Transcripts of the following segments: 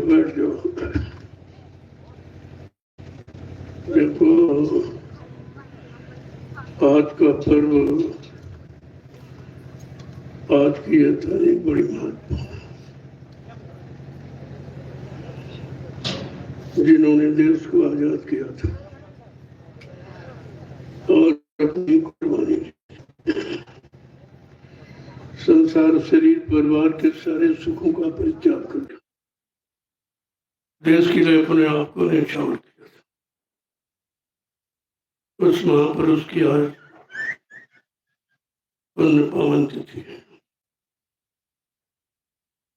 बैठ जाओ। देखो आज का पर्व, आज की यह तारीख बड़ी महत्वपूर्ण है। जिन्होंने देश को आजाद किया था और अपनी कुर्बानी, संसार, शरीर, परिवार के सारे सुखों का परित्याग कर देश के लिए अपने आप को न्यौछावर किया था। उस महापुरुष की आज पुण्य पावन तिथि है।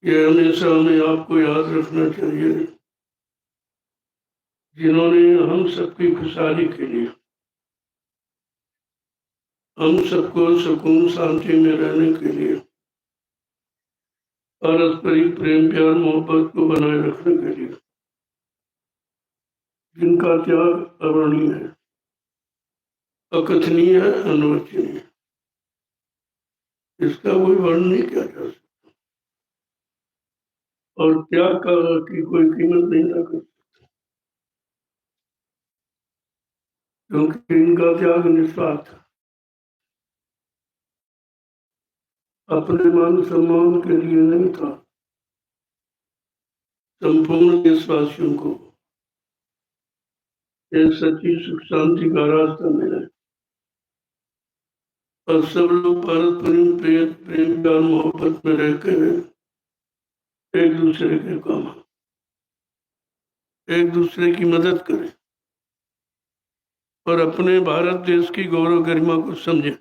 ये हमेशा हमें आपको याद रखना चाहिए, जिन्होंने हम सबकी खुशहाली के लिए, हम सबको सुकून शांति में रहने के लिए, पारस्परिक प्रेम प्यार मोहब्बत को बनाए रखने के लिए जिनका त्याग अवर्णीय है, अकथनीय है, अनवचनीय, इसका कोई वर्णन नहीं किया जा सकता। और त्याग की कोई कीमत नहीं रख सकता, क्योंकि इनका त्याग निस्वार्थ, अपने मान सम्मान के लिए नहीं था, संपूर्ण देशवासियों को एक सच्ची सुख शांति का रास्ता मिला और सब लोग पारस्परिक प्रेम प्यार मोहब्बत में रहकर एक दूसरे के काम, एक दूसरे की मदद करें और अपने भारत देश की गौरव गरिमा को समझें,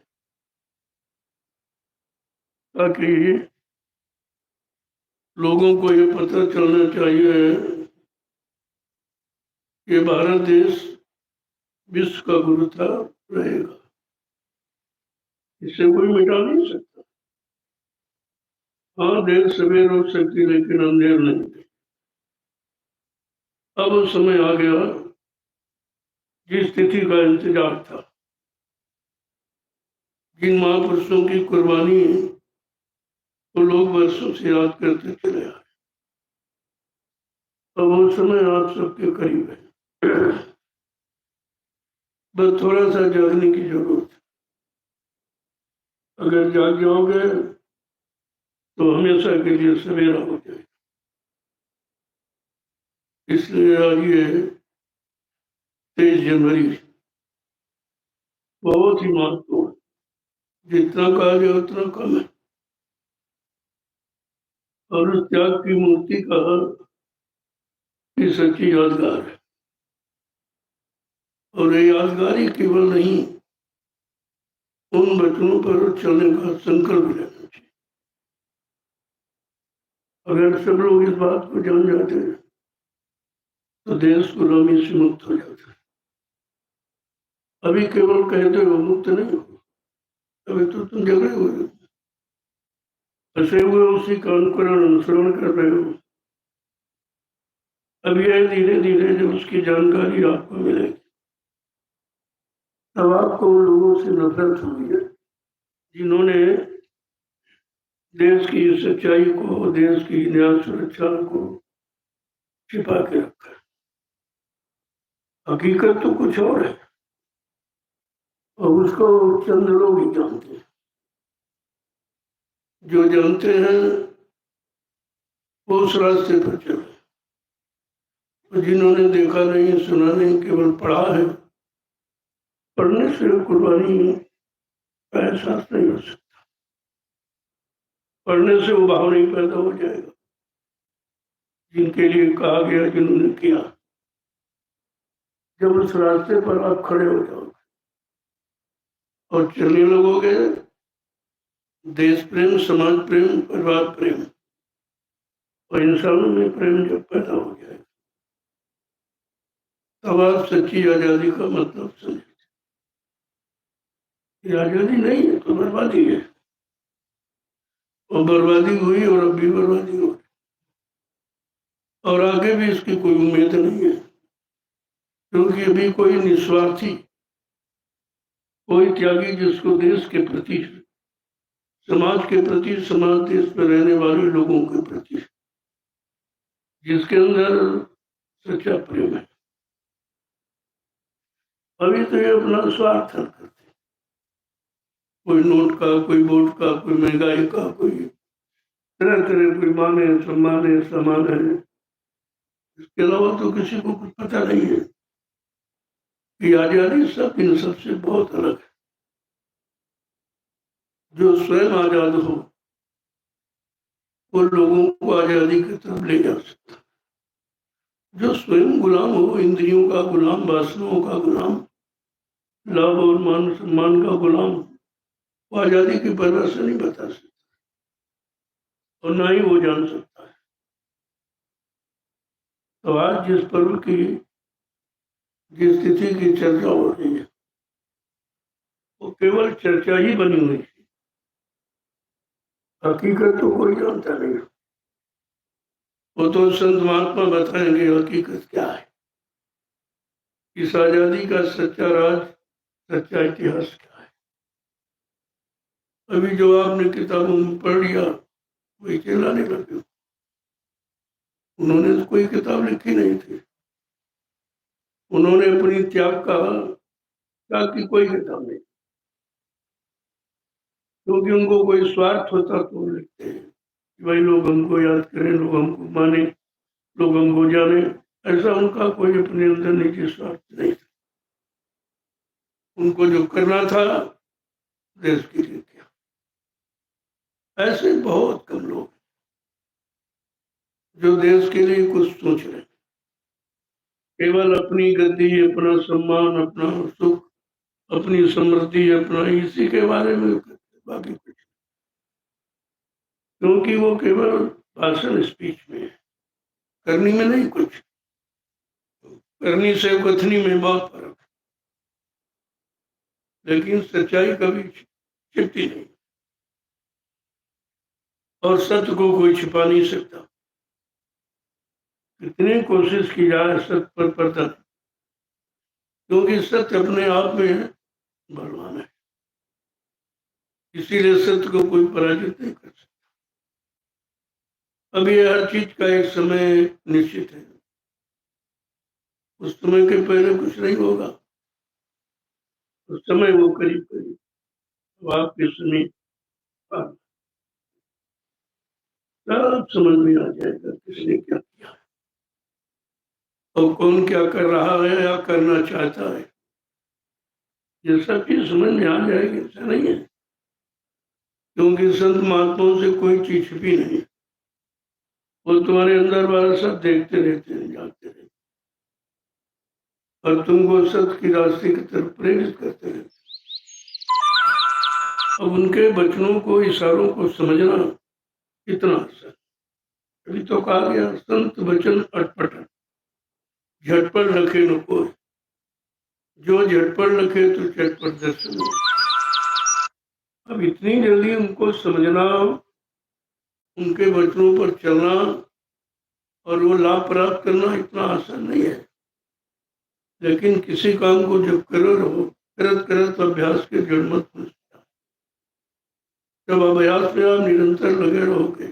ताकि लोगों को ये पता चलना चाहिए कि भारत देश विश्व का गुरु था, रहेगा, इसे कोई मिटा नहीं सकता। हाँ, देर सवेर हो सकती, लेकिन अंधेर नहीं। अब वो समय आ गया जिस तिथि का इंतजार था, जिन महापुरुषों की कुर्बानी को लोग वर्षों से याद करते चले आए। अब वो समय आप सबके करीब है, बस थोड़ा सा जागने की जरूरत है। अगर जाग जाओगे तो हमेशा के लिए सवेरा हो जाएगा। इसलिए आज ये 23 जनवरी बहुत ही महत्वपूर्ण, जितना कहा जाए उतना कम है। और उस त्याग की मूर्ति का ये सच्ची यादगार है। और ये यादगारी केवल नहीं, उन वचनों पर चलने का संकल्प लेना चाहिए। अगर सब लोग इस बात को जान जाते हैं तो देश गुलामी से मुक्त हो जाता है। अभी केवल कहते हो मुक्त नहीं हो, अभी तो तुम झगड़े हुए, फंसे हुए उसी का अनुसरण कर रहे हो। अब यह धीरे धीरे जब उसकी जानकारी आपको मिलेगी, तब आपको उन लोगों से नफरत होगी है जिन्होंने देश की सच्चाई को, देश की न्याय सुरक्षा को छिपा के रखा है। हकीकत तो कुछ और है और उसको चंद लोग ही जानते हैं। जो जानते हैं वो उस रास्ते पर चले, तो जिन्होंने देखा नहीं, सुना नहीं, केवल पढ़ा है, पढ़ने से कुर्बानी का एहसास नहीं हो सकता, पढ़ने से वो भाव नहीं पैदा हो जाएगा जिनके लिए कहा गया, जिन्होंने किया। जब उस रास्ते पर आप खड़े हो जाओगे और चलने लगोगे, देश प्रेम, समाज प्रेम, परिवार प्रेम और इंसानों में प्रेम जब पैदा हो जाएगा, तब आप सच्ची आजादी का मतलब समझे। ये आजादी नहीं है तो बर्बादी है, और बर्बादी हुई और अब भी बर्बादी हो रही, और आगे भी इसकी कोई उम्मीद नहीं है, क्योंकि अभी कोई निस्वार्थी, कोई त्यागी जिसको देश के प्रति, समाज के प्रति, समाज देश में रहने वाले लोगों के प्रति जिसके अंदर सच्चा प्रेम है। अभी तो ये अपना स्वार्थ हल करते हैं, कोई नोट का, कोई वोट का, कोई महंगाई का, कोई तरह तरह, कोई मान है, सम्मान है, समान है। इसके अलावा तो किसी को कुछ पता नहीं है कि आजादी सब इन सबसे बहुत अलग है। जो स्वयं आजाद हो वो लोगों को आजादी की तरफ ले जा सकता। जो स्वयं गुलाम हो, इंद्रियों का गुलाम, वासनाओं का गुलाम, लाभ और मान सम्मान का गुलाम, वो आजादी की परिभाषा नहीं बता सकता और ना ही वो जान सकता है। तो आज जिस पर्व की, जिस तिथि की चर्चा हो रही है, वो केवल चर्चा ही बनी हुई है, हकीकत तो कोई जानता नहीं। वो तो संत महात्मा बताएंगे हकीकत क्या है, इस आजादी का सच्चा राज, सच्चा इतिहास क्या है। अभी जो आपने किताबों में पढ़ लिया वही चिल्लाने लगे। उन्होंने तो कोई किताब लिखी नहीं थी, उन्होंने अपनी त्याग का की कोई किताब नहीं, क्योंकि उनको कोई स्वार्थ होता तो लिखते हैं कि भाई लोग हमको याद करें, लोग हमको माने, लोग हमको जाने। ऐसा उनका कोई अपने अंदर निजी स्वार्थ नहीं था। उनको जो करना था देश के लिए किया। ऐसे बहुत कम लोग जो देश के लिए कुछ सोच रहे हैं। केवल अपनी गति, अपना सम्मान, अपना सुख, अपनी समृद्धि, अपना इसी के बारे में, बाकी कुछ, क्योंकि वो केवल भाषण स्पीच में है, करनी में नहीं कुछ। करनी से कथनी में बहुत फर्क है, लेकिन सच्चाई कभी छिपती नहीं और सत्य को कोई छिपा नहीं सकता। कितनी कोशिश की जाए सत्य पर पर्दा, क्योंकि सत्य अपने आप में बलवान है, इसीलिए सत्य को कोई पराजित नहीं कर सकता। अब ये हर चीज का एक समय निश्चित है, उस समय के पहले कुछ नहीं होगा, उस समय वो करीब करीब आपके समय सब समझ में आ जाएगा किसने क्या किया और कौन क्या कर रहा है या करना चाहता है। ये सब चीज समझ में आ जाएगी, ऐसा नहीं है, क्योंकि संत महात्माओं से कोई चीज छिपी नहीं। वो तुम्हारे अंदर वाला सब देखते रहते हैं, जानते रहते और तुमको सत्य की रास्ते की तरफ प्रेरित करते रहते। अब उनके वचनों को, इशारों को समझना कितना आसान। अभी तो कहा गया संत वचन अटपट, झटपट रखे न कोई, जो झटपट रखे तो झटपट दर्शन हो। अब इतनी जल्दी उनको समझना, उनके वचनों पर चलना और वो लाभ प्राप्त करना इतना आसान नहीं है। लेकिन किसी काम को जब करो रहो, करत करत अभ्यास के जड़ मत पहुंचता। जब अभ्यास में आप निरंतर लगे रहोगे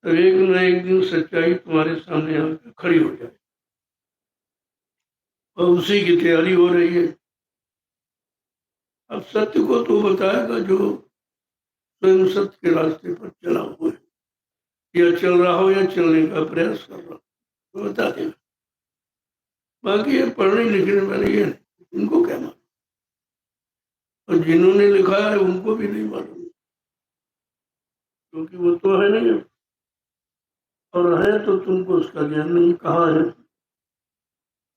तो एक न एक दिन सच्चाई तुम्हारे सामने आकर खड़ी हो जाए, और उसी की तैयारी हो रही है। अब सत्य को तो बताएगा जो स्वयं सत्य के रास्ते पर चला हुआ है, या चल रहा हो या चलने का प्रयास कर रहा हो, तो बता देगा। बाकी ये पढ़ने लिखने वाले ये नहीं, उनको क्या मालूम, और जिन्होंने लिखा है उनको भी नहीं मालूम, क्योंकि वो तो है नहीं, और है तो तुमको उसका ज्ञान नहीं। कहाँ है,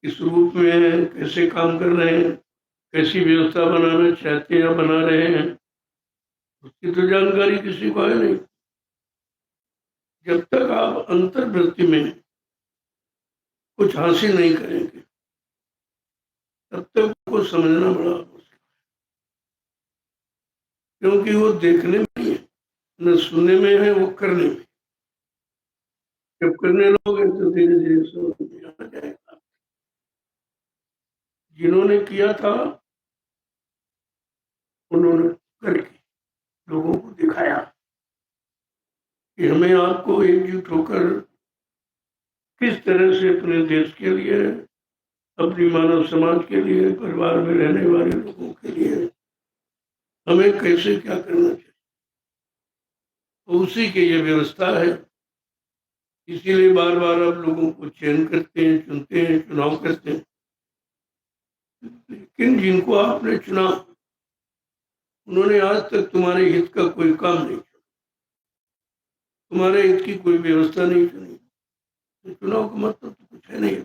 किस रूप में है, कैसे काम कर रहे हैं, कैसी व्यवस्था बनाना चाहते हैं या बना रहे हैं, उसकी तो जानकारी किसी को है नहीं। जब तक आप अंतर्वृत्ति में कुछ हासिल नहीं करेंगे तब तक को समझना बड़ा मुश्किल, क्योंकि वो देखने में नहीं है, न सुनने में है, वो करने में। जब करने लोगे तो धीरे धीरे समझ में आ जाएगा। जिन्होंने किया था उन्होंने करके लोगों को दिखाया कि हमें आपको एकजुट होकर किस तरह से अपने देश के लिए, अपनी मानव समाज के लिए, परिवार में रहने वाले लोगों के लिए हमें कैसे क्या करना चाहिए, उसी की ये व्यवस्था है। इसीलिए बार बार आप लोगों को चयन करते हैं, चुनते हैं, चुनाव करते हैं। लेकिन जिनको आपने चुना उन्होंने आज तक तुम्हारे हित का कोई काम नहीं किया, तुम्हारे हित की कोई व्यवस्था नहीं चुनी। तो चुनाव का मतलब तो कुछ है नहीं,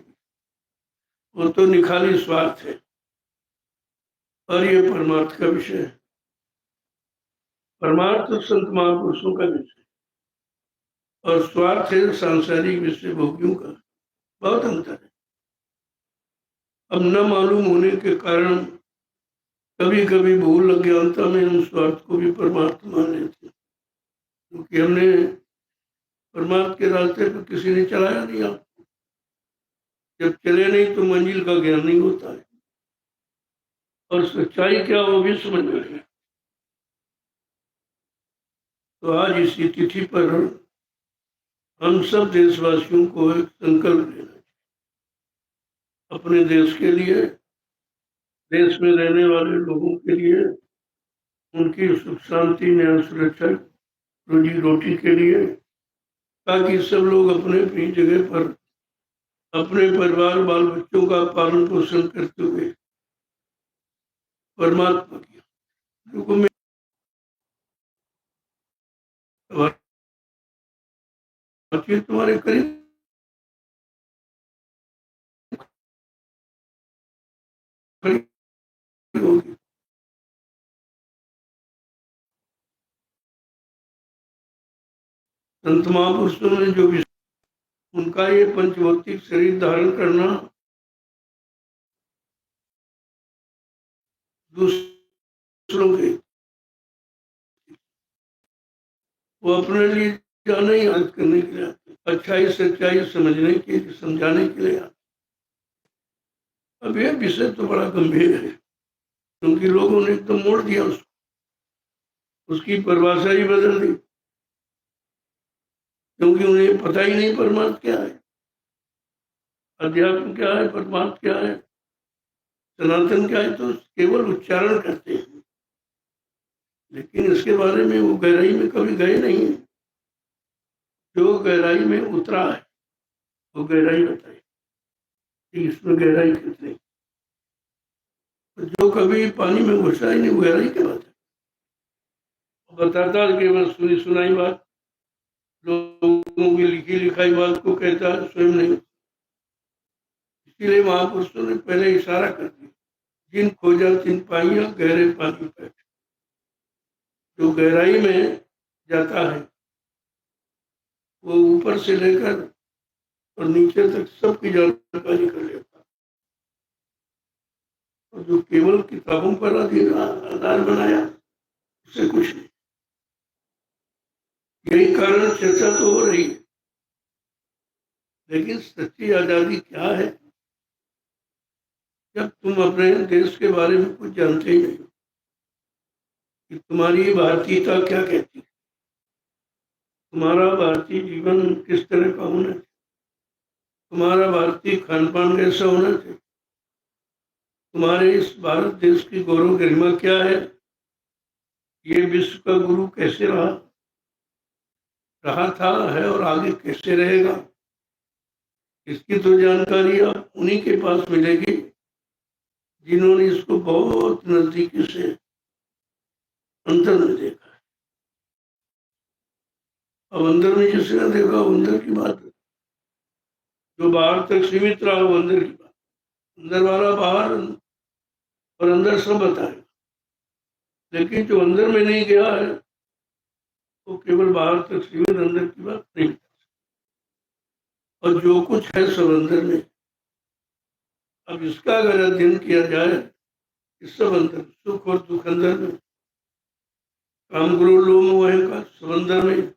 वो तो निखाली स्वार्थ है। और ये परमार्थ का विषय है। परमार्थ संत महापुरुषों का विषय और स्वार्थ है सांसारिक विषय भोगियों का। बहुत अंतर है। अब न मालूम होने के कारण कभी कभी भूल अज्ञानता में हम स्वार्थ को भी परमार्थ मान लेते हैं, क्योंकि हमने परमार्थ के रास्ते पर किसी ने चलाया नहीं। आप जब चले नहीं तो मंजिल का ज्ञान नहीं होता है, और सच्चाई क्या वो भी समझ में नहीं। तो आज इसी तिथि पर हम सब देशवासियों को एक संकल्प लेना चाहिए, अपने देश के लिए, देश में रहने वाले लोगों के लिए, उनकी सुख शांति न्याय सुरक्षा रोजी रोटी के लिए, ताकि सब लोग अपने अपनी जगह पर अपने परिवार बाल बच्चों का पालन पोषण करते हुए परमात्मा की तुम्हारे करीब होगी। संत महापुरुषों ने जो भी उनका ये पंचभौतिक शरीर धारण करना दूसरों के, वो अपने लिए जाना ही याद करने के लिए आते, अच्छाई सच्चाई समझने के लिए, समझाने के लिए आते। अब यह विषय तो बड़ा गंभीर है, क्योंकि लोगों ने एकदम मोड़ दिया उसको, उसकी परिभाषा ही बदल दी, क्योंकि उन्हें पता ही नहीं परमार्थ क्या है, अध्यात्म क्या है, परमार्थ क्या है, सनातन क्या है। तो केवल उच्चारण करते हैं, लेकिन इसके बारे में वो गहराई में कभी गए नहीं है। जो गहराई में उतरा है वो गहराई बताए कि इसमें गहराई कितनी। जो कभी पानी में घुसा ही नहीं, वो गहराई क्या बात है। बताता केवल सुनी सुनाई बात, लोगों की लिखी लिखाई बात को कहता है, स्वयं नहीं। इसीलिए महापुरुषों ने पहले इशारा कर दिया, जिन खोजा तिन पाइया गहरे पानी बैठ। जो गहराई में जाता है वो ऊपर से लेकर और नीचे तक सबकी जानकारी कर लेता है। और जो केवल किताबों पर आधार बनाया, उससे कुछ नहीं। यही कारण चर्चा तो हो रही है, लेकिन सच्ची आजादी क्या है जब तुम अपने देश के बारे में कुछ जानते ही नहीं कि तुम्हारी भारतीयता क्या कहती है, तुम्हारा भारतीय जीवन किस तरह का होना चाहिए, तुम्हारा भारतीय खान पान कैसा होना चाहिए, तुम्हारे इस भारत देश की गौरव गरिमा क्या है, ये विश्व का गुरु कैसे रहा था, है और आगे कैसे रहेगा, इसकी तो जानकारी आप उन्हीं के पास मिलेगी जिन्होंने इसको बहुत नजदीकी से अंदर में देखा है। अब अंदर में जिसने देखा वो अंदर की बात है, जो बाहर तक सीमित रहा वो अंदर की बात, अंदर वाला बाहर और अंदर सब बताएगा। लेकिन जो अंदर में नहीं गया है वो केवल बाहर तक सीमित, अंदर की बात नहीं बता सकता। और जो कुछ है सब अंदर में। अब इसका अगर अध्ययन किया जाए, इस सब अंदर, सुख और दुख अंदर में, काम क्रोध लोभ मोह अहंकार सब अंदर में,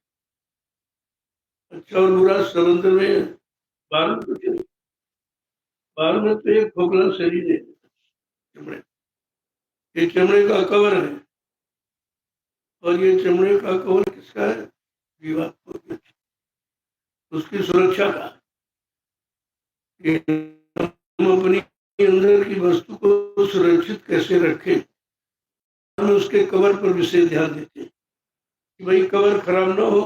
अच्छा और बुरा सब अंदर में। बाहर में कुछ नहीं, बाहर में तो एक खोखला शरीर है, चमड़े, ये चमड़े का कवर है। और ये चमड़े का कवर किसका है? जीवात्मा की, उसकी सुरक्षा का। कि हम अपनी अंदर की वस्तु को सुरक्षित कैसे रखें, हम उसके कवर पर विशेष ध्यान देते हैं कि भाई कवर खराब ना हो,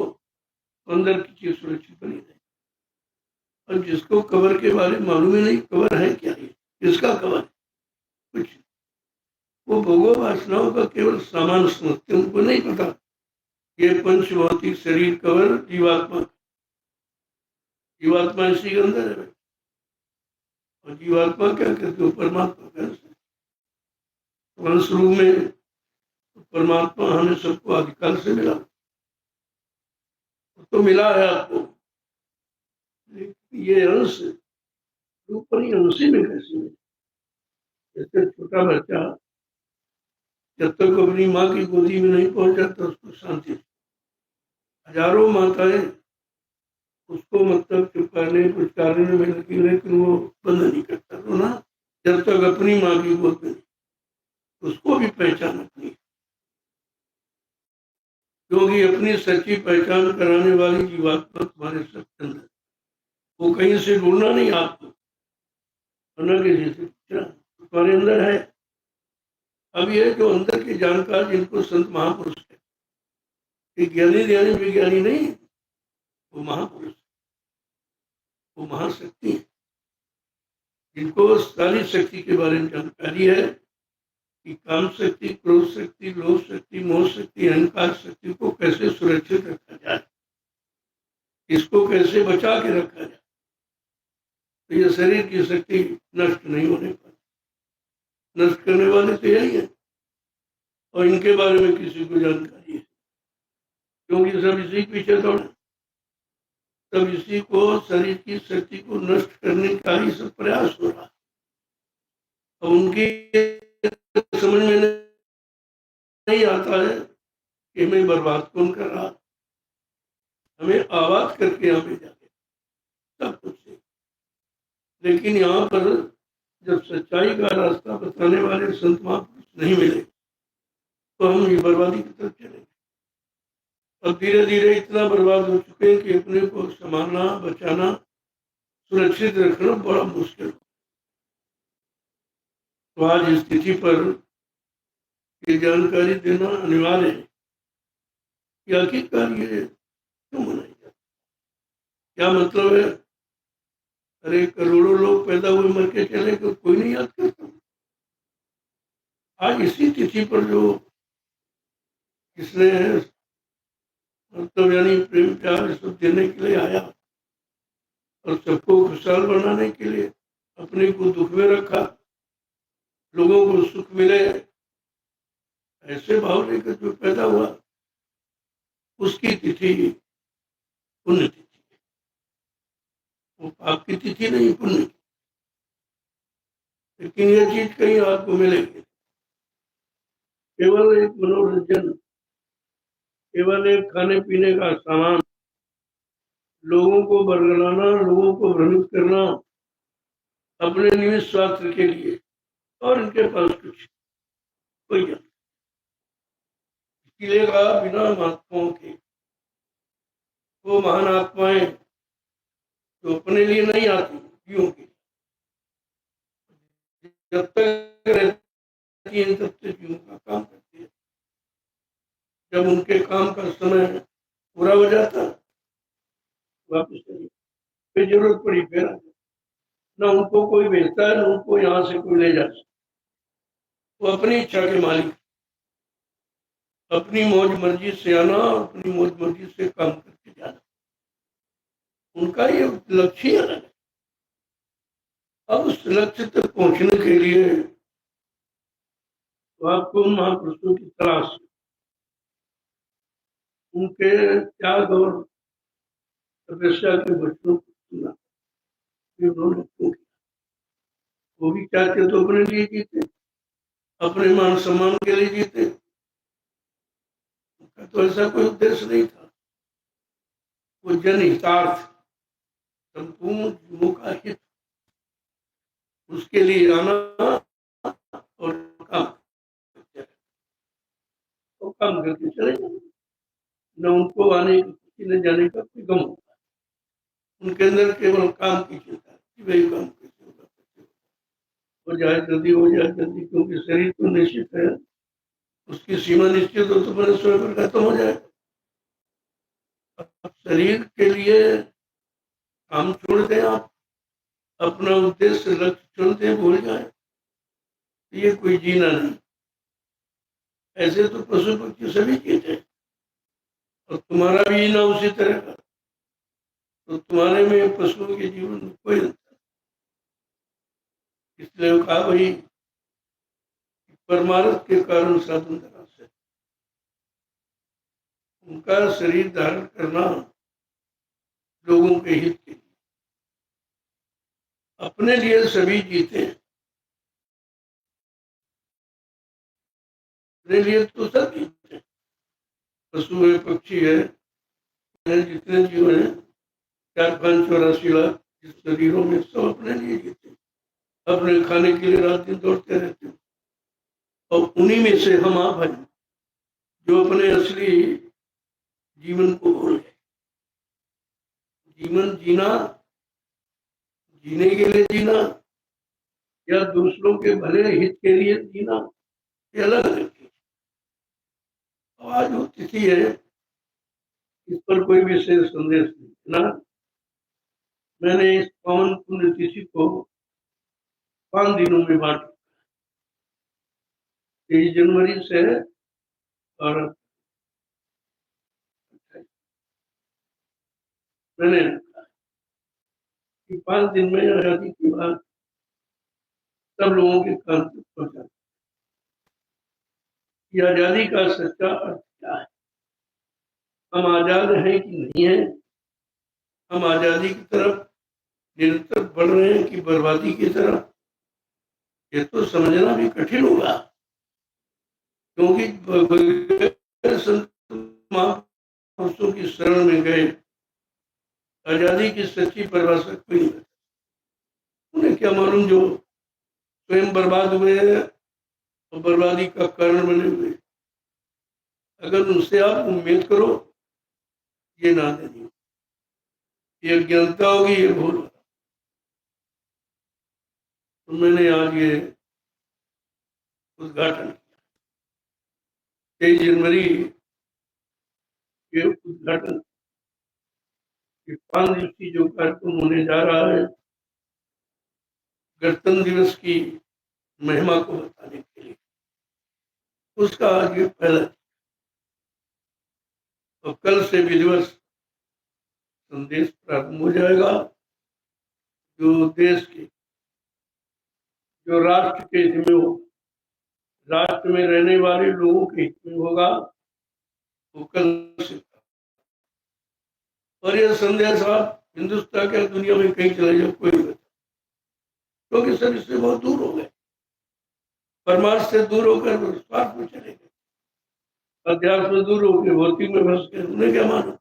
अंदर की चीज सुरक्षित बनी रहे। और जिसको कवर के बारे में मालूम ही नहीं, कवर है क्या, ये किसका कवर है, कुछ, वो भोगो वासनाओं का केवल सामान समझते, उनको नहीं पता ये पंच भौतिक शरीर कवर जीवात्मा, जीवात्मा इसी के अंदर है। और जीवात्मा क्या कहते हो, परमात्मा का अंश रूप में परमात्मा हमें सबको आदिकाल से मिला, तो मिला है आपको, ये अंश ऊपर ही अंशी में कैसे मिले। जैसे छोटा बच्चा जब तक अपनी माँ की गोदी में नहीं पहुंच जाता उसको शांति, हजारों माताएं उसको मतलब चुपकाने कुछ कारण में लगी, लेकिन वो बंद नहीं करता रोना जब तक अपनी माँ की गोद में, उसको भी पहचान अपनी, क्योंकि अपनी सच्ची पहचान कराने वाली जीवात्मा तुम्हारे सब अंदर, वो कहीं से ढूंढना नहीं आपको, वरना किसी से पूछना, तुम्हारे अंदर है। अब ये जो अंदर की जानकार जिनको संत महापुरुष है, ज्ञानी ध्यानी विज्ञानी नहीं, वो महापुरुष, वो महाशक्ति है, जिनको सारी शक्ति के बारे में जानकारी है कि काम शक्ति, क्रोध शक्ति, लोभ शक्ति, मोह शक्ति, अहंकार शक्ति को कैसे सुरक्षित रखा जाए, इसको कैसे बचा के रखा जाए, तो ये शरीर की शक्ति नष्ट नहीं होने पर, नष्ट करने वाले तो यही है, और इनके बारे में किसी को जानकारी है, क्योंकि सब इसी के पीछे दौड़े, तब इसी को शरीर की शक्ति को नष्ट करने का ही सब प्रयास हो रहा। अब उनकी समझ में नहीं आता है कि हमें बर्बाद कौन कर रहा, हमें आवाज करके यहाँ पे जाके सब कुछ है। लेकिन यहाँ पर जब सच्चाई का रास्ता बताने वाले संत महापुरुष नहीं मिले तो हम ये बर्बादी की तरफ चलेंगे। अब धीरे धीरे इतना बर्बाद हो चुके हैं कि अपने को संभालना, बचाना, सुरक्षित रखना बड़ा मुश्किल हो। तो आज इस स्थिति पर ये जानकारी देना अनिवार्य है कि आखिरकार ये क्यों मनाई जाती, क्या मतलब है। अरे करोड़ों लोग पैदा हुए मर के चले तो कोई नहीं याद करता। आज इसी तिथि पर जो इसने मतलब यानी प्रेम प्यार सब देने के लिए आया और सबको खुशहाल बनाने के लिए अपने को दुख में रखा, लोगों को सुख मिले, ऐसे भाव लेकर जो पैदा हुआ उसकी तिथि पुण्य तिथि, वो पाप की तिथि नहीं, पुण्य की। लेकिन ये चीज कहीं आपको मिलेगी, केवल एक मनोरंजन, केवल एक खाने पीने का सामान, लोगों को बरगलाना, लोगों को भ्रमित करना अपने निमित्त स्वार्थ के लिए, और इनके पास कुछ कोई ज्ञान। इसलिए कहा बिना महात्माओं के, वो महान आत्माएं जो अपने लिए नहीं आती जीवों की, जब तक रहती है तब तक जीवों का काम करती है। जब उनके काम का समय पूरा हो जाता वापस चली, फिर जरूरत पड़ी फिर आ जाए। न उनको कोई भेजता है, न उनको यहाँ से कोई ले जा सकता, वो अपनी इच्छा के मालिक, अपनी मौज मर्जी से आना, अपनी मौज मर्जी से काम करके जाना, उनका ये लक्ष्य अलग है। अब उस लक्ष्य तक पहुंचने के लिए तो आपको महापुरुषों की तलाश, उनके त्याग और तपस्या के बच्चों को सुना, उन्होंने क्यों किया, वो भी चाहते तो अपने लिए जीते, अपने मान सम्मान के लिए जीते, उनका तो ऐसा कोई उद्देश्य नहीं था। वो जनहितार्थ, संपूर्ण जीवों का हित, उसके लिए आना और काम करके चले जाना, न उनको आने की, न जाने का कोई गम होता है, उनके अंदर केवल काम की चिंता है। कि वही काम कैसे होगा, हो जाए जल्दी, हो जाए जल्दी, क्योंकि शरीर तो निश्चित है, उसकी सीमा निश्चित हो तो मेरे स्वयं पर खत्म हो जाए। अब शरीर के लिए काम छोड़ दें आप, अपना उद्देश्य लक्ष्य चुन दें, भूल जाए, ये कोई जीना नहीं। ऐसे तो पशु पक्षी सभी जीते हैं, और तुम्हारा भी जीना उसी तरह का, तो तुम्हारे में पशुओं के जीवन में कोई अंतर। इसलिए कहा भाई परमार्थ के कारण साधन धरा से, उनका शरीर धारण करना लोगों के हित के लिए, अपने लिए सभी जीते हैं, अपने लिए तो सब जीते हैं, पशु है, पक्षी है, जितने जीव हैं 4-5-84 लाख जिस शरीरों में, सब अपने लिए जीते हैं, अपने खाने के लिए रात दिन दौड़ते रहते हैं। और उन्हीं में से हम आप हैं जो अपने असली जीवन को भूल गए। जीवन जीना, जीने के लिए जीना या दूसरों के भले हित के लिए जीना, ये अलग अलग चीज। आज वो तिथि है, इस पर कोई विशेष संदेश नहीं ना। मैंने इस पावन पुण्य तिथि को 5 दिनों में बांटा, 23 जनवरी से और मैंने कि 5 दिन में आजादी की बात सब लोगों के कान तक पहुंचा कि आजादी का सच्चा अर्थ क्या है, हम आजाद हैं कि नहीं है, हम आजादी की तरफ निरंतर बढ़ रहे हैं कि बर्बादी की तरफ, ये तो समझना भी कठिन होगा, क्योंकि संत महापुरुषों की शरण में गए, आजादी की सच्ची परिभाषा कोई नहीं, उन्हें क्या मालूम जो स्वयं बर्बाद हुए और बर्बादी का कारण बने हुए। अगर उनसे आप उम्मीद करो, ये ना देनी, ये अज्ञानता होगी, ये भूल होगा। तो मैंने आज ये उद्घाटन किया, 23 जनवरी के उद्घाटन के 5 दिवसीय जो कार्यक्रम होने जा रहा है, गणतंत्र दिवस की महिमा को बताने के लिए, उसका आज ये पहला, और कल से विधिवत संदेश प्रारंभ हो जाएगा, जो देश के, जो राष्ट्र के हित में हो, राष्ट्र में रहने वाले लोगों के हित में होगा, वो कल से। और यह संदेश आप हिंदुस्तान के दुनिया में कहीं चले जाओ, कोई नहीं, क्योंकि सब इससे बहुत दूर हो गए, परमार्थ से दूर होकर स्वार्थ में चले गए, अध्यात्म में दूर होकर भौतिक में फंस गए, उन्हें क्या मानो।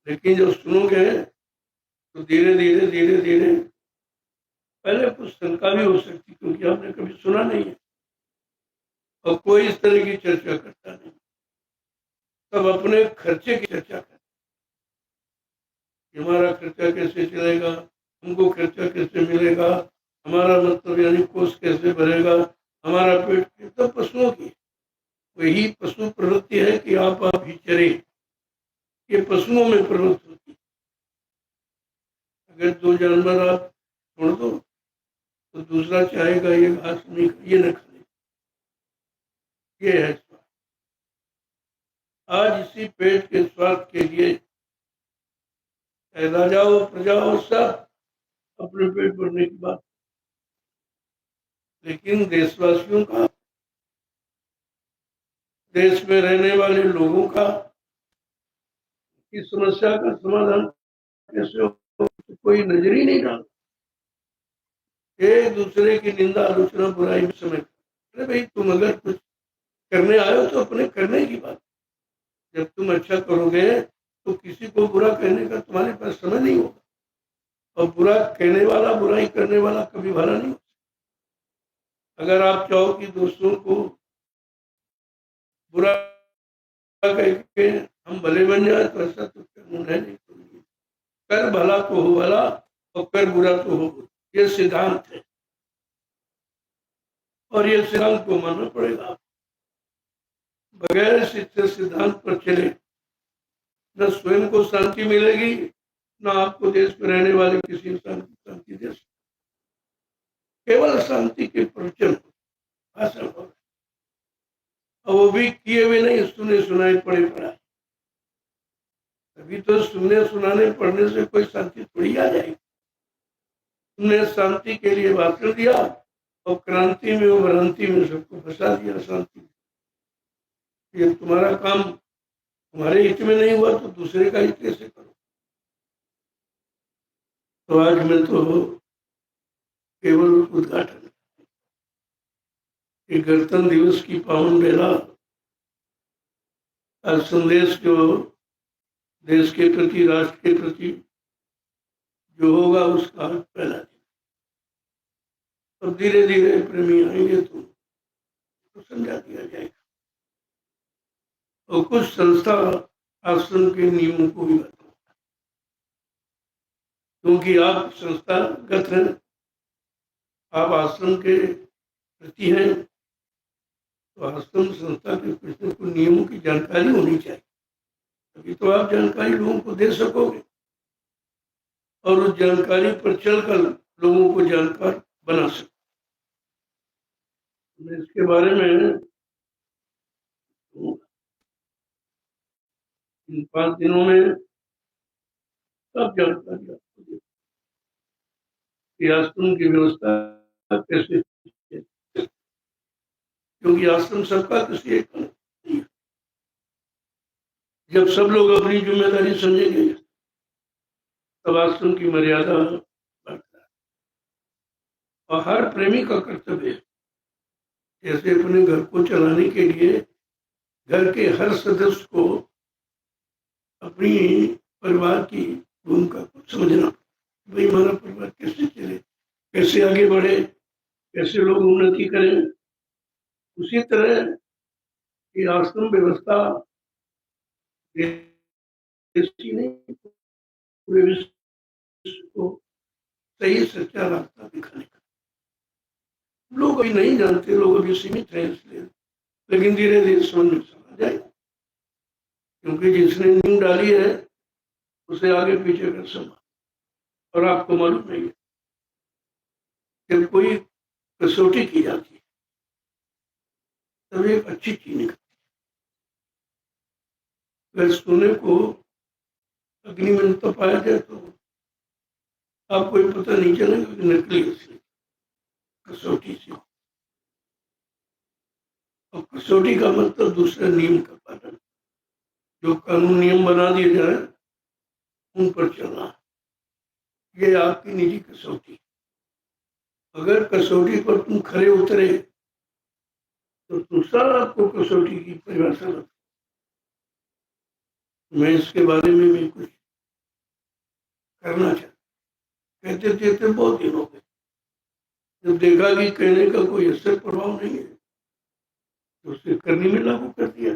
लेकिन जब सुनोगे तो धीरे धीरे धीरे धीरे, पहले कुछ शंका भी हो सकती, क्योंकि आपने कभी सुना नहीं है और कोई इस तरह की चर्चा करता नहीं, सब अपने खर्चे की चर्चा करते, हमारा खर्चा कैसे चलेगा, हमको खर्चा कैसे मिलेगा, हमारा मतलब यानी कोष कैसे भरेगा, हमारा पेट, तो पशुओं की वही पशु प्रवृत्ति है कि आप ही चरे, ये पशुओं में प्रवृत्त होती है। अगर 2 जानवर आप छोड़ दो तो दूसरा चाहेगा ये घास नहीं, ये न खाने, ये है स्वार्थ। आज इसी पेट के स्वार्थ के लिए राजाओं प्रजाओं सब अपने पेट भरने की बात, लेकिन देशवासियों का, देश में रहने वाले लोगों का इस समस्या का समाधान कैसे हो, तो कोई नजर ही नहीं डालता, एक दूसरे की निंदा आलोचना बुराई में समय। अरे भाई, तुम अगर कुछ करने आए हो तो अपने करने की बात, जब तुम अच्छा करोगे तो किसी को बुरा कहने का तुम्हारे पास समय नहीं होगा, और बुरा कहने वाला, बुराई करने वाला कभी भला नहीं हो। अगर आप चाहो कि दोस्तों को बुरा कह के हम भले बन जाए, तो ऐसा तो नहीं, कर भला तो हो भला, और कर बुरा तो हो। ये सिद्धांत है और ये सिद्धांत को मानना पड़ेगा। बगैर सिद्धांत पर चले न स्वयं को शांति मिलेगी, न आपको देश में रहने वाले किसी इंसान को शांति दे सकते। केवल शांति के प्रवचन भाषण हो, और वो भी किए हुए नहीं, सुने सुनाए पड़े पड़ा। अभी तो सुनने सुनाने पढ़ने से कोई शांति थोड़ी आ जाएगी। तुमने शांति के लिए भाषण दिया और क्रांति में और भ्रांति में सबको फंसा दिया। शांति ये तुम्हारा काम तुम्हारे हित में नहीं हुआ तो दूसरे का हित कैसे करो। तो आज मैं तो केवल उद्घाटन, गणतंत्र दिवस की पावन बेला, संदेश जो देश के प्रति, राष्ट्र के प्रति जो होगा उसका पहला दिन। और धीरे धीरे प्रेमी आएंगे तो समझा दिया जाएगा। और कुछ संस्था आश्रम के नियमों को भी बताऊंगा, क्योंकि आप संस्थागत हैं, आप आश्रम के प्रति हैं, तो आश्रम संस्था के कुछ न कुछ नियमों की जानकारी होनी चाहिए, तभी तो आप जानकारी लोगों को दे सकोगे और उस जानकारी पर चलकर लोगों को जानकार बना सको। मैं इसके बारे में इन 5 दिनों में सब जानकारी आपको दी कि आश्रम की व्यवस्था कैसे, क्योंकि आश्रम सबका किसी एक नहीं है। जब सब लोग अपनी जिम्मेदारी समझेंगे तब आश्रम की मर्यादा बढ़ता है। और हर प्रेमी का कर्तव्य है, जैसे अपने घर को चलाने के लिए घर के हर सदस्य को अपनी परिवार की भूमिका को समझना, भाई हमारा परिवार कैसे चले, कैसे आगे बढ़े, कैसे लोग उन्नति करें। उसी तरह ये आश्रम व्यवस्था नहीं, पूरे विश्व को सही सच्चा रास्ता दिखाने का। लोग अभी नहीं जानते, लोग अभी सीमित हैं इसलिए, लेकिन धीरे धीरे समझ में आ जाएगा, क्योंकि जिसने नींव डाली है उसे आगे पीछे कर समा। और आपको मालूम नहीं है, जब कोई कसौटी की जाती है तब एक अच्छी चीज निकलती है। अगर सोने को अग्नि में तपाया जाए तो आपको ये पता नहीं चलेगा कि नकली असली कसौटी से। और कसौटी का मतलब दूसरे नियम का पालन, जो कानून नियम बना दिए जाए उन पर चलना, ये आपकी निजी कसौटी। अगर कसौटी पर तुम खरे उतरे तो दूसरा आपको कसौटी की परिभाषा बता। मैं इसके बारे में भी कुछ करना चाहता, कहते थे बहुत दिन हो गए। जब देखा कि कहने का कोई असर प्रभाव नहीं है तो उसे करनी में लागू कर दिया।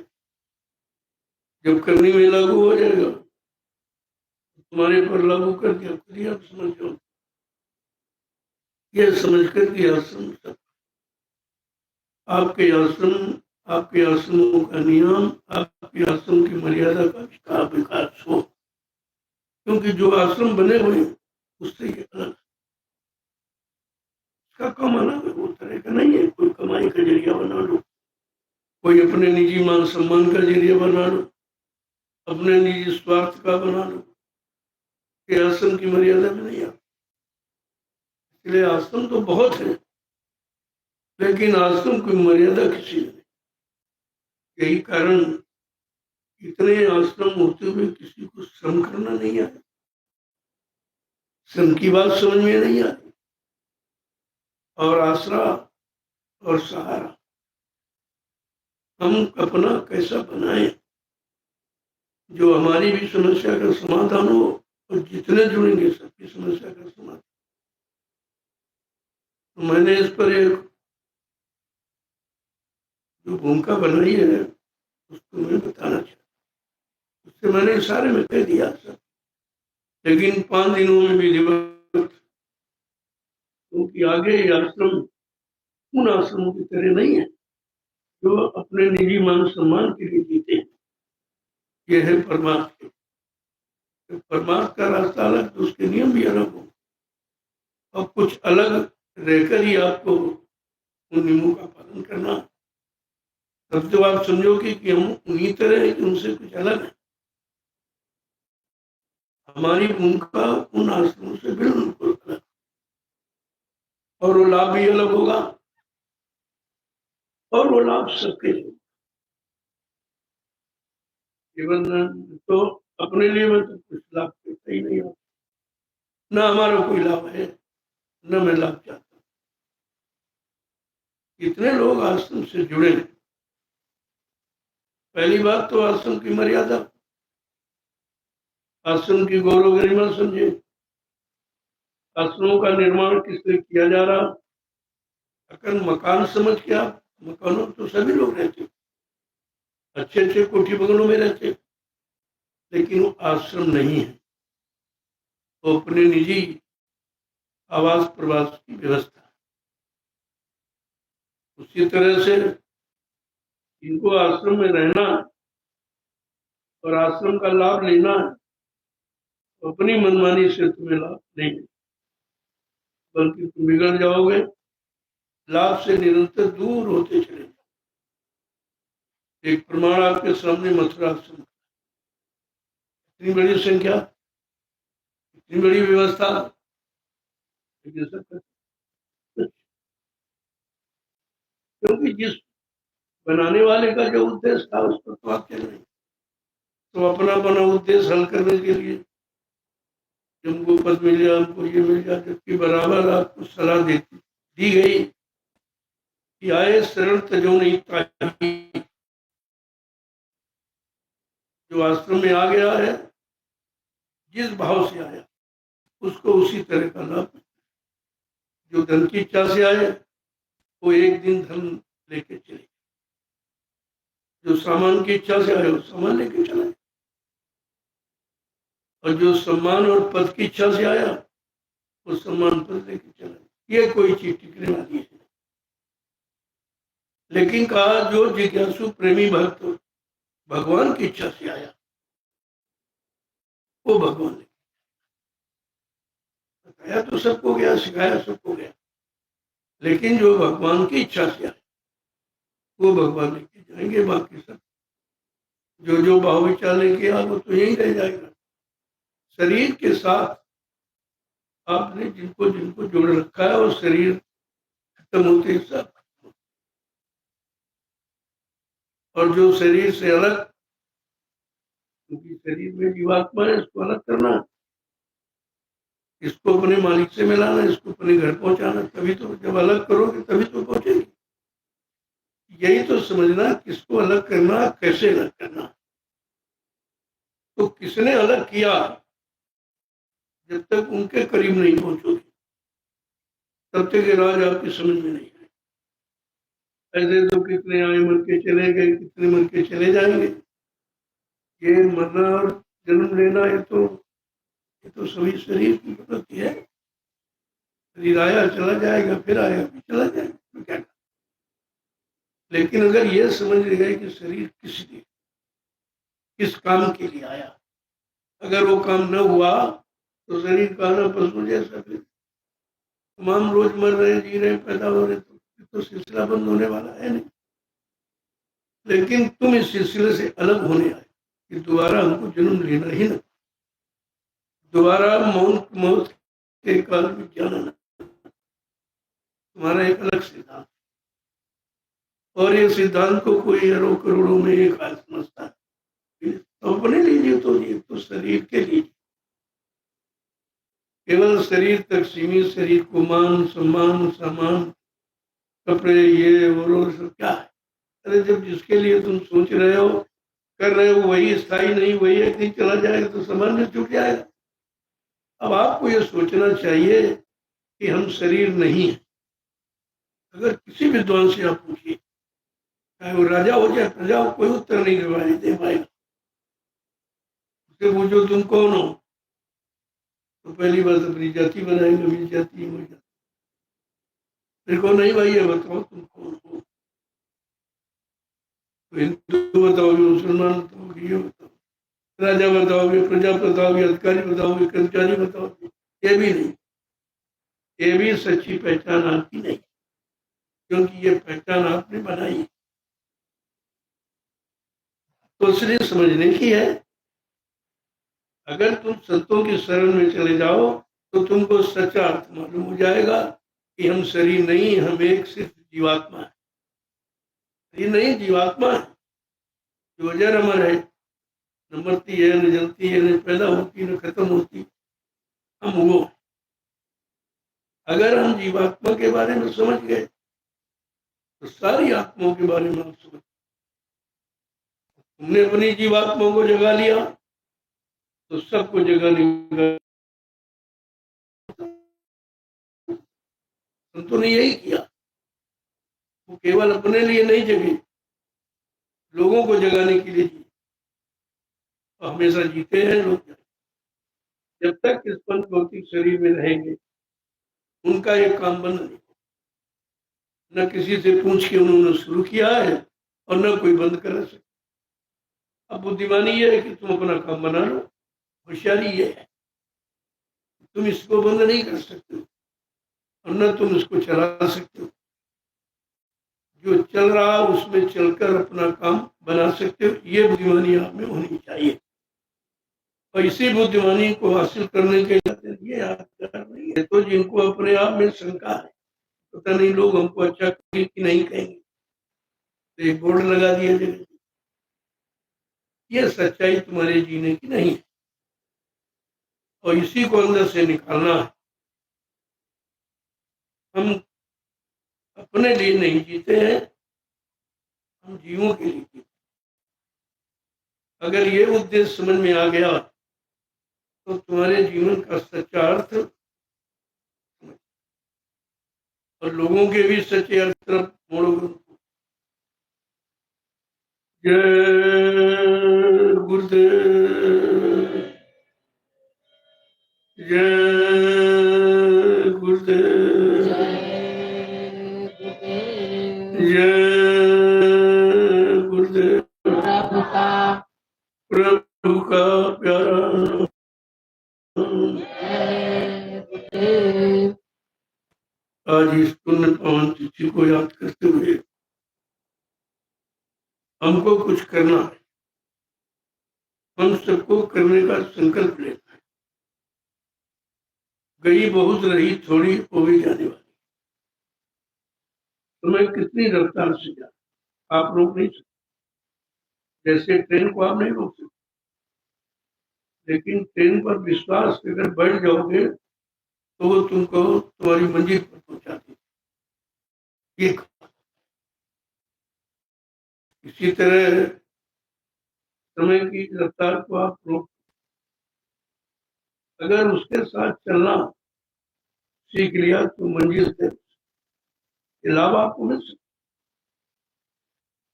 जब करनी में लागू हो जाएगा तो तुम्हारे पर लागू कर दिया, खुद ही आप समझ जाओ। यह समझ कर कि आश्रम सब आपके आश्रमों का नियम, आपके आश्रम की मर्यादा का विकास हो, क्योंकि जो आश्रम बने हुए हैं उससे ये अलग, इसका कमाना वो तरह का नहीं है। कोई कमाई का जरिया बना लो, कोई अपने निजी मान सम्मान का जरिया बना लो, अपने निजी स्वार्थ का बना लो, ये आश्रम की मर्यादा में नहीं आता। इसलिए आश्रम तो बहुत है, लेकिन आश्रम की मर्यादा किसी ने नहीं। यही कारण इतने आश्रम होते हुए किसी को श्रम करना नहीं आता, श्रम की बात समझ में नहीं आती। और आसरा और सहारा हम अपना कैसा बनाए जो हमारी भी समस्या का समाधान हो और जितने जुड़ेंगे सबकी समस्या का समाधान। तो मैंने इस पर एक जो भूमिका बनाई है उसको मैं बताना चाहता। उससे मैंने इशारे में कह दिया सब, लेकिन 5 दिनों में विधिवत क्योंकि आगे ये आश्रम उन आश्रमों की तरह नहीं है जो अपने निजी मान सम्मान के लिए जीते हैं। ये है परमार्थ के, परमार्थ का रास्ता अलग तो उसके नियम भी अलग हो, और कुछ अलग रहकर ही आपको उन नियमों का पालन करना। तब जब आप समझोगे कि हम उन्हीं तरह हैं कि उनसे कुछ अलग है, हमारी भूमिका उन आश्रमों से बिल्कुल अलग, और वो लाभ भी अलग होगा, और वो लाभ सबके लिए। केवल तो अपने लिए मैं तो कुछ लाभ देता ही नहीं हूँ, न हमारा कोई लाभ है, न मैं लाभ चाहता हूँ। कितने लोग आश्रम से जुड़े हैं। पहली बात तो आश्रम की मर्यादा, आश्रम की गौरव गरिमा समझे। आश्रमों का निर्माण किस लिए किया जा रहा, अगर मकान समझ के आप, मकानों तो सभी लोग रहते, अच्छे अच्छे कोठी बंगलों में रहते, लेकिन वो आश्रम नहीं है, वो अपने निजी आवास प्रवास की व्यवस्था। उसी तरह से इनको आश्रम में रहना और आश्रम का लाभ लेना, अपनी मनमानी से तुम्हें लाभ नहीं, बल्कि तुम बिगड़ जाओगे, लाभ से निरंतर दूर होते चले। एक प्रमाण आपके सामने मथुरा आश्रम, इतनी बड़ी संख्या, इतनी बड़ी व्यवस्था, क्योंकि जिस बनाने वाले का जो उद्देश्य था उस पर तो आप चल रहे, तो अपना बना उद्देश्य हल करने के लिए हमको पद मिल जाए, हमको ये मिल जाए, जबकि बराबर आपको सलाह दी गई कि आए शरण तजो नहीं ताही। जो आश्रम में आ गया है, जिस भाव से आया उसको उसी तरह का लाभ। जो धन की इच्छा से आए वो एक दिन धन लेके चले, जो सामान की इच्छा से आए वो सामान लेके चले, और जो सम्मान और पद की इच्छा से आया वो सम्मान पद लेके चला। ये कोई चीज टिकने वाली है। लेकिन कहा जो जिज्ञासु प्रेमी भक्त भगवान की इच्छा से आया वो भगवान ने बताया तो सबको गया, सिखाया सबको गया, लेकिन जो भगवान की इच्छा से आए वो भगवान लेके जाएंगे। बाकी सब जो भाव विचार लेके आ वो तो यही रह जाएगा। शरीर के साथ आपने जिनको जिनको जोड़ रखा है और शरीर खत्म होते सब, और जो शरीर से अलग, क्योंकि शरीर में जीवात्मा है, इसको अलग करना, इसको अपने मालिक से मिलाना, इसको अपने घर पहुंचाना, तभी तो, जब अलग करोगे तभी तो पहुंचेगी। यही तो समझना, किसको अलग करना, कैसे अलग करना। तो किसने अलग किया, जब तक उनके करीब नहीं पहुंचोगे तब तक ये राज आपकी समझ में नहीं आए। ऐसे तो कितने आए मर के चले गए, कितने मर के चले जाएंगे। ये मरना और जन्म लेना, ये तो सभी शरीर की प्रकृति है। शरीर आया चला जाएगा, फिर आएगा फिर चला जाएगा, तो क्या। लेकिन अगर ये समझ गए कि शरीर किस लिए, किस काम के लिए आया, अगर वो काम न हुआ तो शरीर का आना पशु जैसा, फिर तमाम रोज मर रहे, जी रहे, पैदा हो रहे, तो सिलसिला बंद होने वाला है नहीं। लेकिन तुम इस सिलसिले से अलग होने आए कि दोबारा हमको जन्म लेना ही ना, दोबारा मौत के काल में जाना ना, तुम्हारा एक अलग सिद्धांत। और ये सिद्धांत को कोई अरबों करोड़ों में एक हाल समझता है, तो अपने लीजिए, तो ये तो शरीर के लिए, केवल शरीर तक सीमित, शरीर को मान सम्मान सामान कपड़े ये वो सब क्या है। अरे जब जिसके लिए तुम सोच रहे हो, कर रहे हो, वही स्थायी नहीं, वही एक दिन चला जाएगा, तो सामान्य छूट जाएगा। अब आपको ये सोचना चाहिए कि हम शरीर नहीं है। अगर किसी विद्वान से आप पूछिए, चाहे वो राजा हो जाए प्रजा हो, कोई उत्तर नहीं दे पाएगा। उससे पूछो तुम कौन हो, तो पहली बात अपनी जाति बनाएंगे, मेरी जाति हो जाती। मेरे को नहीं भाई, ये बताओ तुम कौन हो? तो हिंदू बताओगे, मुसलमान बताओगे, ये बताओ, राजा बताओगे, प्रजा बताओगे, अधिकारी बताओगे, कर्मचारी बताओगे, ये भी नहीं। ये भी सच्ची पहचान आपकी नहीं, क्योंकि ये पहचान आपने बनाई। तो इसलिए समझने की है। अगर तुम संतों की शरण में चले जाओ तो तुमको सच्चा अर्थ मालूम हो जाएगा कि हम शरीर नहीं, हम एक सिर्फ जीवात्मा है। ये नहीं, जीवात्मा है जो अजर अमर है, न मरती है, न जलती है, न पैदा होती, न खत्म होती। हम वो हैं। अगर हम जीवात्मा के बारे में समझ गए तो सारी आत्माओं के बारे में हम समझ। तुमने अपनी जीवात्मा को जगा लिया तो सबको जगाने का। संतों ने यही किया। वो केवल अपने लिए नहीं जगे, लोगों को जगाने के लिए जिए। तो हमेशा जीते हैं लोग। जब तक इस पंच भौतिक शरीर में रहेंगे उनका ये काम बंद नहीं। न किसी से पूछ के उन्होंने शुरू किया है और न कोई बंद कर सकता। अब बुद्धिमानी ये है कि तुम अपना काम बना लो। होशियारी ये है, तुम इसको बंद नहीं कर सकते और न तुम इसको चला सकते हो। जो चल रहा उसमें चलकर अपना काम बना सकते हो। ये बुद्धिमानी आप में होनी चाहिए। और इसी बुद्धिमानी को हासिल करने के लिए याद कर रही है। तो जिनको अपने आप में शंका है, पता नहीं लोग हमको अच्छा कहेंगे कि नहीं कहेंगे, तो एक बोर्ड लगा दिया जाए, ये सच्चाई तुम्हारे जीने की नहीं है और इसी को अंदर से निकालना है। हम अपने लिए नहीं जीते हैं, हम जीवों के लिए जीते। अगर ये उद्देश्य समझ में आ गया तो तुम्हारे जीवन का सच्चा अर्थ और लोगों के भी सच्चे अर्थ तरफ मोड़ोगे। जय गुरुदेव, जय गुरुदेव, जय गुरुदेव। प्रभु का प्यारा। आज इस पुण्य पावन तिथि को याद करते हुए हमको कुछ करना है। हम सबको करने का संकल्प लेना है। गई बहुत रही थोड़ी, हो भी जाने वाली। समय कितनी रफ्तार से जा, आप रोक नहीं सकते। जैसे ट्रेन को आप नहीं रोक सकते, लेकिन ट्रेन पर विश्वास अगर बैठ जाओगे तो वो तुमको तुम्हारी मंजिल पर पहुंचा देगी। ये इसी तरह समय की रफ्तार को आप रोक, अगर उसके साथ चलना सीख लिया तो मंजिल से लाभ आपको मिल सकता।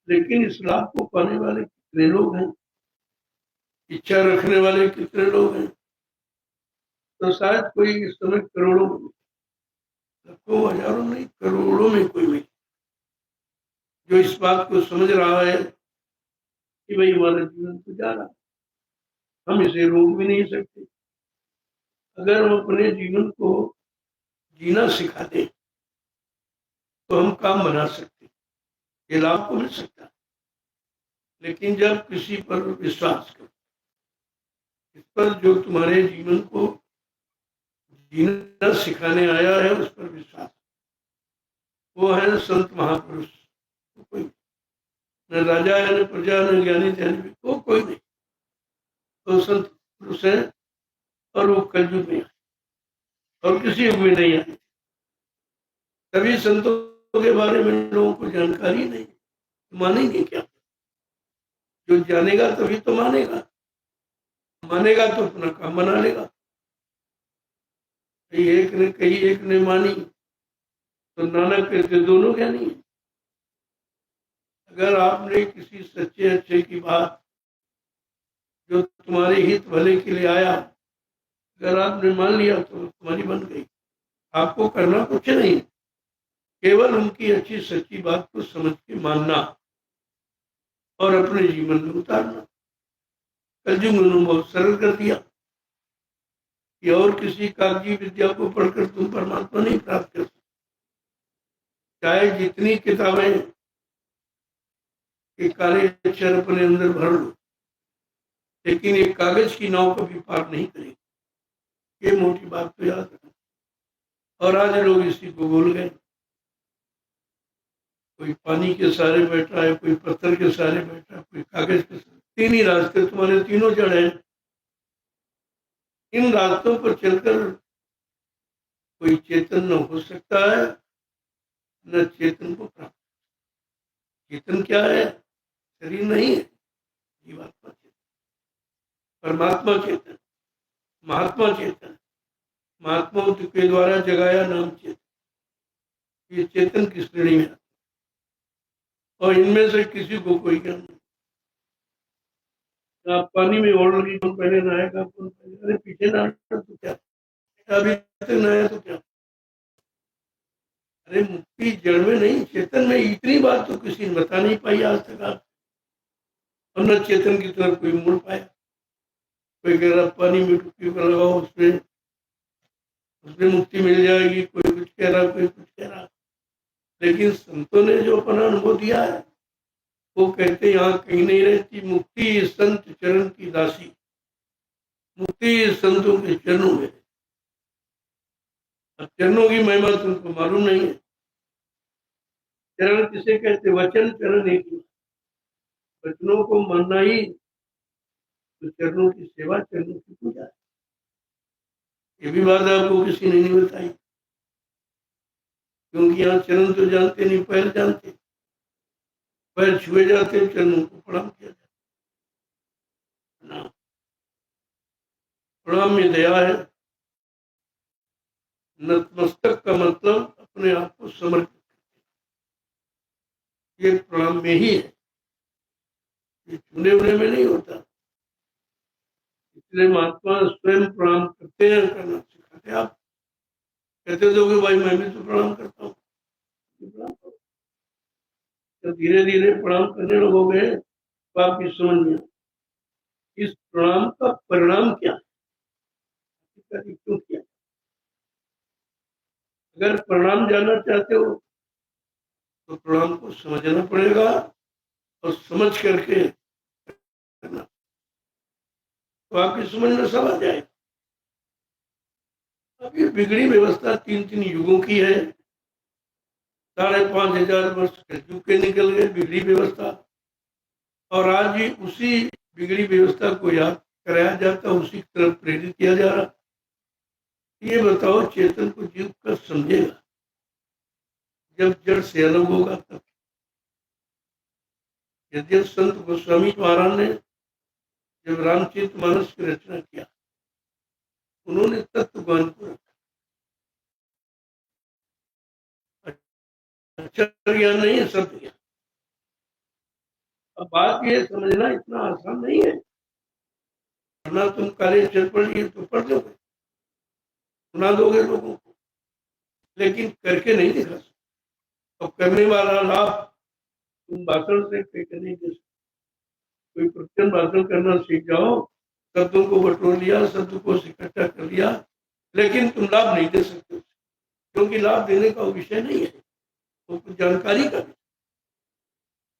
लेकिन इस लाभ को पाने वाले कितने लोग हैं, इच्छा रखने वाले कितने लोग हैं? तो शायद कोई इस समय करोड़ों, लाखों, हजारों नहीं, करोड़ों में कोई नहीं जो इस बात को समझ रहा है कि भाई हमारा जीवन तो जा रहा है, हम इसे रोक भी नहीं सकते। अगर हम अपने जीवन को जीना सिखा दें तो हम काम बना सकते, ये लाभ को मिल सकता है। लेकिन जब किसी पर विश्वास करो, इस पर जो तुम्हारे जीवन को जीना सिखाने आया है उस पर विश्वास, वो है संत महापुरुष। तो कोई न राजा है, न प्रजा, न ज्ञानी ध्यानी, तो कोई नहीं। तो संत पुरुष है और वो कलयुग में आए और किसी युग में नहीं आए। तभी संतों के बारे में लोगों को जानकारी नहीं, मानेंगे क्या? जो जानेगा तभी तो मानेगा, मानेगा तो अपना काम बना लेगा। एक ने कही, एक ने मानी, तो नानक कहते दोनों ज्ञानी है। अगर आपने किसी सच्चे अच्छे की बात जो तुम्हारे हित भले के लिए आया, अगर आपने मान लिया तो तुम्हारी बन गई। आपको करना कुछ नहीं, केवल उनकी अच्छी सच्ची बात को समझ के मानना और अपने जीवन में उतारना। कलयुग ने बहुत सरल कर दिया कि और किसी कागजी विद्या को पढ़कर तुम परमात्मा नहीं प्राप्त कर सकते। चाहे जितनी किताबें एक काले अक्षर अपने अंदर भर लो, लेकिन एक कागज की नाव कभी पार नहीं करेगी। ये मोटी बात तो याद रखना। और आज लोग इसी को भूल गए। कोई पानी के सहारे बैठा है, कोई पत्थर के सहारे बैठा है, कोई कागज के सहारे। तीन ही रास्ते, तुम्हारे तीनों जड़ हैं। इन रास्तों पर चलकर कोई चेतन न हो सकता है, न चेतन को प्राप्त। चेतन क्या है? शरीर नहीं है, जीवात्मा चेतन, परमात्मा चेतन, महात्मा चेतन, महात्माओं के द्वारा जगाया नाम चेतन। ये चेतन की श्रेणी में, और इनमें से किसी को कोई ज्ञान नहीं। आप पानी में ओढ़ लगी, कौन पहले नहाएगा, कौन पहले, अरे पीछे नहाना तो क्या, अभी तक नहाया तो क्या। अरे मुक्ति जड़ में नहीं, चेतन में। इतनी बात तो किसी ने बता नहीं पाई आज तक आप। और न चेतन की तरफ कोई मुड़ पाया। कोई कह रहा पानी में डुबकी कर लगाओ, उसमें मुक्ति मिल जाएगी, कोई कुछ कह रहा, कोई कुछ कह रहा। लेकिन संतों ने जो अपना अनुभव दिया है, वो कहते यहाँ कहीं नहीं रहती। मुक्ति संत चरण की दासी, मुक्ति संतों के चरणों में। अब चरणों की महिमा तुमको मालूम नहीं है। चरण किसे कहते? वचन चरण एक ही, वचनों को मानना ही तो चरणों की सेवा, चरणों की पूजा है। ये भी बात आपको किसी ने नहीं बताई, क्योंकि यहाँ चरण तो जानते नहीं, पैर जानते। पैर छुए जाते, चरणों को प्रणाम किया जाता। प्रणाम में दया है। नतमस्तक का मतलब अपने आप को समर्पित, ये प्रणाम में ही है, ये छूने उने में नहीं होता। इसलिए महात्मा स्वयं प्रणाम करते हैं, करना सिखाते। आप कहते थे कि भाई मैं भी तो प्रणाम करता हूँ, प्रणाम करो। जब धीरे धीरे प्रणाम करने लगोगे तो आपकी समझ में इस प्रणाम का परिणाम क्या है, क्यों किया। अगर परिणाम जानना चाहते हो तो प्रणाम को समझना पड़ेगा, और समझ करके करना, तो आपकी समझ में सब आ जाएगा। अब ये बिगड़ी व्यवस्था 3-3 युगों की है। 5,500 वर्ष कलयुग के निकल गए, बिगड़ी व्यवस्था। और आज भी उसी बिगड़ी व्यवस्था को याद कराया जाता, उसी की तरफ प्रेरित किया जा रहा। ये बताओ, चेतन को जीव कब समझेगा? जब जड़ से अलग होगा तब। यद्यप संत गोस्वामी महाराज ने जब रामचरितमानस की रचना किया, उन्होंने तत्व ज्ञान को रखा। अक्षर ज्ञान नहीं है, शब्द ज्ञान। अब बात ये समझना इतना आसान नहीं है। वरना तुम काले अक्षर पढ़ लिए तो पढ़ दोगे, सुना दोगे लोगों को, लेकिन करके नहीं दिखा सकते। अब करने वाला लाभ तुम भाषण से कहकर नहीं दे सकते। कोई प्रवचन भाषण करना सीख जाओ, शब्दों को बटोर लिया, शब्द को इकट्ठा कर लिया, लेकिन तुम लाभ नहीं दे सकते, क्योंकि लाभ देने का विषय नहीं है, वो कुछ जानकारी का।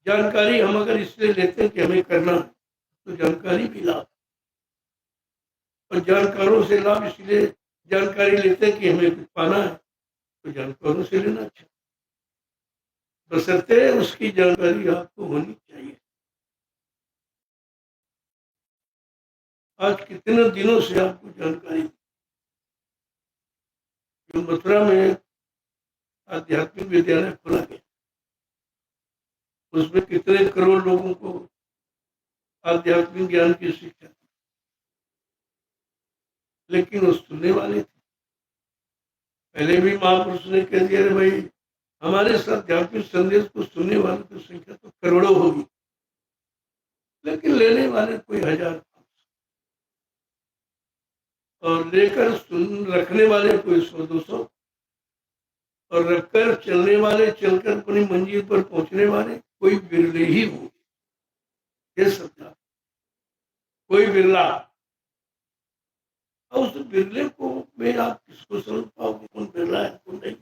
जानकारी हम अगर इसलिए लेते हैं कि हमें करना है, तो जानकारी भी लाभ, और जानकारों से लाभ इसलिए जानकारी लेते हैं कि हमें कुछ पाना है, तो जानकारों से लेना अच्छा, बशर्ते उसकी जानकारी आपको होनी चाहिए। आज कितने दिनों से आपको जानकारी, जो मथुरा में आध्यात्मिक विद्यालय खोला गया, उसमें कितने करोड़ लोगों को आध्यात्मिक ज्ञान की शिक्षा दी, लेकिन वो सुनने वाले थे। पहले भी महापुरुष ने कह दिया, अरे भाई हमारे इस आध्यात्मिक संदेश को सुनने वालों की संख्या तो करोड़ों होगी, लेकिन लेने वाले कोई 1000, और लेकर सुन रखने वाले कोई 100-200। और रखकर चलने वाले, चलकर अपनी मंजिल पर पहुंचने वाले कोई बिरले ही होंगे। ये सत्ता, कोई बिरला। और उस बिरले को में आप किसको समझ पाओगे कौन बिरला है कौन नहीं।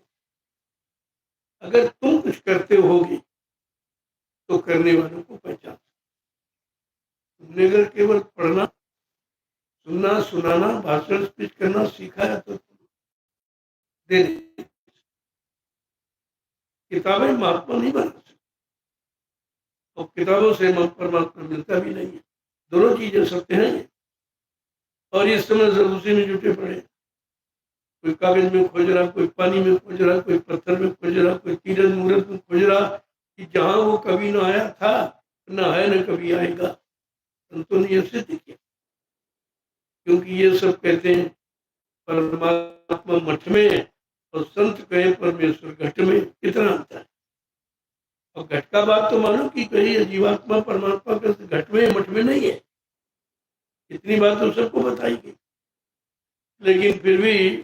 अगर तुम कुछ करते होगे तो करने वालों को पहचान। तुमने अगर केवल पढ़ना, सुनना, सुनाना, भाषण स्पीच करना सीखा है तो दे दे। किताबें महात्मा नहीं बना सकती और किताबों से परमात्मा मिलता भी नहीं है। दोनों चीजें सत्य हैं। और इस समय सब उसी में जुटे पड़े। कोई कागज में खोज रहा, कोई पानी में खोज रहा, कोई पत्थर में खोज रहा, कोई तीरथ मूर्त में खोज रहा कि जहां वो कभी ना आया था, ना है न कभी आएगा। संतों ने यह सिद्ध किया। क्योंकि ये सब कहते हैं परमात्मा मठ में और संत कहे परमेश्वर घट में। कितना अंतर है। और घट का बात तो मानो कि कहीं जीवात्मा परमात्मा का घट में मठ में नहीं है। इतनी बात तो सबको बताई गई। लेकिन फिर भी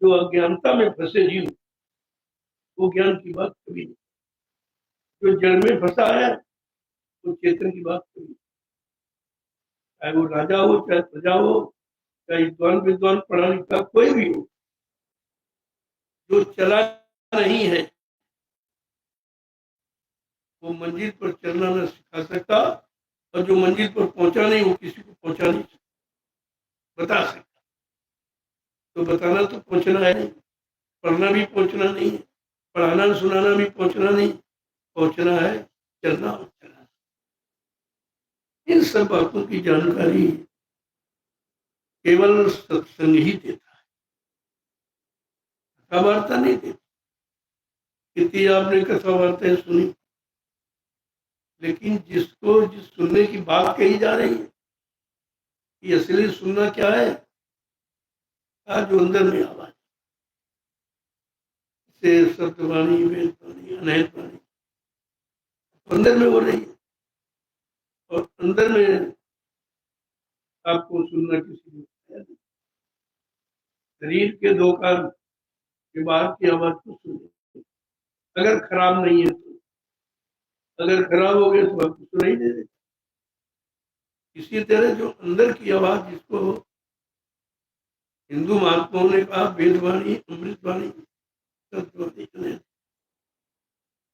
जो अज्ञानता में फंसे जीव, वो ज्ञान की बात कभी नहीं। जो जड़ में फंसा है वो चेतन की बात कभी नहीं। चाहे वो राजा हो, चाहे प्रजा हो, चाहे विद्वान पढ़ा लिखा कोई भी हो, जो चला नहीं है वो मंजिल पर चलना न सिखा सकता। और जो मंजिल पर पहुंचा नहीं वो किसी को पहुंचा नहीं सकता, बता सकता। तो बताना तो पहुंचना है नहीं, पढ़ना भी पहुंचना नहीं है, पढ़ाना सुनाना भी पहुंचना नहीं, पहुंचना है चलना और चलना। इन सब बातों की जानकारी केवल सत्संग ही देता है, कथा वार्ता नहीं देता। कितनी आपने कथा वार्ताएं सुनी, लेकिन जिसको जिस सुनने की बात कही जा रही है, ये असली सुनना क्या है, जो अंदर में आवाज से सत्यवाणी, वेदवाणी, अनहद वाणी अंदर में हो रही है। और अंदर में आपको सुनना किसी ने, शरीर के दो कान के बाहर की आवाज को सुने। अगर खराब नहीं है तो, अगर खराब हो गए तो आपको सुनाई दे देगा। इसी तरह जो अंदर की आवाज, जिसको हिंदू महात्माओं ने कहा वेदवाणी, अमृतवाणी, सत्यवाणी,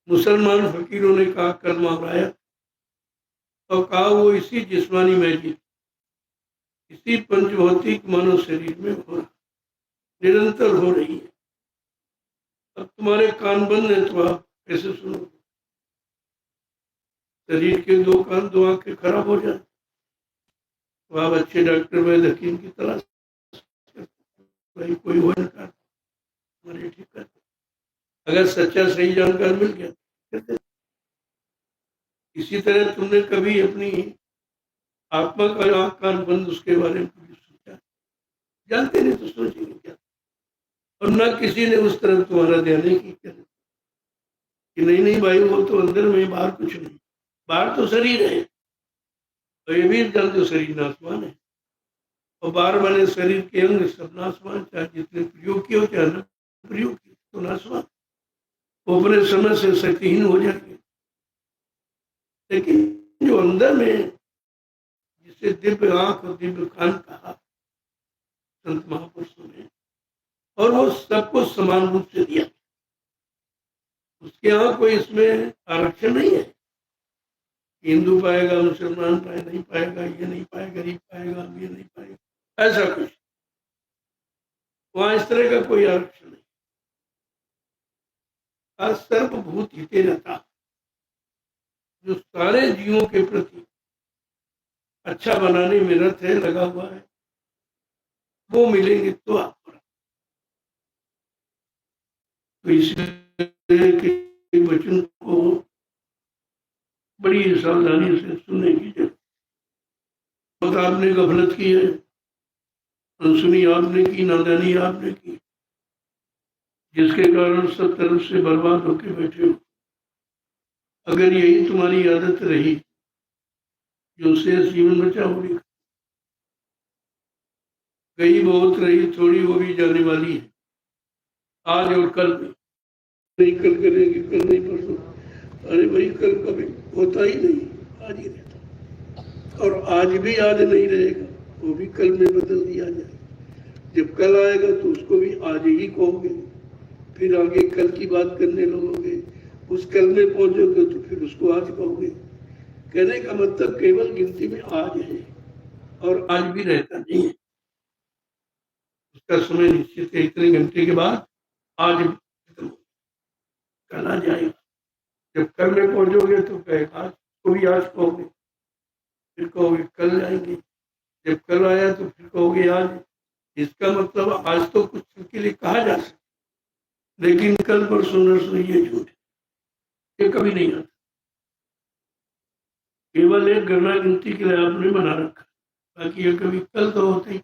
मुसलमान फकीरों ने कहा कर्म और आयत, और कहा वो इसी जिस्मानी मैजिक, इसी पंचभौतिक मानव शरीर में हो रहा, निरंतर हो रही है। अब तुम्हारे कान बंद है तो आप कैसे सुनोगे। शरीर के दो कान, दो आंखें खराब हो जाए तो आप अच्छे डॉक्टर वैद्य हकीम की तलाश, भाई कोई हो जाता हमारे ठीक कर। अगर सच्चा सही जानकार मिल गया। इसी तरह तुमने कभी अपनी आत्मा का आंख कान बंद उसके बारे में कभी सोचा? जानते नहीं तो सोचेंगे क्या। और ना किसी ने उस तरफ तुम्हारा ध्यान नहीं किया कि नहीं नहीं भाई वो तो अंदर में, बाहर कुछ नहीं। बाहर तो शरीर है और ये भी जानते शरीर नाशवान है, और बाहर वाले शरीर के अंग सब नाशवान, चाहे जितने प्रयोग किए हो चाहे न प्रयोग किए तो नाशवान, वो अपने समय से शक्तिहीन हो जाएंगे। लेकिन जो अंदर में, जिसे दिव्य आंख और दिव्य कान कहा संत महापुरुषों ने, और वो सबको समान रूप से दिया, उसके यहाँ कोई इसमें आरक्षण नहीं है। हिंदू पाएगा, मुसलमान पाए नहीं पाएगा, ये नहीं पाएगा, गरीब पाएगा, ये नहीं पाएगा, ऐसा कुछ वहां इस तरह का कोई आरक्षण नहीं। सर्वभूत हिते रहता, जो सारे जीवों के प्रति अच्छा बनाने में रत है, लगा हुआ है, वो मिलेंगे तो आपको। तो इसलिए वचन को बड़ी सावधानी से सुनने की जरूरत। बहुत आपने गफलत की है, अनसुनी आपने की, नादानी आपने की, जिसके कारण सब तरफ से बर्बाद होके बैठे हो। अगर यही तुम्हारी आदत रही, जो शेष जीवन बचा हो गई बहुत रही, थोड़ी वो भी जाने वाली है। आज और कल नहीं, कल करेंगे, कल नहीं, परसों। अरे भाई कल कभी होता ही नहीं, आज ही रहता। और आज भी आज नहीं रहेगा, वो भी कल में बदल दिया जाए। जब कल आएगा तो उसको भी आज ही कहोगे, फिर आगे कल की बात करने लगोगे, उस कल में पहुंचोगे तो फिर उसको आज कहोगे। कहने का मतलब केवल गिनती में आज है, और आज भी रहता नहीं है। उसका समय निश्चित है, इतने घंटे के बाद आज कल आ जाएगा। जब कल में पहुंचोगे तो कहेगा आज को भी आज कहोगे, फिर कहोगे कल जाएंगे। जब कल आया तो फिर कहोगे आज। इसका मतलब आज तो कुछ के लिए कहा जा सकता, लेकिन कल परसों नरसों ये झूठ है, ये कभी नहीं आता। केवल एक गणना गिनती के लिए आपने बना रखा, बाकी ये कभी कल तो होता ही।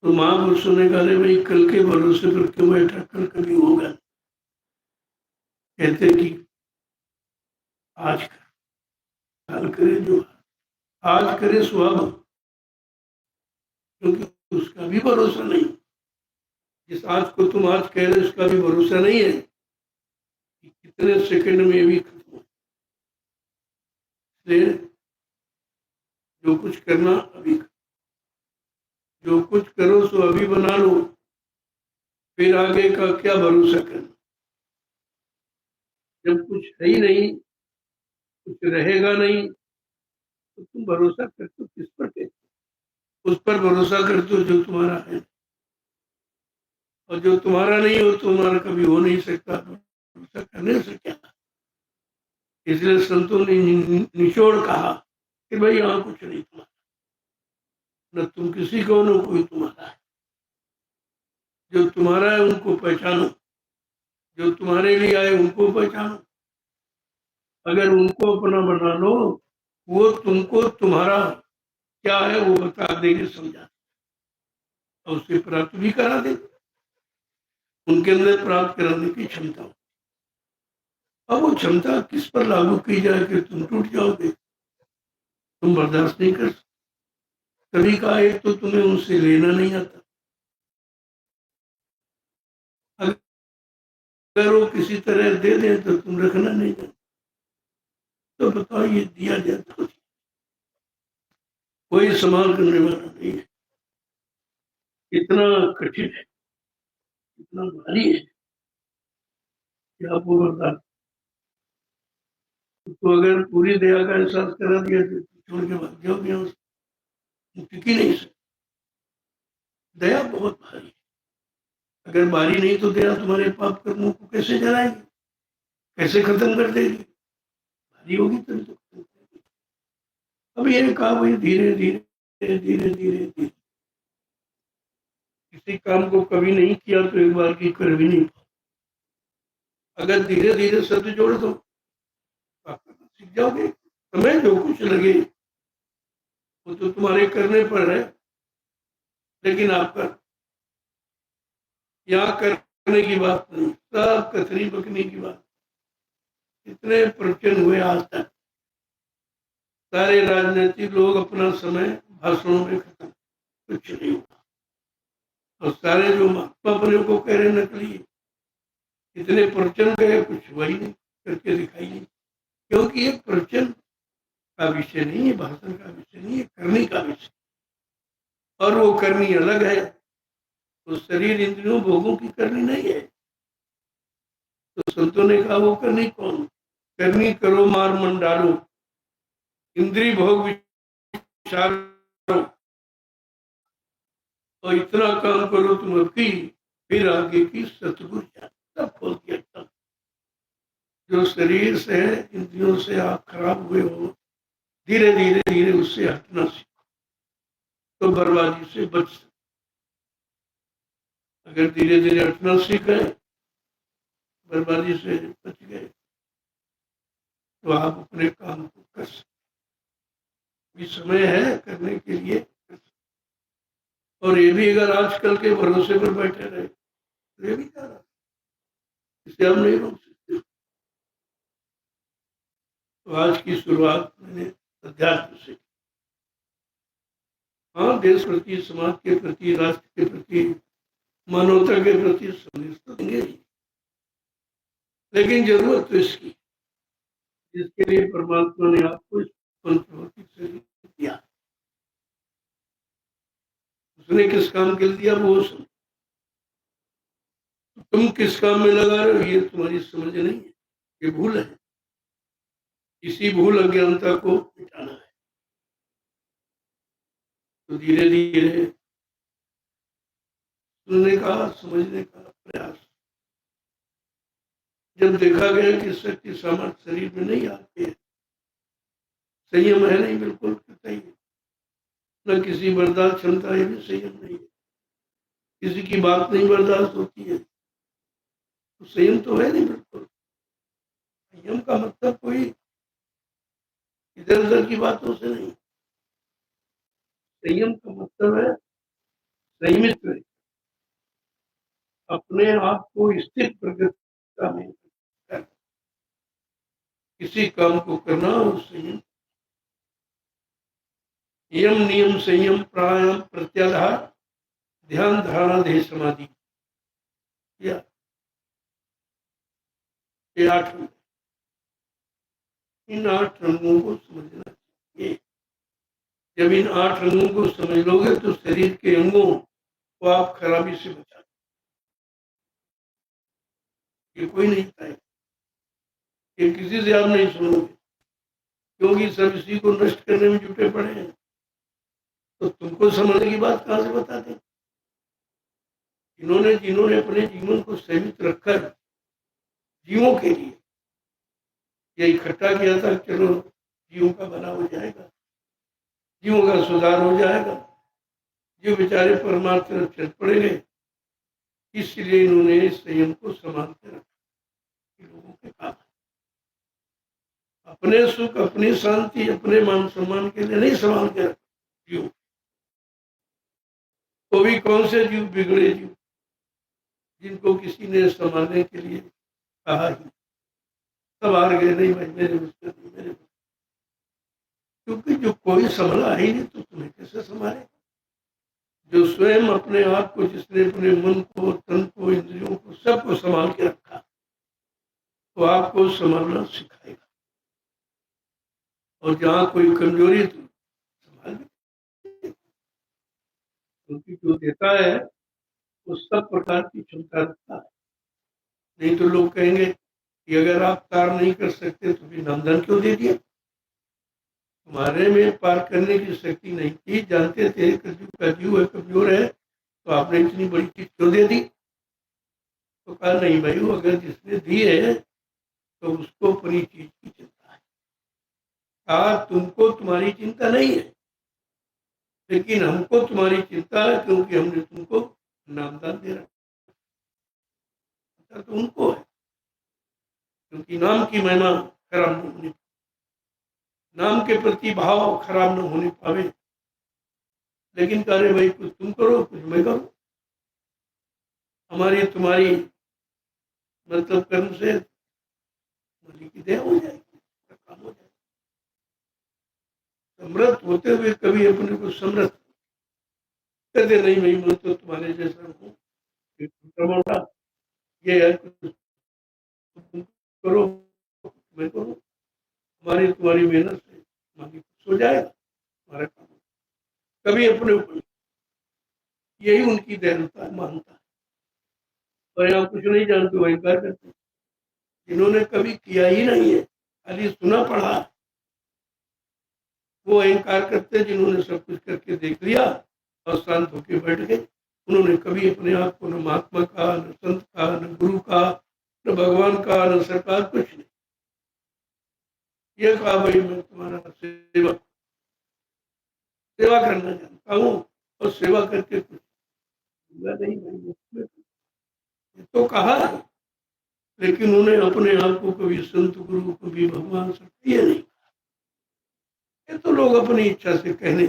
तो महापुरुषों ने कहा भाई कल के भरोसे पर क्यों बैठा, कल कभी होगा। कहते कि आज कर, कल करे जो आज करे सुहाग, क्योंकि उसका भी भरोसा नहीं। जिस आज को तुम आज कह रहे उसका भी भरोसा नहीं है कि कितने सेकंड में भी खत्म हो। इसलिए जो कुछ करना अभी करो, जो कुछ करो सो अभी बना लो, फिर आगे का क्या भरोसा करना। जब कुछ है ही नहीं, कुछ रहेगा नहीं, तो तुम भरोसा करते हो किस पर कहते हो? उस पर भरोसा करते हो जो तुम्हारा है, और जो तुम्हारा नहीं हो तुम्हारा कभी हो नहीं सकता। भरोसा करने से क्या। इसलिए संतों ने निचोड़ कहा कि भाई यहाँ कुछ नहीं तुम्हारा, न तुम किसी को, न कोई तुम्हारा है। जो तुम्हारा है उनको पहचानो, जो तुम्हारे लिए आए उनको पहचानो। अगर उनको अपना बना लो, वो तुमको तुम्हारा क्या है वो बता देंगे, समझा, और उसे प्राप्त भी करा देंगे। उनके अंदर प्राप्त कराने की क्षमता हो। अब वो क्षमता किस पर लागू की जाए कि तुम टूट जाओगे, तुम बर्दाश्त नहीं कर सकते। कभी कहा एक तो तुम्हें उनसे लेना नहीं आता, अगर वो किसी तरह दे दे तो तुम रखना नहीं जानते। तो बताओ ये दिया जाए तो कोई संभाल करने वाला नहीं है। इतना कठिन है, इतना भारी है कि आप वो बर्दाश्त। तो अगर पूरी दया का एहसास करा दिया तो छोड़ के भाग जाओगे, उसको टिक ही नहीं सकते। दया बहुत भारी है। अगर भारी नहीं तो दया तुम्हारे पाप कर्मों को कैसे जलाएगी, कैसे खत्म कर देगी? भारी होगी तभी तो खत्म करेगी। अब ये कहा भाई धीरे धीरे धीरे धीरे धीरे। किसी काम को कभी नहीं किया तो एक बार की कर भी नहीं पाओ। अगर धीरे धीरे शब्द जोड़ दो आप सीख जाओगे। समय जो कुछ लगे वो तो तुम्हारे करने पर है, लेकिन आपका यहाँ करने की बात नहीं, सब कथनी बकनी की बात। इतने प्रवचन हुए आज तक, सारे राजनीतिक लोग अपना समय भाषणों में खत्म, कुछ नहीं हुआ। और सारे जो महात्मा अपने को कह रहे नकली, इतने प्रवचन गए, कुछ वही नहीं करके दिखाई नहीं। क्योंकि ये प्रवचन का विषय नहीं है, भाषण का विषय नहीं है, करनी का विषय। और वो करनी अलग है, तो शरीर इंद्रियों भोगों की करनी नहीं है। तो संतों ने कहा वो करनी कौन? करनी करो मार मन डालो, इंद्री भोग विचार, तो इतना काम करो तुम अब की, फिर आगे की सतगुरु जान। तब खोल दिया तब। जो शरीर से इंद्रियों से आप खराब हुए हो, धीरे धीरे धीरे उससे हटना सीखो, तो बर्बादी से बच सकते। अगर धीरे धीरे हटना सीख गए, बर्बादी से बच गए, तो आप अपने काम को कर सकते। भी समय है करने के लिए। और ये भी अगर आजकल के भरोसे पर बैठे रहे तो ये भी क्या रहा, इसे हम नहीं रोक सकते। तो आज की शुरुआत मैंने अध्यात्म से, हाँ, देश प्रति, समाज के प्रति, राष्ट्र के प्रति मानवता के प्रति संदेश तो देंगे ही, लेकिन जरूरत तो इसकी जिसके लिए परमात्मा ने आपको इस पंचभौतिक शरीर दिया, उसने किस काम के लिए दिया वो सुन। तुम किस काम में लगा रहे हो ये तुम्हारी समझ नहीं है, ये भूल है। इसी भूल अज्ञानता को मिटाना है। तो धीरे धीरे सुनने का समझने का प्रयास, जब देखा गया कि शक्ति सामर्थ्य शरीर में नहीं आती है, संयम है नहीं, बिल्कुल नहीं, न किसी बर्दाश्त क्षमता है भी संयम नहीं है, किसी की बात नहीं बर्दाश्त होती है, तो संयम तो है नहीं बिल्कुल। संयम का मतलब कोई इधर उधर की बातों से नहीं, संयम का मतलब है संयमित रहे, अपने आप को स्थिर प्रगति में कर, किसी काम को करना और संयम, यम नियम संयम प्राणायाम प्रत्याहार ध्यान धारणा देह समाधि, ये 8 रंग। इन 8 रंगों को समझना चाहिए। जब इन 8 रंगों को समझ लोगे तो शरीर के अंगों को आप खराबी से बचा, ये कोई नहीं बताएगा, ये किसी से आप नहीं सुनोगे, क्योंकि सब इसी को नष्ट करने में जुटे पड़े हैं। तो तुमको समझने की बात कहां से बताते? जिन्होंने अपने जीवन को सीमित रखकर जीवों के लिए ये इकट्ठा किया था, चलो जीवों का भला हो जाएगा, जीवों का सुधार हो जाएगा, जो बेचारे परमार्थ तरफ चल पड़ेंगे, इसलिए इन्होंने संयम को संभाल के रखा। लोगों के काम अपने सुख, अपनी शांति, अपने मान सम्मान के लिए नहीं संभाल के रखा जीव। तो भी कौन से जीव? बिगड़े जीव, जिनको किसी ने संभालने के लिए कहा ही, सब हार गए, नहीं भाई मेरे मुझसे नहीं, मेरे, क्योंकि जो कोई संभला ही नहीं तो तुम्हें कैसे संभालेगा? जो स्वयं अपने आप को, जिसने अपने मन को, तन को, इंद्रियों को, सबको संभाल के रखा, तो आपको संभालना सिखाएगा। और जहां कोई कमजोरी तो संभाल, क्योंकि जो देता है वो सब प्रकार की क्षमता रखता है। नहीं तो लोग कहेंगे कि अगर आप पार नहीं कर सकते तो फिर नामदान क्यों दे दिया? तुम्हारे में पार करने की शक्ति नहीं थी, जानते थे कलयुग का जीव है, कमजोर है, तो आपने इतनी बड़ी चीज क्यों दे दी? तो कहा नहीं भाई, वो अगर जिसने दी है तो उसको अपनी चीज की चिंता है। कहा तुमको तुम्हारी चिंता नहीं है, लेकिन हमको तुम्हारी चिंता है, क्योंकि हमने तुमको नामदान दे रखा, तो उनको है, क्योंकि नाम की महिमा खराब न होने, नाम के प्रति भाव खराब न होने पावे। लेकिन कह रहे भाई कुछ तुम करो कुछ मैं करूं, हमारी तुम्हारी मतलब कर्म से मालिक की दया हो जाएगी, काम हो जाएगा। समर्थ होते हुए कभी अपने को समर्थ कहते नहीं भाई मैं तो तुम्हारे जैसा हूँ, ये है तुम करो मैं करूँ, हमारी तुम्हारी मेहनत से मालिक खुश हो जाएगा, हमारा काम। कभी अपने ऊपर, यही उनकी दयालुता है, मानता है। और यहाँ कुछ नहीं जानते वही कर करते, जिन्होंने कभी किया ही नहीं है, खाली सुना पढ़ा, वो अहंकार करते, जिन्होंने सब कुछ करके देख लिया और शांत होकर बैठ गए। उन्होंने कभी अपने आप को न महात्मा का, न संत का, न गुरु का, न भगवान का, न सरकार, कुछ नहीं। ये कहा भाई मैं तुम्हारा सेवक, सेवा करना जानता हूँ और सेवा करके कुछ नहीं भाई, तो कहा है, लेकिन उन्हें अपने आप को कभी संत गुरु, कभी भगवान सकती है नहीं। ये तो लोग अपनी इच्छा से कहने,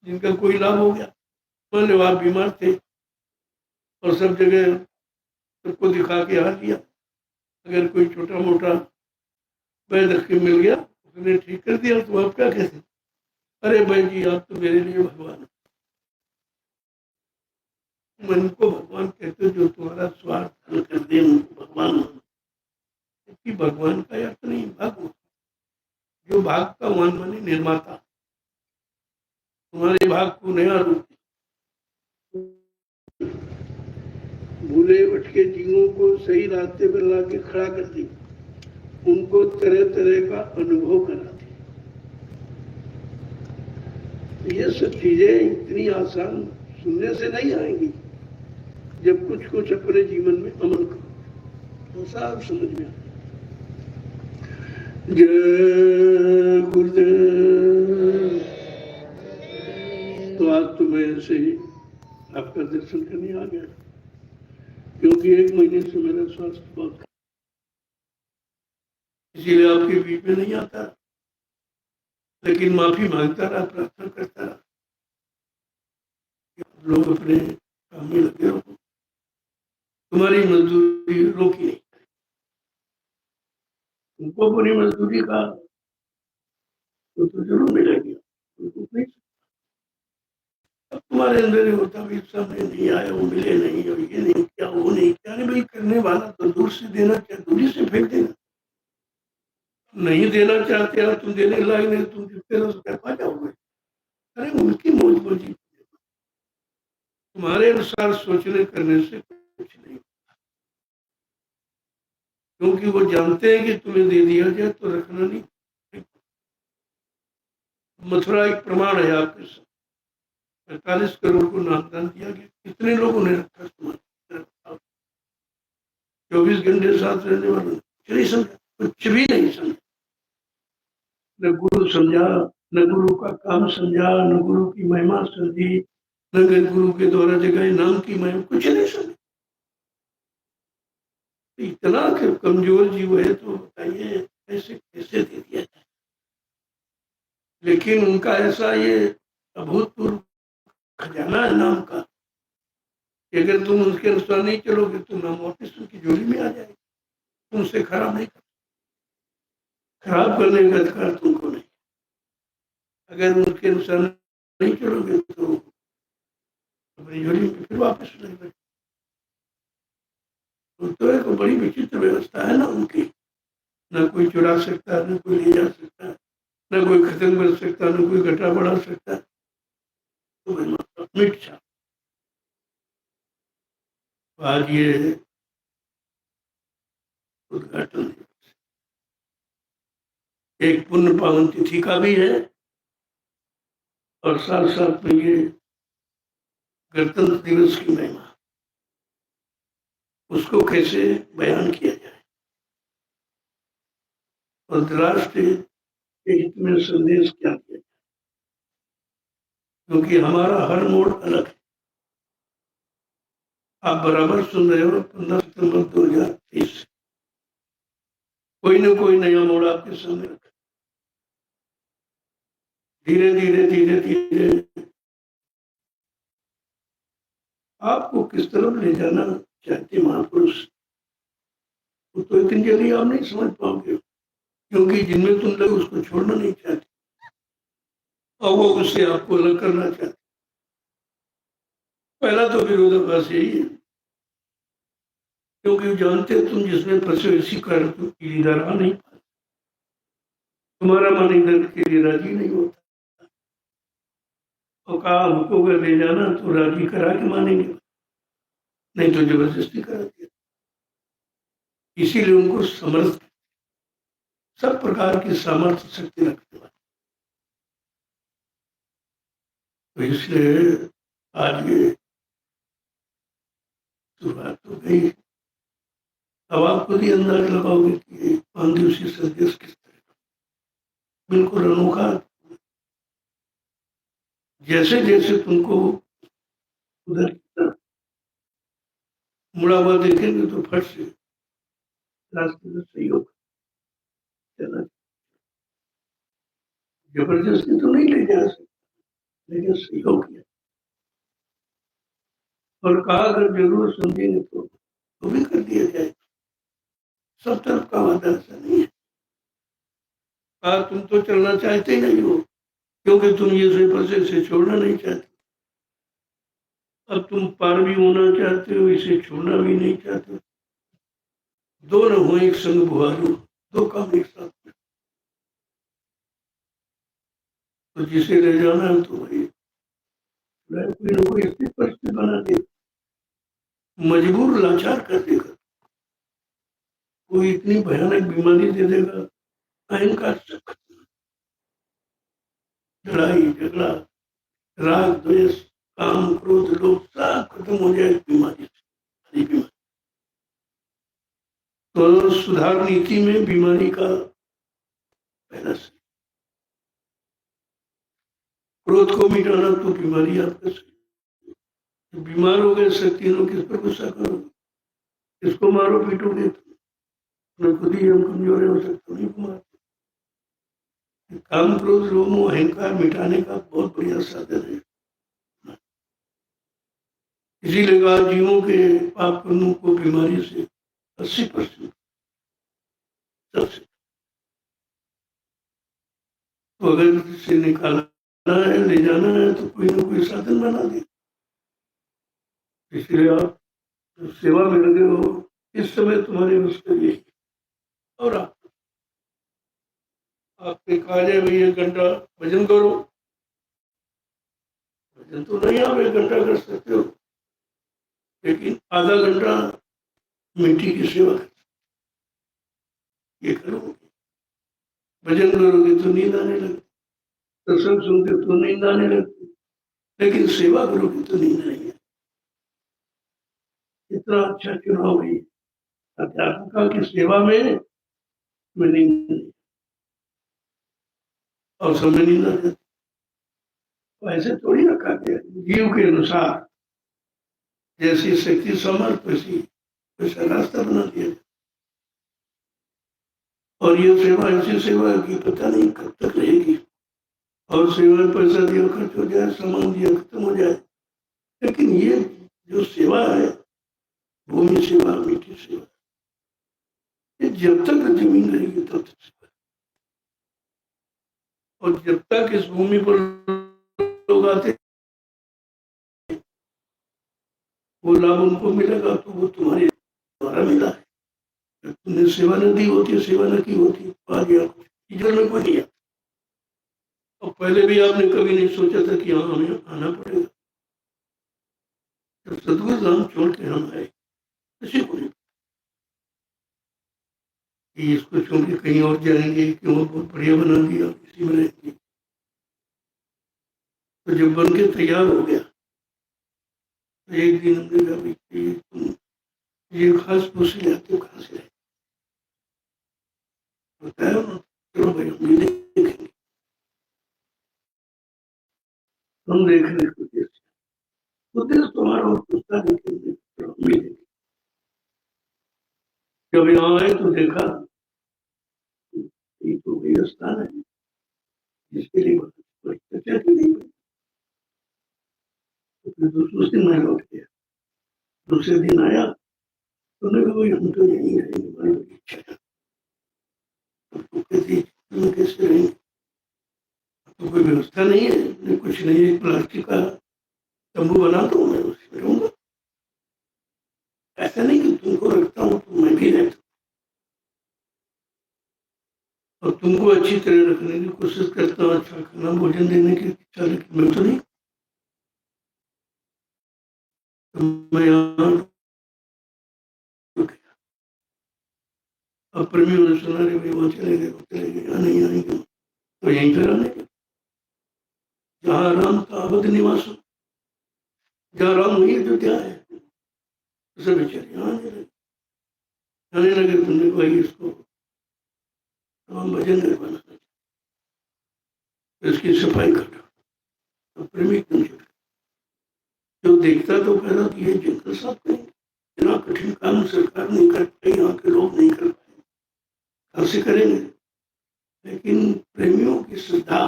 जिनका कोई लाभ हो गया। मान लो आप बीमार थे और सब जगह सबको दिखा के हार दिया, अगर कोई छोटा मोटा वैद्य के मिल गया, उसने ठीक कर दिया, तो आप क्या कहते? अरे भाई जी आप तो मेरे लिए भगवान, मन को भगवान कहते हो, जो तुम्हारा स्वार्थ हल कर दे उनको भगवान मानो। क्योंकि भगवान का अर्थ नहीं भाग, जो भाग का वन माने निर्माता, तुम्हारे भाग को नया रूप, भूले भटके जीवों को सही रास्ते पर ला के खड़ा कर दी, उनको तरह तरह का अनुभव करा दी। ये सब चीजें इतनी आसान सुनने से नहीं आएंगी, जब कुछ कुछ अपने जीवन में अमल करो तो सब समझ में आए। जय गुरुदेव। तो आज तो मैं ऐसे ही आपका दर्शन करने आ गया, क्योंकि 1 महीने से मेरा स्वास्थ्य बहुत, इसीलिए आपके बीच में नहीं आता, लेकिन माफी मांगता रहा, प्रार्थना करता रहा। लोग अपने काम में लगे रहो, तुम्हारी मजदूरी रोकी नहीं, उनको अपनी मजदूरी का तो जरूर मिलेगी, उनको नहीं। अब तुम्हारे अंदर ही होता भी समय नहीं आया, वो मिले नहीं, और ये नहीं क्या, वो नहीं क्या, नहीं भाई करने वाला तो दूर से देना, क्या दूरी से फेंक देना। नहीं देना चाहते हो तुम, देने लायक नहीं, तुम जितने रोज कर पा जाओगे। अरे उनकी मौज मर्जी, तुम्हारे अनुसार सोचने करने से कुछ नहीं, क्योंकि वो जानते हैं कि तुम्हें दे दिया जाए तो रखना नहीं। मथुरा एक प्रमाण है आपके साथ, 45 करोड़ को नामदान दिया गया, कितने लोगों ने रखा तुम्हारे, 24 घंटे साथ रहने वाले कुछ नहीं समझा, कुछ भी नहीं समझा, न गुरु समझा, न गुरु का काम समझा, न गुरु की महिमा समझी, न गुरु के द्वारा जगाए नाम की महिमा, कुछ नहीं समझा। इतना कमजोर जीव है तो बताइए कैसे कैसे दे दिया जाए। लेकिन उनका ऐसा ये अभूतपूर्व खजाना है नाम का, अगर तुम उसके अनुसार नहीं चलोगे तो नाम वापिस उनकी झोली में आ जाएगी, तुमसे खराब नहीं कर, खराब करने का अधिकार तुमको नहीं। अगर उनके अनुसार नहीं चलोगे तो अपनी झोली में फिर वापस नहीं बैठे। तो एक बड़ी विचित्र व्यवस्था है ना उनकी, न कोई चुरा सकता, न कोई ले जा सकता, न कोई खत्म कर सकता, न कोई घटा बढ़ा सकता। तो मिट छा आज ये उद्घाटन एक पुण्य पावन तिथि का भी है, और साथ साथ में ये गणतंत्र दिवस की महिमा, उसको कैसे बयान किया जाए और राष्ट्र के हित में संदेश क्या दिया जाए, क्योंकि हमारा हर मोड़ अलग है। आप बराबर सुन रहे हो 15 सितंबर 2023 कोई न कोई नया मोड़ आपके सामने रखा, धीरे धीरे धीरे धीरे आपको किस तरफ ले जाना चाहते महापुरुष, वो तो इतनी जल्दी आप नहीं समझ पाओगे, क्योंकि जिनमें तुम लोग उसको छोड़ना नहीं चाहते और वो उससे आपको अलग करना चाहते। पहला तो विरोधाभास यही है, क्योंकि जानते तुम जिसमें फंसे इसी कारण तुम इधर आ नहीं पाते, तुम्हारा मन इधर के लिए राजी नहीं होता, और कहा हमको अगर ले जाना तो राजी करा के मानेंगे, नहीं तो जबरदस्ती करा दिया। इसीलिए उनको समर्थ, सब प्रकार की सामर्थ्य शक्ति रखते हैं। तो इसलिए आज ये शुरुआत हो गई। अब आप खुद ही अंदाज लगाओगे कि 5 दिवसीय संदेश किस तरह का, बिल्कुल अनोखा। जैसे जैसे तुमको उधर की तरफ मुड़ा हुआ देखेंगे तो फट से रास्ते में सहयोग चला, जबरदस्ती तो नहीं ले जा सकते, लेकिन सहयोग किया, और कहा अगर जरूर समझेंगे तो भी कर दिया जाए। सब तरफ का वादा ऐसा नहीं है। कहा तुम तो चलना चाहते ही नहीं हो, क्योंकि तुम ये पेपर से छोड़ना नहीं चाहते, अब तुम पार भी होना चाहते हो, इसे छोड़ना भी नहीं चाहते। दो न हो एक संग बुहारू, दो काम एक साथ में। तो जिसे ले जाना है तो वही कोई ना कोई ऐसी परिस्थिति बना दे, मजबूर लाचार कर देगा। कोई इतनी भयानक बीमारी दे देगा, अहंकार सब खत्म, लड़ाई झगड़ा राग द्वेष काम क्रोध लोभ सब खत्म हो जाए बीमारी से, बीमारी। तो सुधार नीति में बीमारी का पहला से क्रोध को मिटाना तो बीमारी आपका सही। बीमार हो गए शक्ति लोग किस पर गुस्सा करोगे, किसको मारो पीटोगे, तो खुद ही हम कमजोर हो सकते नहीं को मारते। काम क्रोध लोभ मोह अहंकार मिटाने का बहुत बढ़िया साधन है। इसीलिए कहा जीवों के पाप कर्मों को बीमारी से 80% सबसे। तो अगर इसे निकालना है ले जाना है तो कोई ना कोई साधन बना दे। इसलिए आप सेवा में लगे हो, इस समय तुम्हारे उसके लिए और आपके कहा जाए भाई 1 घंटा भजन करो, भजन तो नहीं आप 1 घंटा कर सकते हो, लेकिन आधा घंटा मिट्टी की सेवा कर, ये करोगे। भजन करोगे तो नींद आने लगती, सत्संग सुनते तो नींद आने लगती, लेकिन सेवा करोगे तो नींद नहीं है। इतना अच्छा चुनाव है अध्यात्मिका की सेवा में नींद नहीं और समय नींद आ जाती। तो ऐसे थोड़ी रखा गया, जीव के अनुसार जैसी शक्ति समर्थ वैसा रास्ता बना दिया। और ये सेवा ऐसी सेवा है कि पता नहीं कब तक रहेगी, और सेवा में पैसा दिया खर्च हो जाए, सामान दिया खत्म हो जाए, लेकिन ये जो सेवा है भूमि सेवा मिट्टी सेवा, ये जब तक जमीन रहेगी तब तक सेवा। और जब तक इस भूमि पर लोग आते वो लाभ उनको मिलेगा तो वो तुम्हारे द्वारा मिला है। तुमने सेवा न दी होती, सेवा न की होती तो आ गया इधर में कोई नहीं आता। और पहले भी आपने कभी नहीं सोचा था कि हाँ हमें आना पड़ेगा। जब सदगुरु धाम छोड़ के हम आए, किसी को नहीं कि इसको छोड़ के कहीं और जाएंगे, क्यों बहुत बढ़िया बना दिया इसी में रहेंगे। तो जब बन के तैयार हो गया तो एक दिन हमने कहा भाई तुम ये खास पूछ ले आते हो कहाँ से, बताया ना, चलो भाई हम नहीं देखेंगे, हम देख रहे उद्देश्य तुम्हारा और पूछता देखेंगे, चलो हम भी देखेंगे। जब यहाँ आए तो देखा ये तो वही स्थान है जिसके लिए कोई चर्चा की नहीं। तो फिर दूसरे दिन मैं लौट गया, दूसरे दिन आया तो उन्होंने कहा भाई हम तो यहीं रहेंगे, हमारी बड़ी इच्छा है। तो कहती तुम कैसे रहेंगे, तो कोई व्यवस्था नहीं है, नहीं कुछ नहीं है, प्लास्टिक का तंबू बना दो मैं उसमें रहूंगा। ऐसा नहीं कि तुमको रखता हूँ तो मैं भी रहता हूँ और तुमको अच्छी तरह रखने की कोशिश करता हूँ, अच्छा खाना भोजन देने की इच्छा, लेकिन मैं तो नहीं। तो मैं यहाँ अब प्रेमी ने सुना रे भाई वहाँ चले गए यहाँ नहीं आएंगे, तो यहीं पर रहने के जहाँ राम का अवध निवास, जहाँ राम हुई अयोध्या है, तो सब बेचारे यहाँ आने लगे। तुमने भाई इसको हम भजन घर बनाना, इसकी सफाई कर दो। तो प्रेमी एकदम जो देखता तो कहता कि ये जंगल साफ करेंगे, इतना कठिन काम सरकार नहीं कर पाई, यहाँ के लोग नहीं कर पाए, कहाँ से करेंगे। लेकिन प्रेमियों की श्रद्धा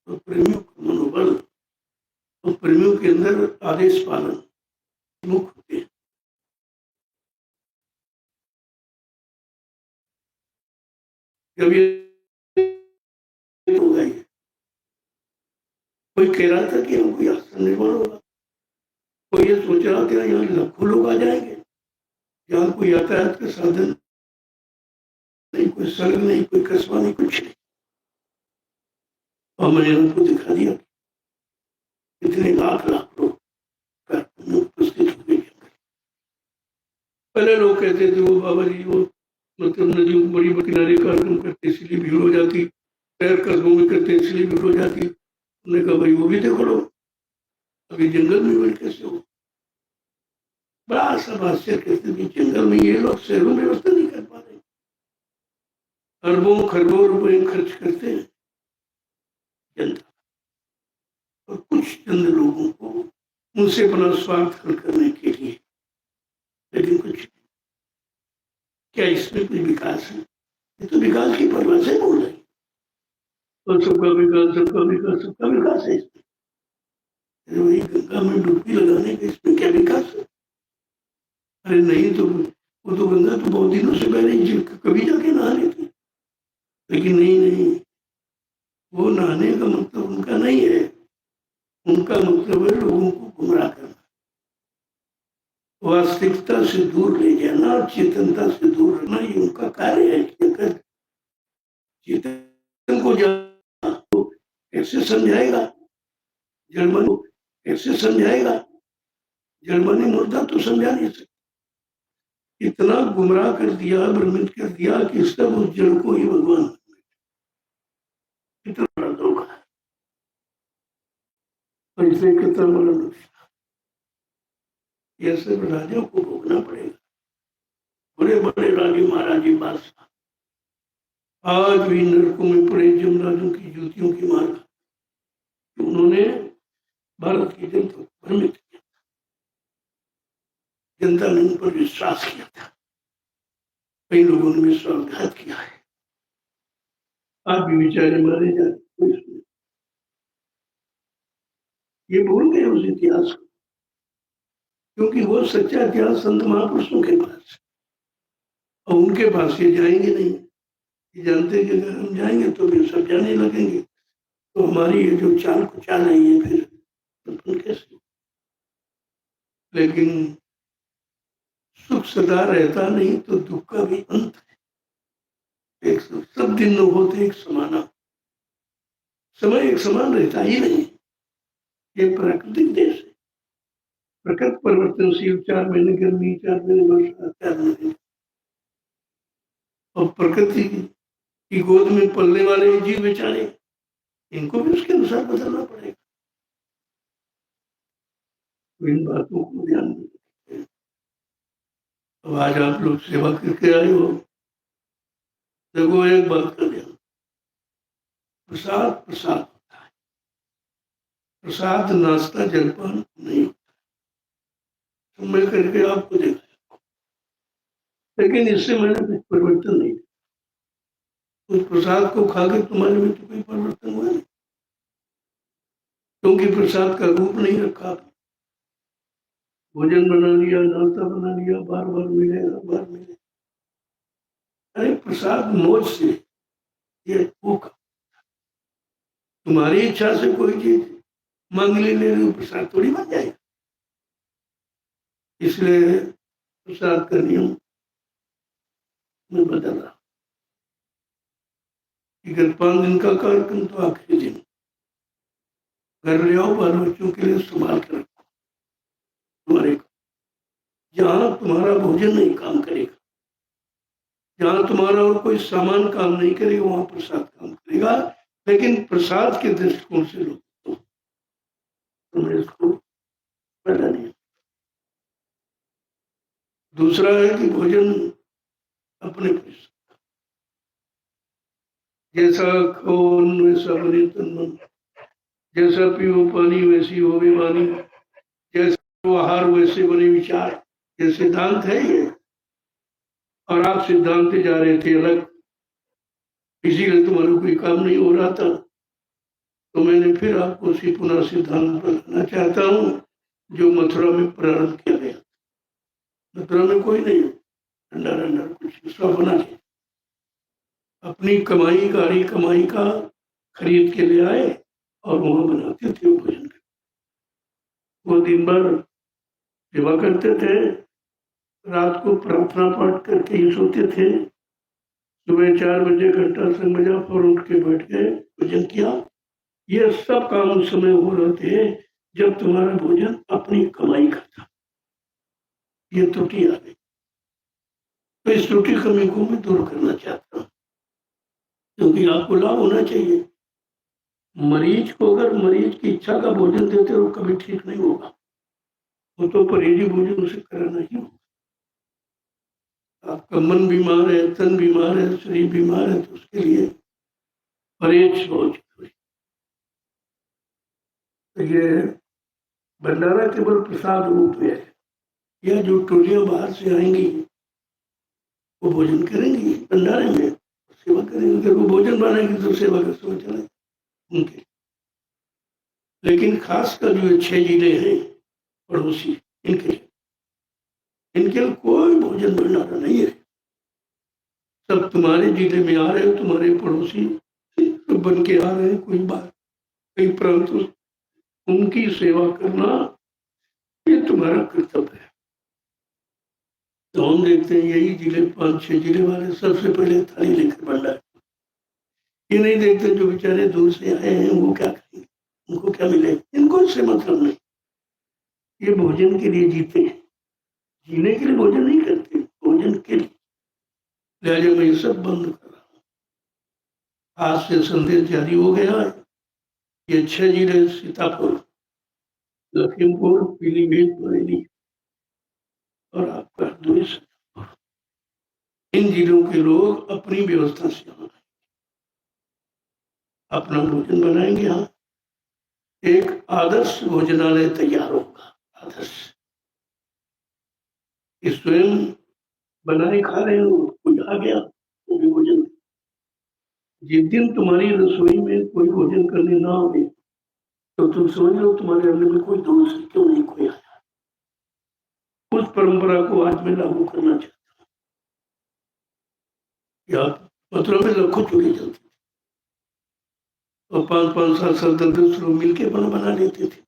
और प्रेमियों का मनोबल और प्रेमियों के अंदर आदेश पालन मुख्य होते हैं। जब ये होगा, कोई कह रहा था कि हम कोई आश्रम निर्माण होगा, वो ये सोच रहा था यहाँ लाखों लोग आ जाएंगे, यहाँ कोई यातायात का साधन नहीं, कोई सड़क नहीं, कोई कस्बा नहीं, कुछ नहीं। और मैंने उनको दिखा दिया कितने लाख लाख लोग उपस्थित हो गए। पहले लोग कहते थे वो बाबा जी वो मतलब नदियों को बड़ी किनारे कार्यक्रम करते इसलिए भीड़ हो जाती, शहर कस्बों में करते इसलिए भीड़ हो जाती। उन्होंने कहा भाई वो भी देखो लो, अभी जंगल में भीड़ कैसे हो। बड़ा सब आश्चर्य कहते थे जंगल में ये लोग शहरों में व्यवस्था नहीं कर पा रहे, अरबों खरबों रुपए खर्च करते हैं जनता, और कुछ चंद लोगों को उनसे अपना स्वार्थ हल करने के लिए, लेकिन कुछ क्या इसमें कोई विकास है? ये तो विकास की परिभाषा ही बोल रही है, और सबका विकास सबका विकास सबका विकास है इसमें। वही गंगा में डुबकी लगाने का इसमें क्या विकास है? अरे नहीं, तो वो तो गंगा तो बहुत दिनों से पहले कभी जाके नहा लेते, लेकिन नहीं, वो नहाने का मतलब उनका नहीं है, उनका मतलब है लोगों को गुमराह करना, वास्तविकता से दूर ले जाना, चेतनता से दूर रहना, ये उनका कार्य है। चेतन को जाना तो कैसे समझाएगा, जर्मनी को कैसे समझाएगा? जर्मनी मुर्दा तो समझा नहीं सकता, इतना गुमराह कर दिया, भ्रमित कर दिया कि सब उस जड़ को ही भगवान, इतना बड़ा धोखा है। और इसलिए कितना बड़ा नुकसान, ये सब राजाओं को भोगना पड़ेगा। बड़े बड़े राजे महाराजे बादशाह आज भी नरकों में पड़े जमराजों की जूतियों की मार खा, उन्होंने भारत की जनता को भ्रमित किया, जनता ने उन पर विश्वास किया था, कई लोगों ने विश्वासघात किया है, आज भी बेचारे मारे जाते। ये भूल गए उस इतिहास को, क्योंकि वो सच्चा इतिहास संत महापुरुषों के पास, और उनके पास ये जाएंगे नहीं, ये जानते कि अगर हम जाएंगे तो फिर सब जाने लगेंगे, तो हमारी ये जो चाल कुचाल है ये फिर तो कैसे। लेकिन सुख सदा रहता नहीं तो दुख का भी अंत है, एक सब दिन होते एक समाना, समय एक समान रहता ही नहीं, ये प्राकृतिक देश है, प्रकृति परिवर्तनशील, 4 महीने गर्मी, 4 महीने वर्षा, 4 महीने, और प्रकृति की गोद में पलने वाले जीव बेचारे, इनको भी उसके अनुसार बदलना पड़ेगा। तो इन बातों को ध्यान में रखिए। अब आज आप लोग सेवा करके आए हो, देखो एक बात का ध्यान, प्रसाद प्रसाद होता है, प्रसाद नाश्ता जलपान नहीं होता, तो मैं करके आपको देखा, लेकिन इससे मैंने कुछ परिवर्तन नहीं, उस प्रसाद को खाकर तुम्हारे में तो कोई परिवर्तन हुआ नहीं, क्योंकि प्रसाद का रूप नहीं रखा, भोजन बना लिया, नाश्ता बना लिया, बार बार मिलेगा, बार मिलेगा। अरे प्रसाद मौज से ये भूख, तुम्हारी इच्छा से कोई चीज मांग ले रही, प्रसाद थोड़ी बन जाएगा। इसलिए प्रसाद का नियम में बदल रहा, अगर 5 दिन का कार्यक्रम तो आखिरी दिन घर ले आओ, बाल बच्चों के लिए संभाल कर रखो, तुम्हारे को जहां तुम्हारा भोजन नहीं काम करेगा, जहां तुम्हारा और कोई सामान काम नहीं करेगा, वहां प्रसाद काम करेगा, लेकिन प्रसाद के दृष्टिकोण से लो तो तुम्हें इसको पहला नहीं। दूसरा है कि भोजन अपने पैसे, जैसा खाओ वैसा बने तन मन, जैसा पियो पानी वैसी हो वाणी, जैसा आहार वैसे बने विचार, ये सिद्धांत है ये, और आप सिद्धांत जा रहे थे अलग, इसीलिए तुम्हारा कोई काम नहीं हो रहा था, तो मैंने फिर आपको उसी पुनः सिद्धांत पर लाना चाहता हूँ जो मथुरा में प्रारंभ किया गया। मथुरा में कोई नहीं, अंडर अंडर कुछ सब बना के अपनी कमाई गाड़ी कमाई का खरीद के ले आए और वहां बनाते थे भोजन, वो दिन भर सेवा करते थे, रात को प्रार्थना पाठ करके ही सोते थे, सुबह 4 बजे घंटा संग बजा और उठ के बैठ गए, भोजन किया। ये सब काम उस समय हो रहे थे जब तुम्हारा भोजन अपनी कमाई का था। ये त्रुटि आ गई, तो इस त्रुटि कमी को मैं दूर करना चाहता हूँ, क्योंकि आपको लाभ होना चाहिए। मरीज को अगर मरीज की इच्छा का भोजन देते हो कभी ठीक नहीं होगा, वो तो परहेजी भोजन उसे कराना ही होगा। आपका मन बीमार है, तन बीमार है, शरीर बीमार है, तो उसके लिए परहेज बहुत जरूरी। तो ये भंडारा केवल प्रसाद रूप है, या जो टोलियां बाहर से आएंगी वो भोजन करेंगी भंडारे में, सेवा करेंगे। अगर वो भोजन बनाएंगे तो सेवा का समय चलेगा उनके। लेकिन खासकर जो 6 जिले हैं पड़ोसी, इनके कोई भोजन भंडारा नहीं है। सब तुम्हारे जिले में आ रहे हो, तुम्हारे पड़ोसी तो बन के आ रहे हैं कोई बात नहीं, परंतु उनकी सेवा करना ये तुम्हारा कर्तव्य है। तो हम देखते हैं यही जिले 5-6 जिले वाले सबसे पहले थाली लेकर भंडारा, ये नहीं देखते जो बेचारे दूर से आए हैं वो क्या करेंगे, उनको क्या मिलेगा, इनको इससे मतलब नहीं। ये भोजन के लिए जीते हैं, जीने के लिए भोजन नहीं करते, भोजन के लिए। लिहाजा मैं ये सब बंद कर रहा हूँ। आज से संदेश जारी हो गया है। ये 6 जिले सीतापुर, लखीमपुर, पीलीभीत, बरेली और आपका हरदोई, इन जिलों के लोग अपनी व्यवस्था से अपना भोजन बनाएंगे। यहाँ एक आदर्श भोजनालय तैयार होगा, आदर्श। स्वयं बनाए खा रहे हो, कोई आ गया वो भी भोजन। जिस दिन तुम्हारी रसोई में कोई भोजन करने ना आवे तो तुम समझ लो तुम्हारे अंदर में कोई दोष है, क्यों नहीं कोई आया। उस परंपरा को आज मैं लागू करना चाहता हूँ। या मतलब में लाखों चोरी चलती थी और 5-5, 7-7, 10-10 लोग मिलकर बना लेते थे,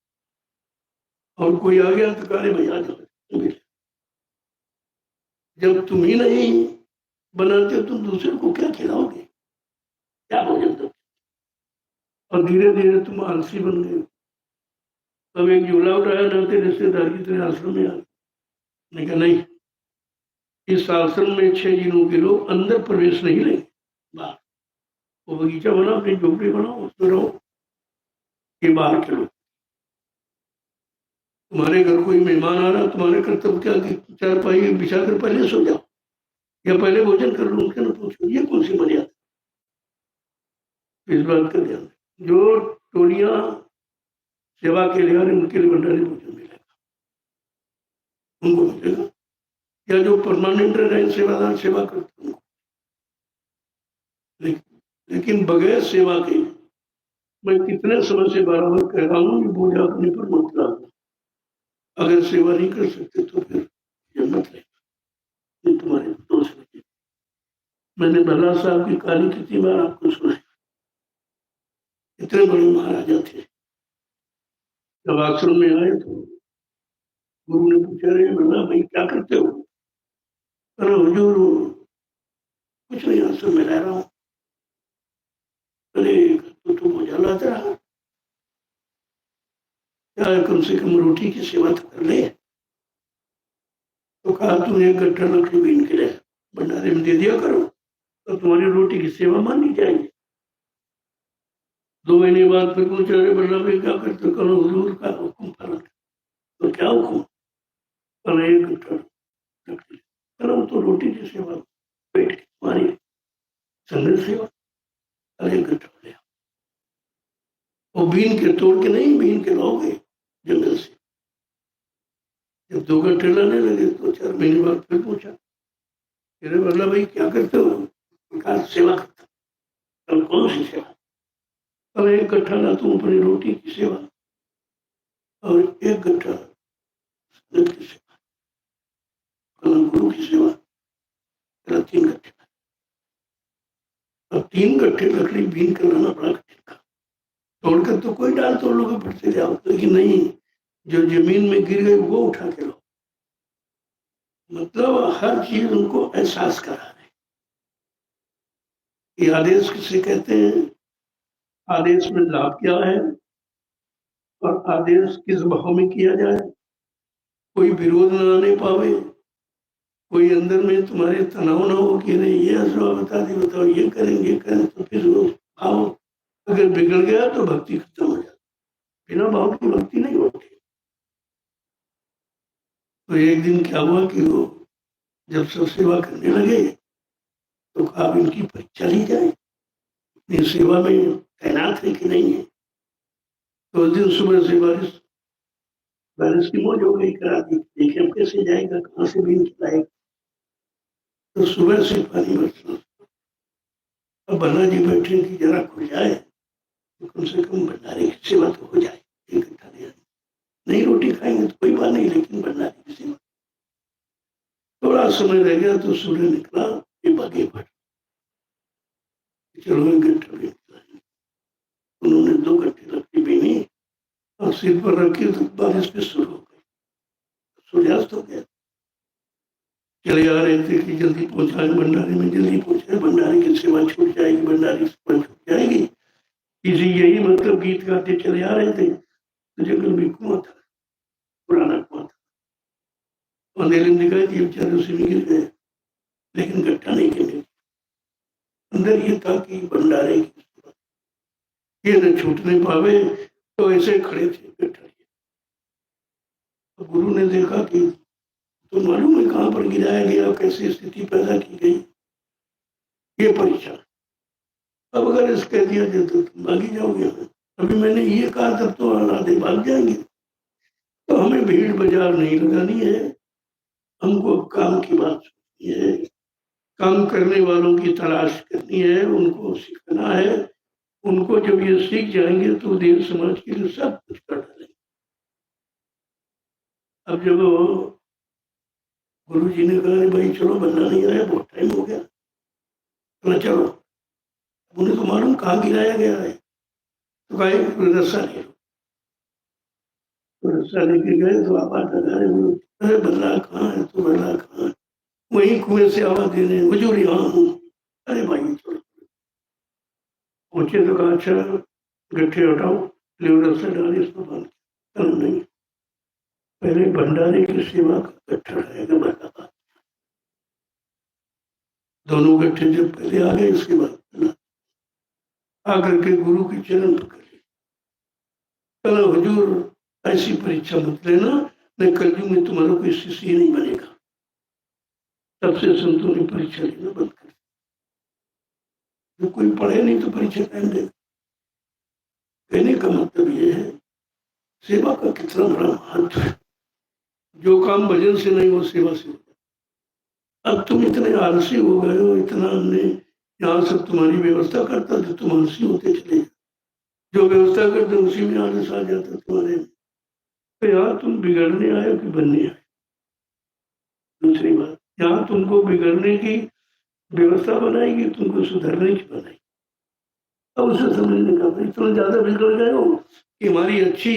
और कोई आ गया तो कहा भाई आ जाओ। जब तुम ही नहीं बनाते तुम दूसरे को क्या खिलाओगे, क्या भोजन दोगे। और धीरे धीरे तुम आलसी बन गए। तब एक झूला उठाया नाते रिश्तेदार की तरह आश्रम में आ गए, नहीं, इस आश्रम में 6 जिलों के लोग अंदर प्रवेश नहीं लेंगे, बाहर। वो बगीचा बना, अपनी झोपड़ी बनाओ, उसमें रहो, ये बाहर के लोग। तुम्हारे घर कोई मेहमान आ रहा, तुम्हारे कर्तव्य क्या कि 4 पाई बिछा कर पहले सो जाओ या पहले भोजन कर लो, उनके न पूछो। ये कौन सी मर्यादा। इस बात का ध्यान। जो टोलियां सेवा के लिए आ रहे उनके लिए भंडारे भोजन मिलेगा, उनको मिलेगा। या जो परमानेंट रहे सेवादार सेवा करते उनको। लेकिन बगैर सेवा के मैं कितने समय से बराबर कह रहा हूँ कि बोझा अपने पर मत लाओ। अगर सेवा नहीं कर सकते तो फिर जन्नत रहेगा, ये तुम्हारे दोष है। मैंने भला साहब की कहानी कितनी बार आपको सुनाई। इतने बड़े महाराजा थे, जब आश्रम में आए तो गुरु ने पूछा, रे भला भाई क्या करते हो। अरे हुजूर कुछ नहीं, आश्रम में रह रहा हूँ। अरे तो बोझा लाता रहा, क्या कम से कम रोटी की सेवा तो कर ले। तो कहा तुम 1 गट्ठा लकड़ी बीन के लिए भंडारे में दे दिया करो तो तुम्हारी रोटी की सेवा मानी जाएगी। 2 महीने बाद फिर पूछा, अरे बल्ला भाई क्या करते, करो हुजूर का हुक्म पालन। तो क्या हुक्म। कल 1 गट्ठा लकड़ी करो तो रोटी की सेवा, पेट की तुम्हारी संगत सेवा। कल 1 गट्ठा ले, वो बीन के तोड़ के नहीं, बीन के लाओगे जंगल से। जब 2 गट्ठे लाने लगे तो 4 महीने बाद फिर पूछा, अरे बल्ला भाई क्या करते हो। कहा सेवा करता। कल कौन सी सेवा। कल 1 गट्ठा ला तुम अपनी रोटी की सेवा और 1 गट्ठा संगत की सेवा, कल गुरु की सेवा, कल 3 गट्ठे। अब 3 गट्ठे लकड़ी बीन कर लाना बड़ा कठिन था। तोड़कर तो कोई डाल तोड़ लोगे, पड़ते जाओ, लेकिन नहीं, जो जमीन में गिर गए वो उठा के लो। मतलब हर चीज उनको एहसास करा रहे। ये आदेश किसे कहते हैं? आदेश में लाभ क्या है और आदेश किस भाव में किया जाए, कोई विरोध न आने पावे, कोई अंदर में तुम्हारे तनाव ना हो कि नहीं ये असवा बता दी, बताओ ये करें तो फिर वो भाव अगर बिगड़ गया तो भक्ति खत्म हो जाती। बिना भाव की भक्ति नहीं होती। तो एक दिन क्या हुआ कि वो जब सब सेवा करने लगे तो अब इनकी परीक्षा ली जाए, इतनी सेवा में तैनात है कि नहीं है। तो उस दिन सुबह से बारिश की मौज हो गई, करा दी। देखिए अब कैसे जाएगा, कहाँ से भी खिलाएगा। तो सुबह से पानी बरसना। अब बल्ला जी बैठे कि जरा खुल जाए तो कम से कम भंडारे की सेवा तो हो जाए। एक घंटा नहीं रोटी खाएंगे तो कोई बात नहीं, लेकिन भंडारे की सेवा। थोड़ा समय रह गया तो सूर्य निकला, ये बागे पर चलो एक घंटा भी निकला। उन्होंने 2 घंटे लकड़ी बीनी और सिर पर रखी तो बारिश पे शुरू हो गई। सूर्यास्त हो गया। चले आ रहे थे कि जल्दी पहुंचाए भंडारे में, जल्दी पहुंचाए, भंडारे की सेवा छूट जाएगी, भंडारे की सेवा छूट जाएगी। इसी यही मतलब गीत गाते चले आ रहे थे। तो जंगल में कुआं था, पुराना कुआं था। अंधेरे में दिखाई दिए, बेचारे उसी में गिर गए, लेकिन गड्ढा नहीं गिरने। अंदर ये था कि भंडारे की ये न छूटने पावे, तो ऐसे खड़े थे गड्ढा। तो गुरु ने देखा कि तो मालूम है कहाँ पर गिराया गया, कैसी स्थिति पैदा की गई, ये परीक्षा। अब अगर इस कह दिया जाए तो तुम भागी जाओगे। अभी मैंने ये कहा तब तो आधे भाग जाएंगे। तो हमें भीड़ बाजार नहीं लगानी है, हमको काम की बात सुननी है, काम करने वालों की तलाश करनी है, उनको सिखाना है। उनको जब ये सीख जाएंगे तो देव समाज के लिए सब कुछ कर डालेंगे। अब जब गुरु जी ने कहा भाई चलो बनना नहीं आया, बहुत टाइम हो गया, तो चलो। उन्हें तो मालूम कहाँ गिराया गया है। तो कहा रस्सा ले लो। तो रस्सा लेके गए तो आवाज लगा रहे, अरे बल्ला कहाँ है, तो बल्ला कहाँ है? वही कुएं से आवाज दे रहे, हुजूर यहाँ हूँ। अरे भाई चलो। पहुंचे तो कहा अच्छा गट्ठे हटाओ, ले रस्सा डाले, इसको बांध के। नहीं, पहले भंडारे की सेवा का गट्ठा रहेगा, बल्ला। दोनों गट्ठे जब पहले आ गए, इसके बाद आकर के गुरु के चरण पकड़ लिए। कहना हुजूर ऐसी परीक्षा मत लेना, मैं कलयुग में तुम्हारा कोई शिष्य नहीं बनेगा। तब से संतों ने परीक्षा लेना बंद कर दिया। जो कोई पढ़े नहीं तो परीक्षा टाइम देगा। कहने का मतलब ये है सेवा का कितना बड़ा महत्व है। जो काम भजन से नहीं वो सेवा से होता। अब तुम इतने आलसी हो गए हो, इतना हमने यहाँ सब तुम्हारी व्यवस्था करता जो तुम आलसी होते चले, जो व्यवस्था करते उसी में आलस आ जाता तुम्हारे में। तो यहाँ तुम बिगड़ने आए कि बनने आए। दूसरी बात, यहाँ तुमको बिगड़ने की व्यवस्था बनाएगी, तुमको सुधरने की बनाएगी। अब उसे समझने का भाई तुम ज्यादा बिगड़ गए हो कि हमारी अच्छी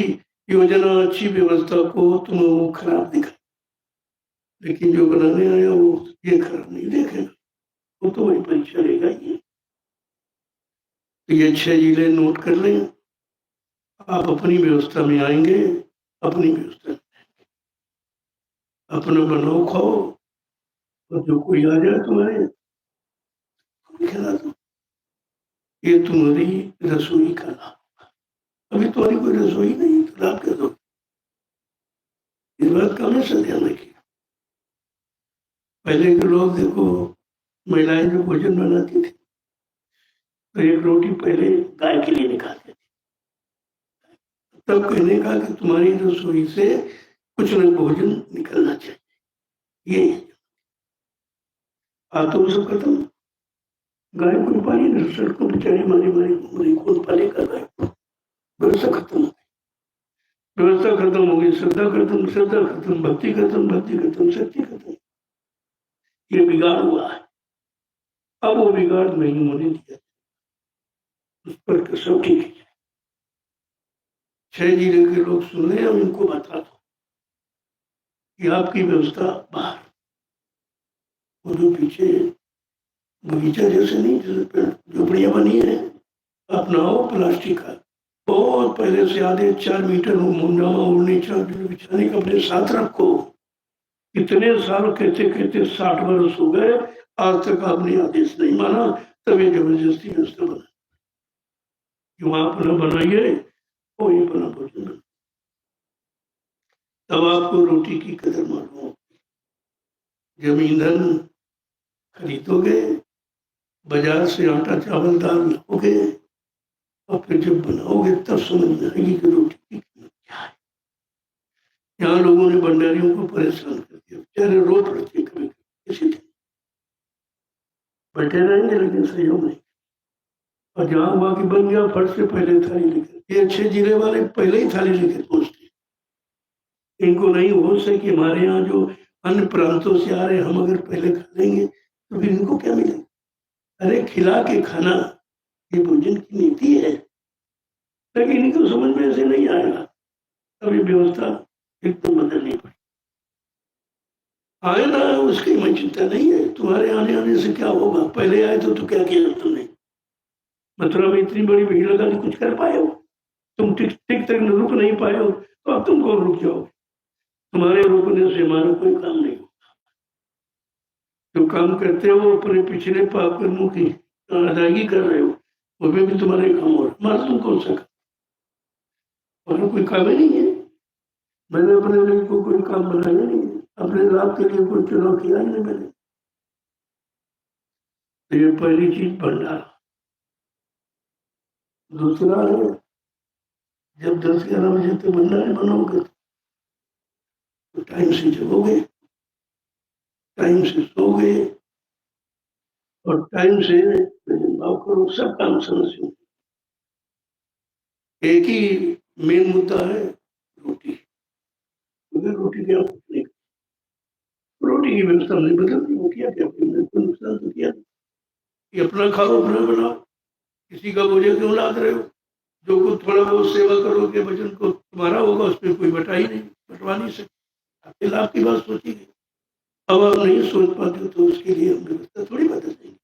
योजना, अच्छी व्यवस्था को तुम वो खराब दिखाए, लेकिन जो बनाने आया वो ये खराब नहीं देखेगा, वो तो वही परीक्षा लेगा ही। तो ये 6 जिले नोट कर लें। आप अपनी व्यवस्था में आएंगे, अपनी व्यवस्था अपना बनाओ खाओ, और जो कोई आ जाए तुम्हारे खिला दो। ये तुम्हारी रसोई का लाभ। अभी तुम्हारी कोई रसोई नहीं तो लाभ क्या दो। इस बात का हमेशा ध्यान रखिए। पहले के लोग देखो, महिलाएं जो भोजन बनाती थी तो एक रोटी पहले गाय के लिए निकालते थे। तब कहने का कि तुम्हारी रसोई से कुछ न भोजन निकलना चाहिए। ये तो सब खत्म। गाय को पाली न, सड़कों बेचारी मारी मारी घूम रही, कौन पालेगा गाय को? व्यवस्था खत्म हो गई, व्यवस्था खत्म हो गई, श्रद्धा खत्म, श्रद्धा खत्म, भक्ति खत्म, भक्ति खत्म, शक्ति खत्म। ये बिगाड़ हुआ है। अब वो बिगाड़ नहीं होने दिया, उस पर कसौटी की जाए। 6 जिले के लोग सुन रहे हैं, इनको बता दो कि आपकी व्यवस्था बाहर वो जो पीछे बगीचा जैसे नहीं, जैसे झोपड़ियाँ बनी है, अपनाओ प्लास्टिक का, बहुत पहले से आधे 4 मीटर मुंजामा ओढ़ने, चादर बिछाने, कपड़े साथ रखो। इतने साल कहते कहते 60 वर्ष हो गए, आज तक आपने आदेश नहीं माना, तभी जबरदस्ती व्यवस्था बना कि वहां अपना बनाइए और ये बना भोजन बना। तब आपको रोटी की कदर मालूम होगी। जब ईंधन खरीदोगे, बाजार से आटा चावल दाल लाओगे और फिर जब बनाओगे तब समझ में आएगी कि रोटी की कीमत क्या है। यहाँ लोगों ने भंडारियों को परेशान कर दिया, बेचारे रो पड़ते कभी किसी दिन, बैठे रहेंगे लेकिन सहयोग नहीं। और जहाँ हुआ कि बन गया, फट से पहले थाली लेकर, ये अच्छे जिले वाले पहले ही थाली लेकर पहुंचते। इनको नहीं होश है कि हमारे यहाँ जो अन्य प्रांतों से आ रहे, हम अगर पहले खा लेंगे तो फिर इनको क्या मिलेगा। अरे खिला के खाना ये भोजन की नीति है, लेकिन इनको समझ में ऐसे नहीं आएगा। तब ये व्यवस्था एकदम बदलनी पड़ी। आए ना उसकी मैं चिंता नहीं है, तुम्हारे आने से क्या होगा। पहले आए तो क्या किया तुमने, मथुरा में इतनी बड़ी भीड़ लगा के कुछ कर पाए हो? तुम ठीक ठीक तक रुक नहीं पाए हो, तो अब तुम कौन रुक जाओगे। तुम्हारे रुकने से हमारा कोई काम नहीं होगा। जो काम करते हो अपने पिछले पाप कर्मों की अदायगी कर रहे हो, वो भी तुम्हारे काम हो रहा। हमारा तुम कौन सा काम, और कोई काम ही नहीं है। मैंने अपने लिए कोई काम बनाया नहीं है, अपने लाभ के लिए कोई चुनाव किया ही नहीं मैंने। तो ये पहली चीज भंडारा। दूसरा है, जब 10-11 बजे तक भंडारे बनाओगे तो टाइम से जगोगे, टाइम से सोओगे और टाइम से भाव करो, सब काम समझो। एक ही मेन मुद्दा है रोटी। अगर रोटी क्या नहीं, रोटी की व्यवस्था नहीं बदलती, वो किया क्या कोई नुकसान तो किया। ये अपना खाओ, अपना बनाओ, किसी का बोझ क्यों लाद रहे हो। जो कुछ थोड़ा बहुत सेवा करोगे, वजन को तुम्हारा होगा, उस पर कोई बटा ही नहीं, बटवा नहीं सकते। आपके लाभ की बात सोचिए। अब आप नहीं सोच पाते तो उसके लिए हम व्यवस्था थोड़ी बदल देंगे।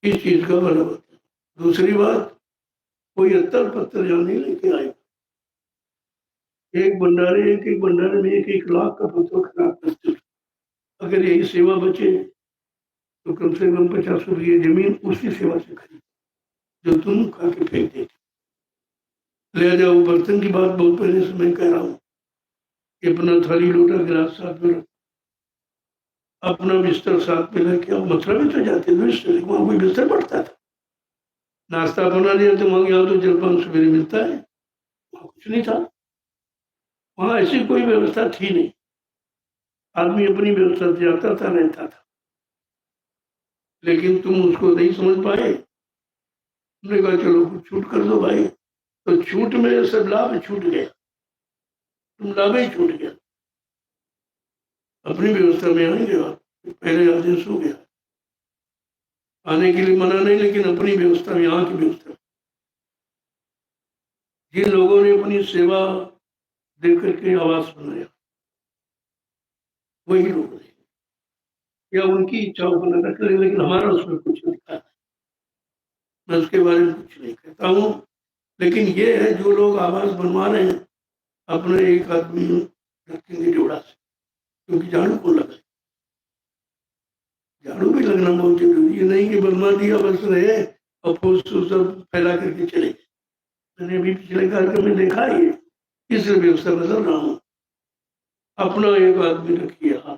इस चीज का बड़ा होता है। दूसरी बात, कोई अत्तर पत्थर यहाँ नहीं लेके आएगा। एक भंडारे में 1-1 लाख का पत्थर खराब करते। अगर यही सेवा बचे तो कम से कम 50 रुपये जमीन उसी सेवा से खरीद जो तुम खा के फेंक देते। ले जाओ। बर्तन की बात बहुत पहले से मैं कह रहा हूँ कि अपना थाली लोटा गिलास साथ में रखो, अपना बिस्तर साथ में लेके आओ। मथुरा में तो जाते थे, वहां कोई बिस्तर पड़ता था। नाश्ता बना लिया तो वहां, यहाँ तो जलपान सवेरे मिलता है, वहां कुछ नहीं था। वहां ऐसी कोई व्यवस्था थी नहीं। आदमी अपनी व्यवस्था से जाता था, रहता था। लेकिन तुम उसको नहीं समझ पाए। तुमने कहा चलो कुछ छूट कर दो भाई, तो छूट में सब लाभ छूट गया, तुम लाभ ही छूट गया। अपनी व्यवस्था में आएंगे आप, पहले आदेश हो गया आने के लिए मना नहीं, लेकिन अपनी व्यवस्था में, यहाँ की व्यवस्था। जिन लोगों ने अपनी सेवा दे करके आवास बनाया, वही लोग हैं, या उनकी इच्छाओं को न रख ले, लेकिन हमारा उसमें कुछ नहीं लिखा है। मैं उसके बारे में कुछ नहीं कहता हूँ। लेकिन ये है, जो लोग आवास बनवा रहे हैं, अपने एक आदमी रखेंगे जोड़ा से, क्योंकि झाड़ू को लगा, झाड़ू भी लगना बहुत जरूरी है। नहीं कि बनवा दिया बस रहे और फूस सब फैला करके चले गए। मैंने अभी पिछले कार्यक्रम में देखा है, इसलिए व्यवस्था बदल रहा हूँ। अपना एक आदमी रखिए हाथ,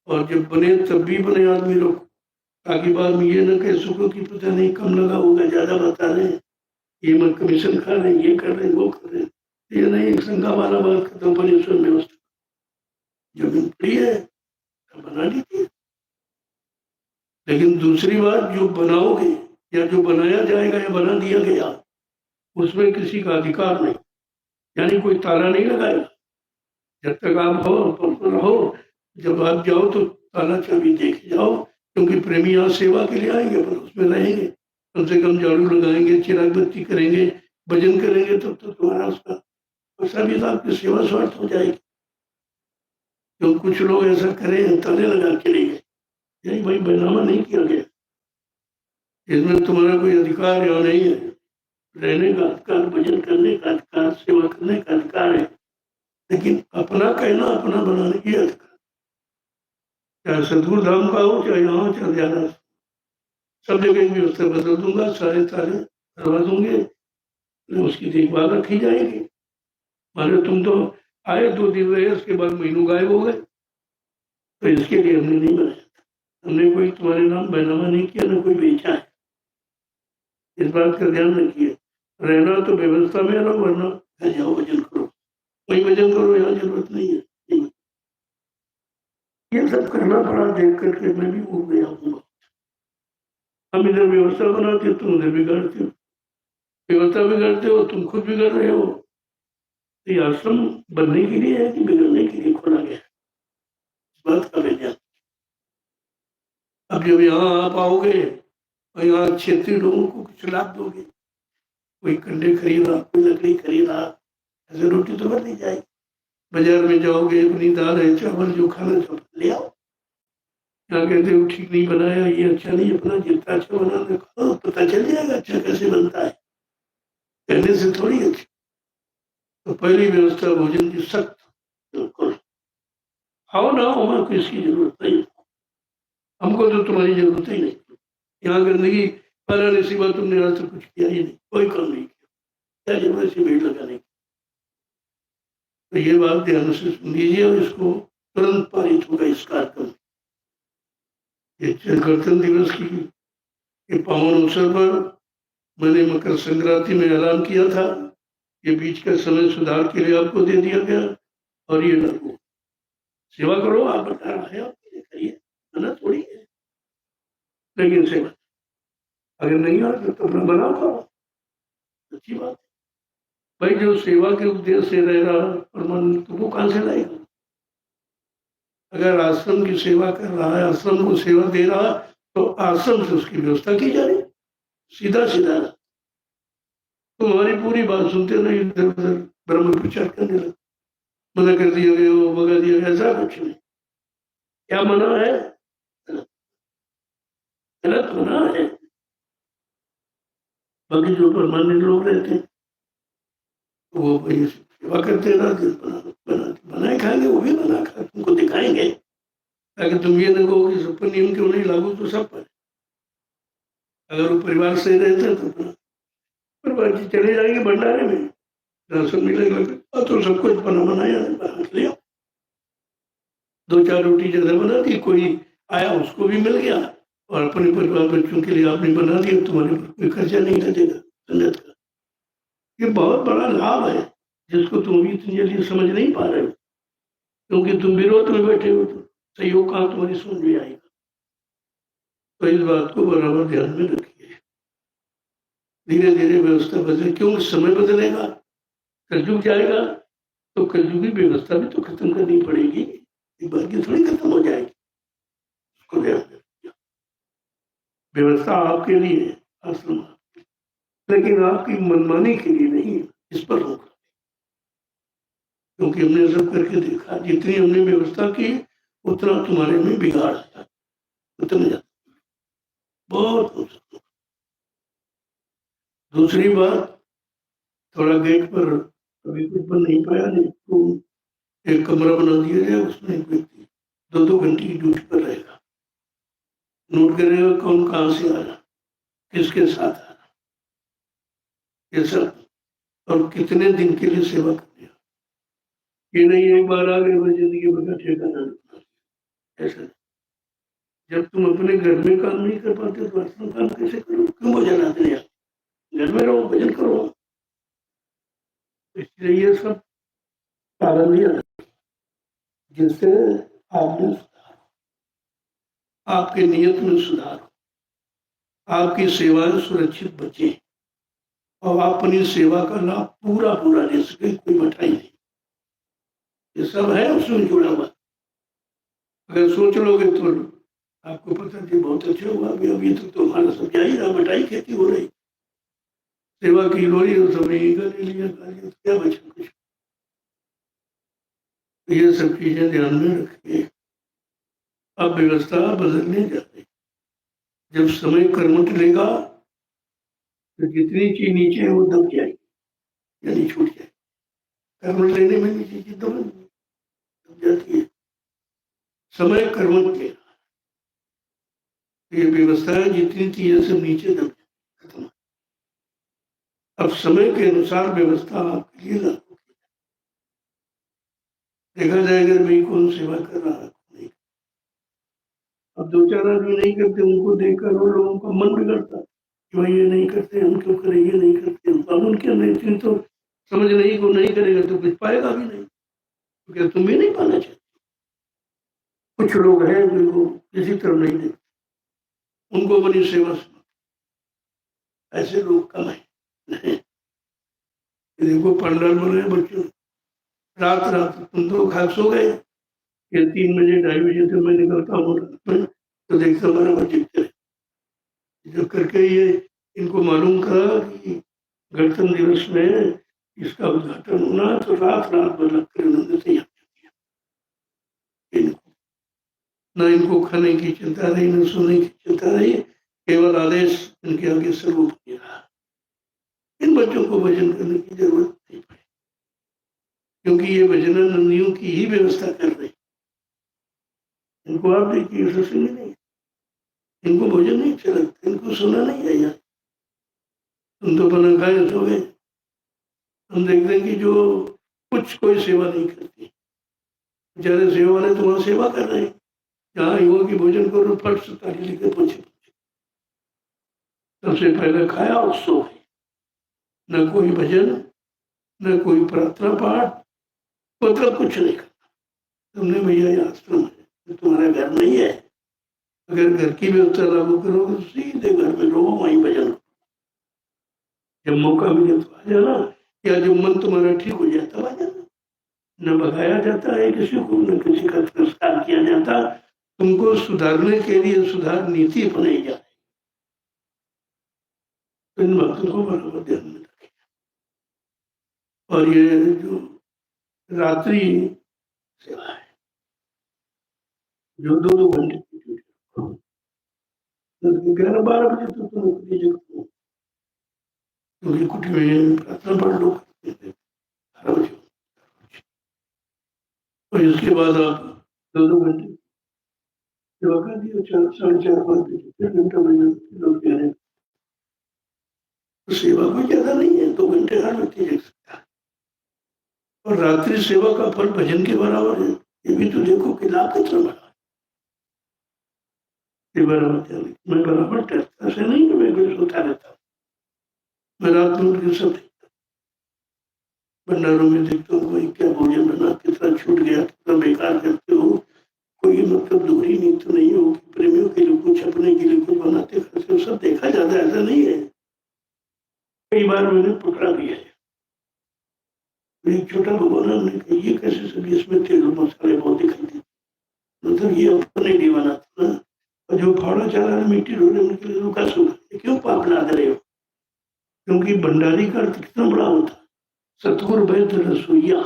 और जब बने तब भी बने आदमी लोग, ताकि बाद में ये न कह सको कि पता नहीं कम लगा होगा, ज्यादा बता रहे हैं, ये मैं कमीशन खा रहे हैं, ये कर रहे हैं, वो कर रहे हैं। ये नहीं, संगा वाला बात खत्म, पनिश्मेंट व्यवस्था जमीन पड़ी है तो बना लीजिए। लेकिन दूसरी बात, जो बनाओगे या जो बनाया जाएगा या बना दिया गया, उसमें किसी का अधिकार नहीं, यानी कोई ताला नहीं लगाएगा। जब तक आप हो तो रहो, जब आप जाओ तो ताला चाबी देख जाओ, क्योंकि प्रेमी यहाँ सेवा के लिए आएंगे, पर उसमें रहेंगे, कम से कम झाड़ू लगाएंगे, चिराग बत्ती करेंगे, भजन करेंगे, तब तो तुम्हारा उसका पैसा भी आपकी सेवा स्वार्थ हो जाएगी। तो कुछ लोग ऐसा करें, ताले लगा के ले गए, यही भाई बैनामा नहीं किया गया, इसमें तुम्हारा कोई अधिकार यहाँ नहीं है, रहने का अधिकार, भजन करने का अधिकार, सेवा करने का अधिकार है, लेकिन अपना कहना अपना बनाने की अधिकार, चाहे सदगुरु धाम का हो, चाहे यहाँ, चाहे ज्यादा, सब जगह की व्यवस्था बदल दूंगा, सारे ताले करवा दूंगे, उसकी देखभाल रखी जाएगी। मानो तुम तो आए 2 दिन रहे, उसके बाद महीनों गायब हो गए, तो इसके लिए हमने नहीं बनाया था, हमने कोई तुम्हारे नाम बैनामा नहीं किया, ना कोई बेचा है, इस बात का ध्यान रखिए। रहना तो व्यवस्था में रहो, वरना घर जाओ भजन करो, वही भजन करो, यहाँ जरूरत नहीं है। ये सब करना पड़ा, देख करके मैं भी उग गया हूँ। हम इधर व्यवस्था बनाते हो, तुम उधर बिगाड़ते हो, व्यवस्था बिगाड़ते हो, तुम खुद बिगड़ रहे हो। तो ये आश्रम बनने के लिए है कि बिगड़ने के लिए खोला गया है, इस बात का विज्ञान। अब जब यहाँ आप आओगे और यहाँ क्षेत्रीय लोगों को कुछ लाभ दोगे, कोई कंडे खरीदा, कोई लकड़ी खरीदा, ऐसे रोटी तो बन नहीं जाएगी। बाजार में जाओगे, अपनी दाल है, चावल जो खाना चाहो ले आओ, यहाँ कहते हो ठीक नहीं बनाया, ये अच्छा नहीं, अपना जितना अच्छा बना देखो, पता चल जाएगा अच्छा कैसे बनता है, कहने से थोड़ी अच्छी। तो पहली व्यवस्था भोजन की सख्त, बिल्कुल आओ ना, हमें किसकी जरूरत नहीं, हमको तो तुम्हारी जरूरत ही नहीं, यहाँ गंदगी फैलाने सिवा तुमने आज तक कुछ किया ही नहीं, कोई काम नहीं किया, क्या जरूरत से भीड़ लगाने की। तो ये बात ध्यान से सुन लीजिए और इसको तुरंत पारित होगा इस कार्यक्रम। ये गणतंत्र दिवस की ये पावन अवसर पर मैंने मकर संक्रांति में ऐलान किया था, ये बीच का समय सुधार के लिए आपको दे दिया गया, और ये लागू सेवा करो, आप बता रहा है आपके लिए करिए, मना थोड़ी है, लेकिन सेवा अगर नहीं आता तो अपना बना पाओ, अच्छी बात है भाई। जो सेवा के उद्देश्य से रह रहा परमानंद, तो वो कहां से लाएगा? अगर आश्रम की सेवा कर रहा है, आश्रम को सेवा दे रहा, तो आश्रम से उसकी व्यवस्था की जा रही, सीधा सीधा। तो हमारी पूरी बात सुनते नहीं, इधर उधर ब्रह्म प्रचार करने लगे, मना कर दिया गया, वो भगा दिया गया, ऐसा कुछ नहीं। क्या मना है? गलत मना है। बाकी जो परमानेंट लोग रहते हैं वो भाई सेवा करते रहा, बनाए खाएंगे, वो भी बना खा तुमको दिखाएंगे, ताकि तुम ये न कहो कि सब पर नियम क्यों नहीं लागू, तो सब पर। अगर वो परिवार सही रहते हैं तो परिवार जी चले जाएंगे भंडारे में, राशन मिलेगा, तो सब कुछ बना बनाया बना के ले आओ, 2-4 रोटी ज्यादा बना दी, कोई आया उसको भी मिल गया, और अपने परिवार बच्चों के लिए आपने बना दिया, तुम्हारे पर कोई खर्चा नहीं लगेगा संगत का। ये बहुत बड़ा लाभ है, जिसको तुम भी इतनी जल्दी समझ नहीं पा रहे हो, क्योंकि तुम विरोध में बैठे हो, तो सहयोग कहाँ तुम्हारी समझ में आएगा। तो इस बात को बराबर ध्यान में रखिए। धीरे धीरे व्यवस्था बदले, क्यों समय बदलेगा, कलयुग जाएगा, तो कलयुगी व्यवस्था भी तो खत्म करनी पड़ेगी, एक बार की थोड़ी खत्म हो जाएगी, उसको ध्यान रखिए। व्यवस्था आपके लिए आश्रम, लेकिन आपकी मनमानी के लिए नहीं, इस पर रोक, क्योंकि हमने सब करके देखा, जितनी हमने व्यवस्था की उतना तुम्हारे में बिगाड़ आया, उतना बहुत हो सकता। दूसरी बात, थोड़ा गेट पर अभी कुछ बन नहीं पाया, नहीं तो एक कमरा बना दिया जाए, उसमें एक व्यक्ति 2-2 घंटे की ड्यूटी पर रहेगा, नोट करेगा कौन कहाँ से आ रहा, किसके साथ आ रहा, ये सब, और कितने दिन के लिए सेवा करनी है। ये नहीं एक बार आ गए जिंदगी भर का ठेका, ऐसा। जब तुम अपने घर में काम नहीं कर पाते तो आश्रम काम कैसे करो? क्यों भजन आते हैं? घर में रहो, भजन करो। इसलिए ये सब पाबंदियां जिससे आपने आपके नियत में सुधार, आपकी सेवाएं सुरक्षित बचे, और आप अपनी सेवा का लाभ पूरा पूरा ले सके, कोई बटाई नहीं। ये सब है उसमें जुड़ा हुआ। अगर सोच लोगे तो आपको पता कि बहुत अच्छा हुआ, अभी तक तो हमारा सब क्या ही रहा, बटाई खेती हो रही, सेवा की लोरी, और सब यही कर लिया, क्या बचा कुछ। तो ये सब चीजें ध्यान में रखिए। अब व्यवस्था बदलने जा रही। जब समय कर्मठ लेगा तो जितनी चीज नीचे है वो दब जाएगी यानी छूट जाएगी। कर्मठ लेने में नीचे चीज दब जाती है। समय कर्मठ लेगा, ये व्यवस्था है, जितनी चीजें सब नीचे दब खत्म। अब समय के अनुसार व्यवस्था आपके लिए लागू की। देखा जाएगा भाई कौन सेवा कर रहा है नहीं। अब दो चार आदमी नहीं करते, उनको देखकर वो लोगों का मन बिगड़ता है कि भाई ये नहीं करते, हम क्यों करें, ये नहीं करते। अब उनके अंदर तो समझ नहीं को नहीं करेगा तो कुछ पाएगा भी नहीं, तो क्या तुम भी नहीं पाना चाहते। कुछ लोग हैं जिनको किसी तरह नहीं देखते, उनको अपनी सेवा से ऐसे लोग कम है। नहीं, देखो पंडाल बन रहे बच्चों, रात रात तुम तो खा सो गए, ये 3 बजे 2:30 बजे तो मैं निकलता हूँ तो देखता हमारा बच्चे जब करके ये इनको मालूम करा कि गणतंत्र दिवस में इसका उद्घाटन होना, तो रात रात भर लग कर उन्होंने तैयार किया। न इनको खाने की चिंता रही, न सोने की चिंता रही, केवल आदेश इनके आगे सर्वोप रहा। इन बच्चों को भजन करने की जरूरत नहीं पड़ी, क्योंकि ये भजनानंदियों की ही व्यवस्था कर रही। इनको आप देखिए सुनी नहीं, इनको भोजन नहीं अच्छा लगता, इनको सुना नहीं है। यार तुम तो बना खाए सो गए। हम देखते हैं कि जो कुछ कोई सेवा नहीं करती, बेचारे सेवा वाले तो वहां सेवा कर रहे हैं, जहाँ युवा की भोजन करो फट से ताली लेकर पहुंचे। सबसे पहले खाया और सो गए, न कोई भजन न कोई प्रार्थना पाठ, मतलब कुछ नहीं करना। तुमने भैया ये आश्रम है, तुम्हारा घर नहीं है, अगर घर की व्यवस्था लागू करोगे तो सीधे घर में रहो, वहीं भजन करो। जब मौका मिले तो आ जाना, या जब मन तुम्हारा ठीक हो जाए तब आ जाना। न भगाया जाता है किसी को, न किसी का तिरस्कार किया जाता। तुमको सुधारने के लिए सुधार नीति अपनाई जाए। इन बातों को बराबर ध्यान में रखें। और ये जो रात्रि सेवा है, जो 2-2 घंटे की ड्यूटी, 11-12 बजे तक तो नौकरी जगह, क्योंकि कुछ में प्रार्थना पढ़ लो 12 बजे, और इसके बाद आप 2-2 घंटे सेवा कर दिए, 4-4:30 बजे फिर घंटा बजे लोग कह रहे हैं। तो सेवा कोई ज्यादा नहीं है, 2 घंटे हर व्यक्ति देख सकता है। और रात्रि सेवा का फल भजन के बराबर है। ये भी तो देखो कि लाभ कितना बड़ा है। मैं बराबर टहलता से नहीं कि मैं कुछ सोता रहता हूँ, मैं रात में उठ के सब देखता हूँ। भंडारों में देखता हूँ कोई क्या भोजन बना, कितना छूट गया, कितना बेकार करते हो, कोई मतलब दोहरी नीति तो नहीं हो कि प्रेमियों के लिए कुछ, अपने के लिए कुछ बनाते करते हो, सब देखा जाता है, ऐसा नहीं है। कई बार मैंने पकड़ा भी है। एक छोटा भगवान ने कहा ये कैसे सब्जी, इसमें तेल और मसाले बहुत दिखाई देते, मतलब ये अपने लिए बनाते ना। और जो फाड़ा चारा है मिट्टी ढोने उनके लिए रुका सूखा, क्यों पाप लाद रहे हो। क्योंकि भंडारी का अर्थ कितना बड़ा होता है, सतगुरु वैद्य रसोईया,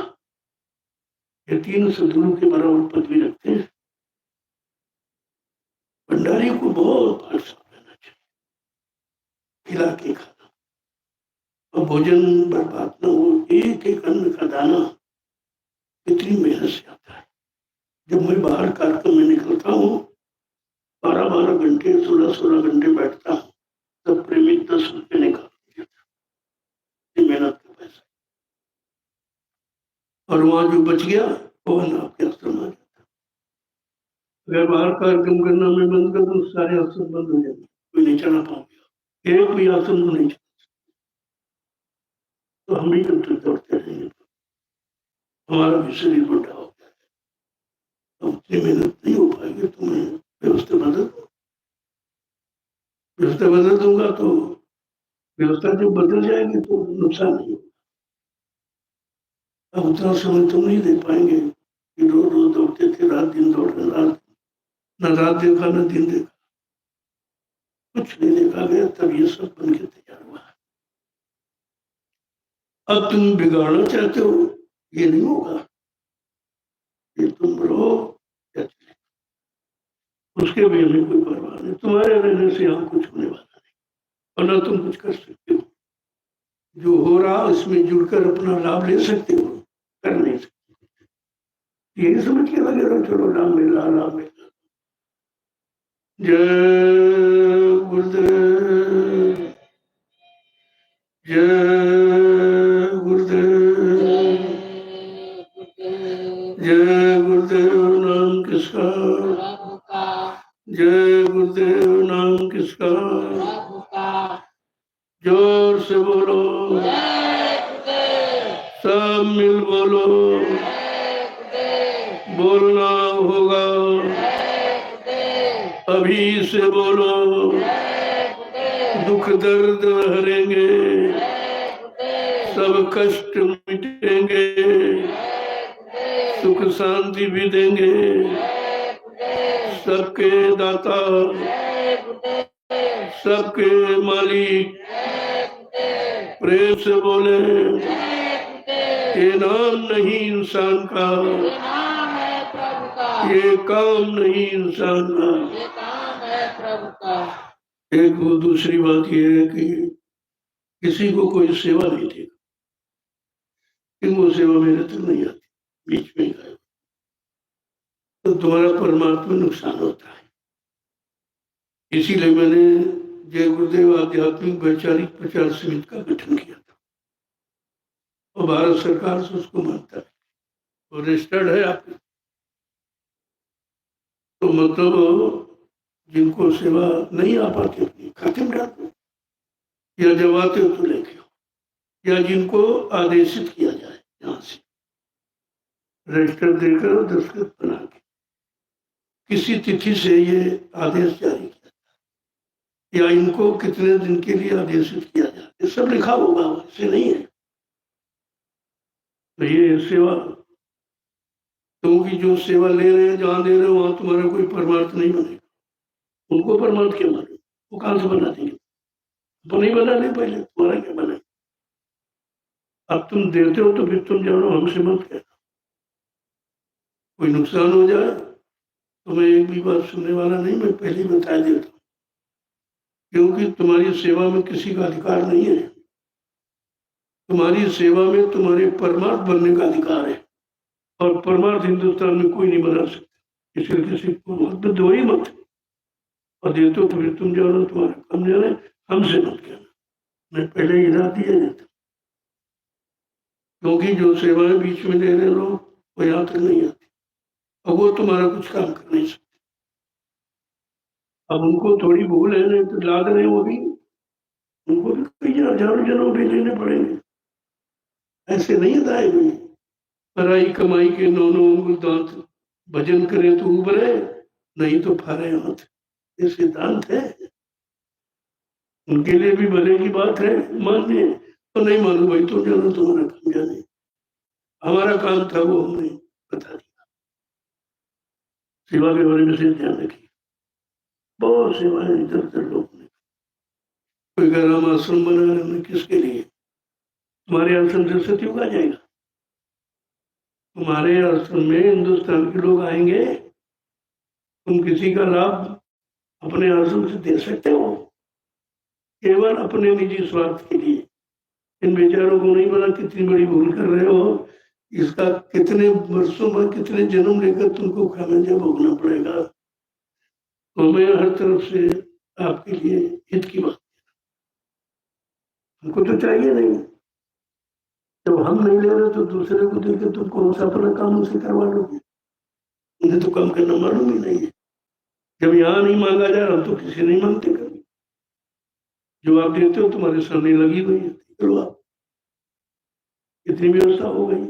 ये 3 सदगुरु के बराबर पदवी रखते हैं। भंडारी को बहुत भार साफ रहना चाहिए, खिला के खाना, और भोजन बर्बाद न हो। एक एक अन्न का दाना कितनी मेहनत से आता है। जब मैं बाहर कार्यक्रम में निकलता हूँ, 12-12 घंटे 16-16 घंटे बैठता हूँ, तब प्रेमी 10 रुपये निकाल देता, मेहनत का पैसा। और वहां जो बच गया वो आपके आश्रम आ जाता। अगर बाहर कार्यक्रम करना मैं बंद कर दूं, सारे आश्रम बंद हो जाएंगे, कोई नहीं चला पाऊंगा, एक भी आश्रम को नहीं चला। तो हम ही जब तक दौड़ते रहेंगे हमारा भी शरीर बुढ़ा हो जाएगा, तो उतनी मेहनत नहीं हो पाएगी। तुम्हें व्यवस्था बदल दूंगा तो व्यवस्था जब बदल जाएगी तो नुकसान नहीं होगा। अब उतना समय तुम नहीं दे पाएंगे कि रोज रोज दौड़ते थे, रात दिन दौड़ रहे, न रात देखा न दिन देखा, कुछ नहीं देखा गया, तब ये सब बन के तैयार हुआ। अब तुम बिगाड़ना चाहते हो, ये नहीं होगा। कि तुम रहो या चले, उसके भी हमें कोई परवाह नहीं। तुम्हारे रहने से यहाँ कुछ होने वाला नहीं, और न तुम कुछ कर सकते हो। जो हो रहा उसमें जुड़कर अपना लाभ ले सकते हो, कर नहीं सकते। यही समझ के लगे रहो, चलो लाभ मिल रहा, लाभ मिल रहा। जय गुरुदेव, जय गुरुदेव, जय गुरुदेव। नाम किसका, जय गुरुदेव। नाम किसका, जोर से बोलो, सब मिल बोलो, बोलना होगा अभी से बोलो। दुख दर्द हरेंगे, सब कष्ट मिटेंगे, सुख शांति भी देंगे, सबके दाता, सबके मालिक। प्रेम से बोले, ये नाम नहीं इंसान का, ये काम नहीं इंसान का। एक वो दूसरी बात ये है कि किसी को कोई सेवा नहीं देगा, वो सेवा मेरे तक नहीं आती, बीच में गए तो तुम्हारा परमात्मा नुकसान होता है। इसीलिए मैंने जय गुरुदेव आध्यात्मिक वैचारिक प्रचार समिति का गठन किया था, और भारत सरकार से उसको मानता है और रजिस्टर्ड है आपके। तो मतलब जिनको सेवा नहीं आ पाती अपनी खाते में डाल दो, या जब आते हो तो लेके आओ, या जिनको आदेशित किया जाए यहाँ से रजिस्टर देकर दस्तखत बना के किसी तिथि से ये आदेश जारी किया जाए, या इनको कितने दिन के लिए आदेशित किया जाए, ये सब लिखा होगा, ऐसे नहीं है। तो ये सेवा, क्योंकि जो सेवा ले रहे हैं जहाँ दे रहे हो वहां तुम्हारा कोई परमार्थ नहीं बनेगा। उनको परमार्थ क्या मालूम, वो कहाँ से बना देंगे, वो नहीं बना ले पहले, तुम्हारा क्या बना। अब तुम देते हो तो फिर तुम जानो, हमसे मत कहना। कोई नुकसान हो जाए तो मैं एक भी बात सुनने वाला नहीं, मैं पहले ही बता देता हूँ, क्योंकि तुम्हारी सेवा में किसी का अधिकार नहीं है। तुम्हारी सेवा में तुम्हारे परमार्थ बनने का अधिकार है, और परमार्थ हिंदुस्तान में कोई नहीं बना सकता। इसलिए किसी को मत दो ही मत, और देते हो तो फिर तुम जानो, तुम्हारा काम जाने, हमसे मत कहना। मैं पहले ही हिला दिया जाता, क्योंकि जो सेवाएं बीच में दे रहे लोग वो यहाँ तक नहीं आती, और वो तुम्हारा कुछ काम कर नहीं सकते। अब उनको थोड़ी भूल है, नहीं तो लाद रहे वो भी, उनको भी कई हजारों जनों भी लेने पड़ेंगे। ऐसे नहीं दाए हुए पराई कमाई के नौनों उंगल दांत, भजन करे तो उबरे, नहीं तो फारे हाथ। ये सिद्धांत है, उनके लिए भी भले की बात है, मानने तो नहीं मानो भाई, तो जानो, तुम्हारा काम जाने। हमारा काम था वो हमने बता दिया। सेवा के बारे में से ध्यान रखिए, बहुत सेवाएं इधर उधर लोगों ने, कोई कह राम आश्रम बना रहे हमने, किसके लिए? तुम्हारे आश्रम से सतयुग आ जाएगा, तुम्हारे आश्रम में हिंदुस्तान के लोग आएंगे, तुम किसी का लाभ अपने आश्रम से दे सकते हो? केवल अपने निजी स्वार्थ के लिए। इन बेचारों को नहीं पता कितनी बड़ी भूल कर रहे हो, इसका कितने वर्षों में कितने जन्म लेकर तुमको खामियाजा भोगना पड़ेगा। तो मैं हर तरफ से आपके लिए हित की बात, हमको तो चाहिए नहीं, जब हम नहीं ले रहे तो दूसरे को देकर तुम कौन सा अपना काम उनसे करवा लोगे? उन्हें तो काम करना मालूम ही नहीं है। जब यहाँ नहीं मांगा जा रहा तो किसी नहीं मांगते कभी। जो आप देते हो तुम्हारे सामने लगी हुई है, चलो आप, इतनी व्यवस्था हो गई,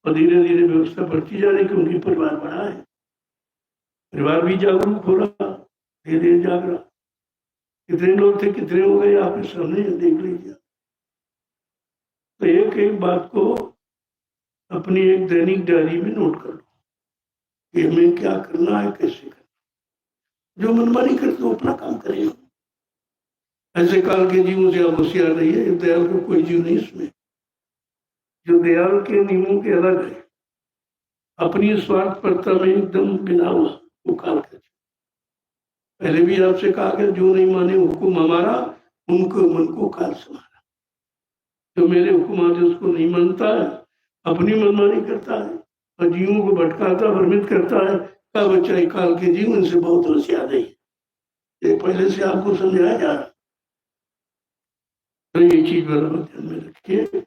और धीरे धीरे व्यवस्था बढ़ती जा रही, क्योंकि परिवार बड़ा है, परिवार भी जागरूक हो रहा, धीरे धीरे जाग रहा। कितने लोग थे, कितने हो गए, आपके सामने देख लीजिए। तो एक एक बात को अपनी एक दैनिक डायरी में नोट कर लो कि हमें क्या करना है, कैसे करना। जो मनमानी करते हो अपना काम करें। ऐसे काल के जीवों से आप होशियार नहीं है, दयाल का कोई जीव नहीं इसमें। जो दयाल के नियमों के अलग है, अपनी स्वार्थपरता में एकदम बिना हुआ वो काल कर। पहले भी आपसे कहा कि जो नहीं माने हुकुम हमारा उनको मन को काल समारा। जो मेरे हुकुम आदेश को नहीं मानता है, अपनी मनमानी करता है और जीवों को भटकाता भ्रमित करता है, का बच्चा काल के जीवन से बहुत होशियार है। ये पहले से आपको समझाया जा रहा है। तो ये चीज बराबर ध्यान में रखिए।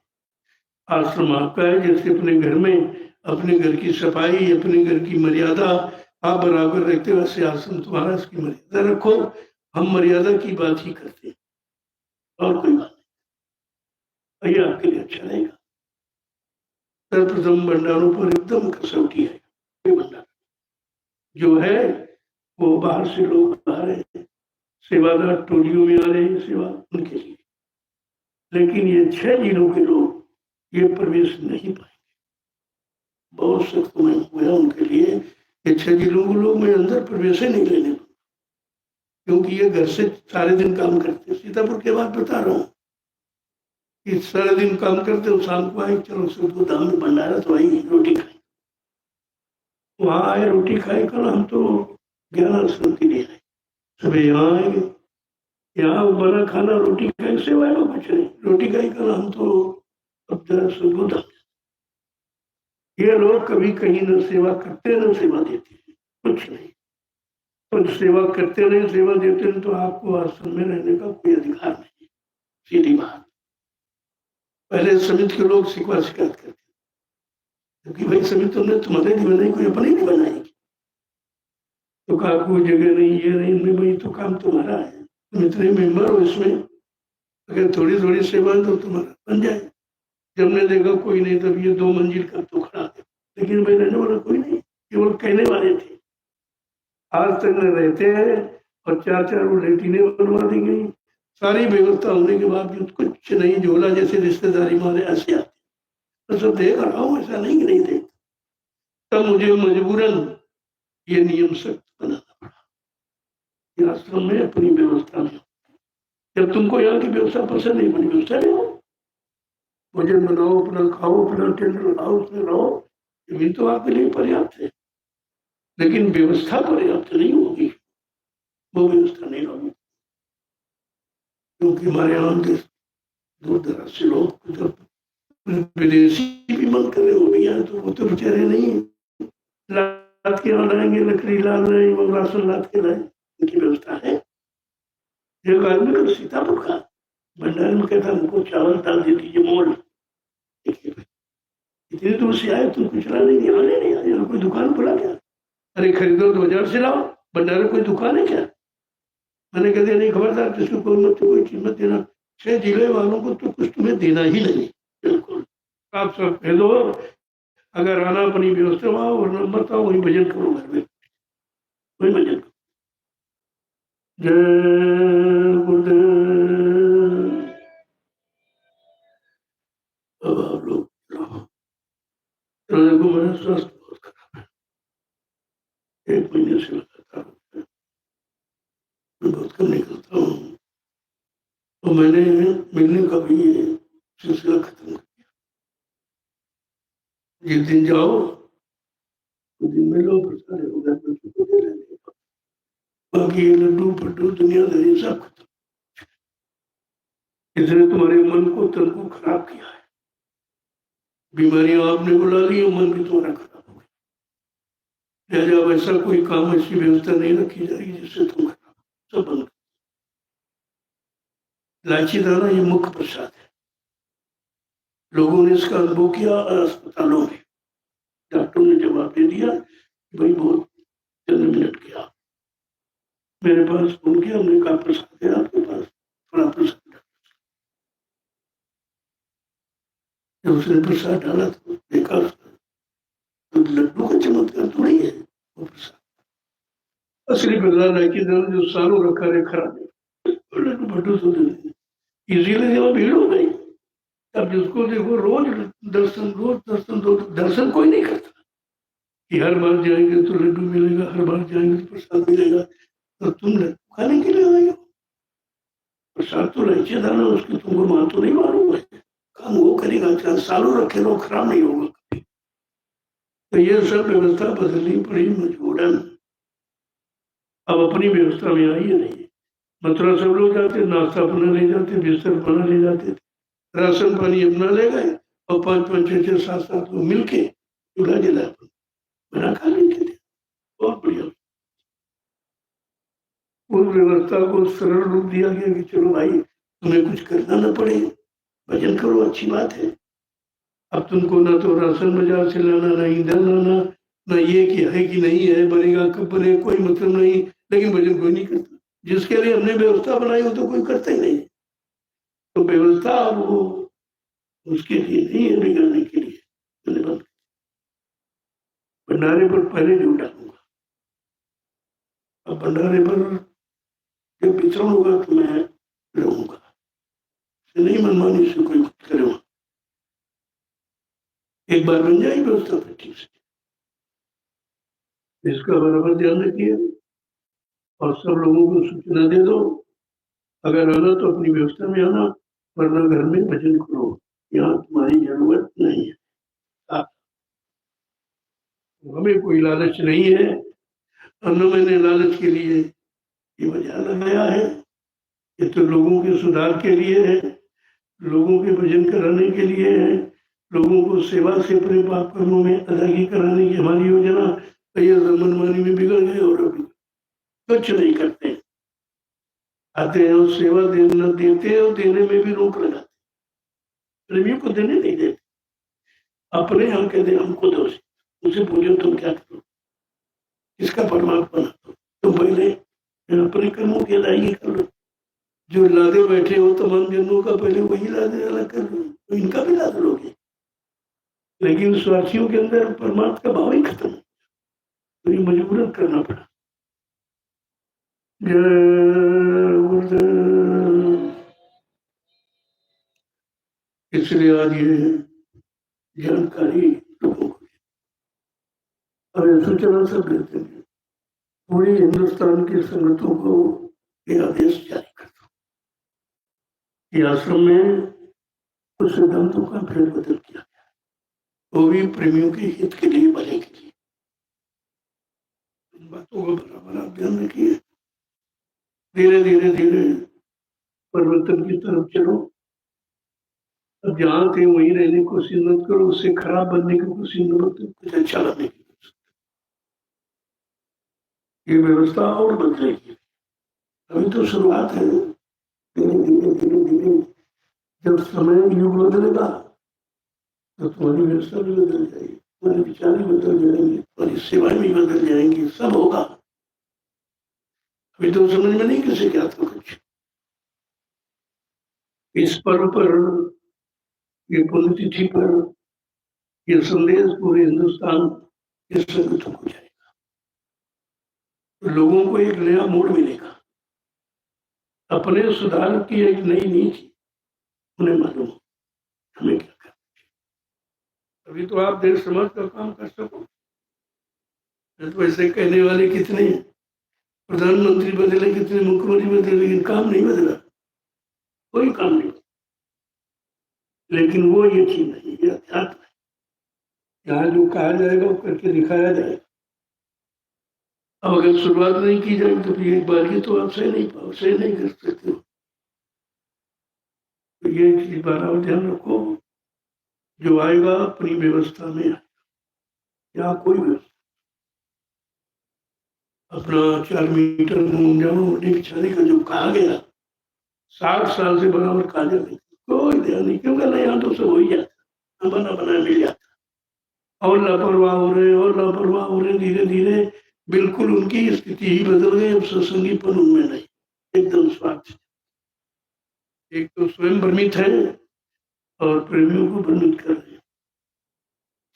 आश्रम आपका है, जैसे अपने घर में अपने घर की सफाई, अपने घर की मर्यादा आप बराबर रखते हो, वैसे आश्रम तुम्हारा इसकी मर्यादा रखो। हम मर्यादा की बात ही करते हैं और कोई बात नहीं। ये आपके लिए अच्छा रहेगा। सर्वप्रथम भंडारों पर एकदम कसौटी है। भंडार जो है वो बाहर से लोग आ रहे हैं, सेवादार टोलियों में आ रहे हैं सेवा उनके लिए, लेकिन ये 6 जिलों के लोग ये प्रवेश नहीं पाएंगे। बहुत सख्त में हुआ उनके लिए। ये 6 जिलों के लोग में अंदर प्रवेश ही नहीं लेने, क्योंकि ये घर से सारे दिन काम करते। सीतापुर के बाद बता रहा हूँ कि सारे दिन काम करते हो, शाम को आए चलो सबको धाम में भंडारा तो आई रोटी खाए, वहां आए रोटी खाए। कल हम तो ज्ञान आश्रम के लिए आए, सब यहाँ आएंगे, यहाँ बना खाना रोटी खाए, सेवा कुछ नहीं, रोटी खाई। कल हम तो अब जरा सबको धाम। ये लोग कभी कहीं न सेवा करते न सेवा देते, कुछ नहीं। तो सेवा करते नहीं, सेवा देते नहीं, तो आपको आश्रम में रहने का कोई अधिकार नहीं। सीधी बात। पहले समिति के लोग शिकवा शिकायत करते, क्योंकि भाई समिति तुमने तुम्हारे लिए बनाई, कोई अपनी नहीं बनाएगी। तो कहा कोई जगह नहीं, ये नहीं, भाई तो काम तुम्हारा है, तुम इतने मेंबर हो इसमें, अगर थोड़ी थोड़ी सेवा तो तुम्हारा बन जाए। जब ने देखा कोई नहीं, तब ये 2 मंजिल का तो खड़ा है, लेकिन भाई रहने वाला कोई नहीं, केवल कहने वाले थे। आज तक न रहते हैं और 4-4 वो लेटिने बनवा दी गई। सारी व्यवस्था होने के बावजूद कुछ नहीं, झोला जैसे रिश्तेदारी मारे ऐसे आते। तो सब देख रहा हूँ, ऐसा नहीं कि नहीं देख। तब मुझे मजबूरन ये नियम सख्त बनाना पड़ा। आश्रम में अपनी व्यवस्था में, जब तुमको यहाँ की व्यवस्था पसंद नहीं, अपनी व्यवस्था नहीं हो, भोजन बनाओ, अपना खाओ, अपना टेंट लगाओ, उसमें रहो, ये भी तो आपके लिए पर्याप्त है। लेकिन व्यवस्था पर्याप्त नहीं होगी, वो व्यवस्था नहीं होगी। क्योंकि हमारे यहाँ दूर दराज से लोग जब विदेशी भी मन कर रहे हो भी आए, तो वो तो बेचारे नहीं लाद के यहाँ लाएंगे, लकड़ी लाद रहे, वो राशन लाद के लाए, उनकी व्यवस्था है। एक आदमी का सीतापुर का भंडारे में कहता हमको चावल डाल दे दीजिए मोल। इतनी दूर से आए, तुम कुछ ला नहीं, आने नहीं आए, कोई दुकान खुला क्या? अरे खरीदो 2000 से लाओ, भंडारे कोई दुकान है क्या? मैंने कह दिया नहीं, खबरदार, किसी को मत कोई चीज मत देना, 6 जिले वालों को तो कुछ तुम्हें देना ही नहीं। बिल्कुल आप सब कह दो, अगर आना अपनी व्यवस्था में आओ, वरना मत आओ, वही भजन करो घर में, वही भजन करो। जय गुरुदेव। अब आप लोग को मेरा स्वास्थ्य बहुत खराब है, 1 महीने से लगातार मैं बहुत कम निकलता हूँ, तो मैंने मिलने का भी ये सिलसिला खत्म कर दिया। जिस दिन जाओ उस दिन मिलो, प्रसाद हो गया, बाकी ये लड्डू फड्डू दुनियादारी सब खत्म। इसने तुम्हारे मन को तन को खराब किया है, बीमारियां आपने बुला ली, मन भी तुम्हारा खराब हो गया। लिहाजा वैसा कोई काम, ऐसी व्यवस्था नहीं रखी जाएगी जिससे तुम खराब, सब बंद। इलायची दाना ये मुख्य प्रसाद है। लोगों ने इसका अनुभव किया अस्पतालों में, डॉक्टरों ने जवाब दे दिया कि भाई बहुत चंद मिनट किया, मेरे पास फोन किया, हमने कहा प्रसाद है आपके पास, थोड़ा प्रसाद। जब उसने प्रसाद डाला तो देखा तो लड्डू का चमत्कार थोड़ी है वो प्रसाद। असली प्रसाद है कि जो सालों रखा है खराब है, लड्डू फड्डू तो इसीलिए जब भीड़ हो गई, अब जिसको देखो रोज दर्शन, रोज दर्शन, दर्शन कोई नहीं करता कि हर बार जाएंगे तो लड्डू मिलेगा, हर बार जाएंगे तो प्रसाद मिलेगा। तो तुम लड्डू खाने के लिए आए हो, प्रसाद तो इलायची दाना, उसकी तुमको मान तो नहीं मालूम है, काम वो करेगा, चाहे सालों रखे लो, खराब नहीं होगा कभी। तो ये सब व्यवस्था बदलनी पड़ी मजबूरन। अब अपनी व्यवस्था में आई है नहीं। मथुरा सब लोग जाते, नाश्ता अपना ले जाते, बिस्तर अपना ले जाते थे, राशन पानी अपना ले गए और 5-5, 6-6, 7-7 लोग मिलके चूल्हा जला बना खा लेते थे। बहुत बढ़िया। उस व्यवस्था को सरल रूप दिया गया कि चलो भाई तुम्हें कुछ करना ना पड़े, भजन करो, अच्छी बात है। अब तुमको ना तो राशन बाजार से लाना, ना ईंधन लाना, ना ये कि है कि नहीं है, बनेगा कब बने, कोई मतलब नहीं। लेकिन भजन कोई नहीं करता। जिसके लिए हमने व्यवस्था बनाई हो तो कोई करता ही नहीं। तो व्यवस्था वो उसके लिए नहीं है, बिगड़ने के लिए। मैंने बंद भंडारे पर पहले नहीं डालूंगा। अब भंडारे पर जब वितरण होगा तो मैं रहूंगा, नहीं मनमानी से कोई कुछ करे। एक बार बन जाए व्यवस्था फिर ठीक से। इसका बराबर ध्यान रखिए और सब लोगों को सूचना दे दो। अगर आना तो अपनी व्यवस्था में आना, वरना घर में भजन करो, यहाँ तुम्हारी जरूरत नहीं है। हमें कोई लालच नहीं है। हमने मैंने लालच के लिए ये वजह लगाया है। ये तो लोगों के सुधार के लिए है, लोगों के भजन कराने के लिए है, लोगों को सेवा से अपने पाप कर्मों में अदायगी कराने की हमारी योजना। तो ये मनमानी में बिगड़ गए और अभी कुछ नहीं करते। आते हैं और सेवा देना देते हैं और देने में भी रोक लगाते, प्रेमियों को देने नहीं देते। अपने यहाँ कहते हमको दो, उनसे बोलियो तुम क्या करो, इसका परमात्मा ना दो, तुम पहले अपने कर्मों की अदायगी कर लो। जो लादे बैठे हो तमाम जन्मों का, पहले वही लादे अलग कर लो, तो इनका भी लाद लोगे। लेकिन स्वार्थियों के अंदर परमात्मा का भाव ही खत्म, तो ये मजबूरन करना पड़ा। इसलिए आज ये जानकारी लोगों को और सूचना सब देते हैं। पूरी हिंदुस्तान की संगतों को ये आदेश जारी कर दो कि आश्रम में कुछ सिद्धांतों का फेरबदल किया गया, वो भी प्रेमियों के हित के लिए, भले के लिए। इन बातों का बराबर आप ध्यान रखिए। धीरे धीरे धीरे परिवर्तन की तरफ चलो। अब जहाँ थे वहीं रहने की कोशिश मत करो, उससे खराब बनने की कोशिश मत करो, कुछ अच्छा लाने की कोशिश। ये व्यवस्था और बदलेगी। अभी तो शुरुआत है। धीरे धीरे धीरे धीरे जब समय युग बदलेगा तो तुम्हारी व्यवस्था भी बदल जाएगी, तुम्हारे विचार भी बदल जाएंगे, तुम्हारी सेवाएं भी बदल जाएंगी, सब होगा। अभी तो समझ में नहीं कैसे क्या था कुछ। इस पर्व पर, ये पुण्यतिथि पर ये संदेश पूरे हिंदुस्तान के संगतों को जाएगा, तो लोगों को एक नया मोड़ मिलेगा। अपने सुधार की एक नई नीति उन्हें मालूम, हमें क्या करना। अभी तो आप देश समाज का काम कर सको। तो ऐसे कहने वाले कितने हैं, प्रधानमंत्री बदले, कितने मुख्यमंत्री बदले, लेकिन काम नहीं बदला, कोई काम नहीं। लेकिन वो ये चीज नहीं, ये अध्यात्म है। यहाँ जो कहा जाएगा वो करके दिखाया जाएगा। अब अगर शुरुआत नहीं की जाए तो फिर एक बार तो आप सही नहीं पाओ, सही नहीं कर सकते हो। तो ये चीज बार ध्यान रखो, जो आएगा अपनी व्यवस्था में आएगा। यहाँ कोई व्यवस्था अपना 4 मीटर मुंडे बिछाने का जो कहा गया, 60 साल से बराबर कहा जाने कोई ध्यान नहीं, क्योंकि नहीं यहाँ तो सब हो ही जाता, बना बना मिल जाता। और लापरवाह हो रहे, और लापरवाह हो रहे, धीरे धीरे बिल्कुल उनकी स्थिति ही बदल गई। अब सत्संगीपन उनमें नहीं, एकदम स्वार्थ। एक तो स्वयं भ्रमित है और प्रेमियों को भ्रमित कर रहे हैं।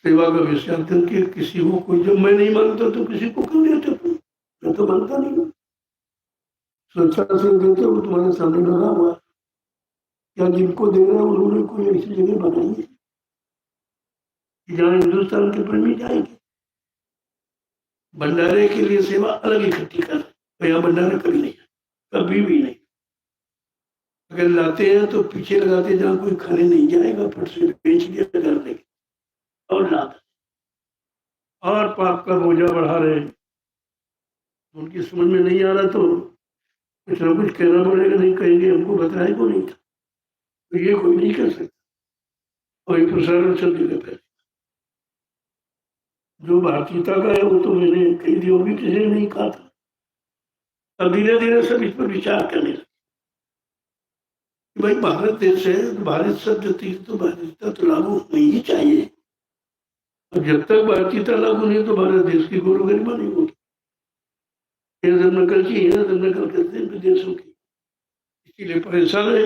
सेवा का विसर्जन के किसी को कोई, जब मैं नहीं मानता तो किसी को क्यों देते तुम? मैं तो मानता नहीं हूँ। स्वेच्छा से देते हो, तुम्हारे सामने लगा हुआ। क्या जिनको दे रहे हैं उन्होंने कोई ऐसी जगह बनाई है जहाँ हिंदुस्तान के प्रेमी जाएंगे? भंडारे के लिए सेवा अलग इकट्ठी कर, तो यहाँ भंडारा कभी नहीं, कभी भी नहीं। अगर लाते हैं तो पीछे लगाते जहाँ कोई खाने नहीं जाएगा, फट से बेच दिया कर देंगे और लाता। और पाप का बोझा बढ़ा रहे हैं। उनकी समझ में नहीं आ रहा तो कुछ ना कुछ कहना पड़ेगा, नहीं कहेंगे हमको बताया को नहीं था, तो ये कोई नहीं कर सकता। और प्रसारण चंद्र का जो भारतीयता का है वो तो मैंने कई दिनों भी किसी ने नहीं कहा था। अब धीरे धीरे सब इस पर विचार करने लगे कि भाई भारत देश है, तो भारत शब्द तीर्थ तो भारतीयता तो लागू नहीं ही चाहिए। और जब तक भारतीयता लागू नहीं तो भारत देश की गौरव गरिमा नहीं होगी। ये सब नकल की है, सब नकल करते हैं विदेशों की, इसीलिए परेशान है।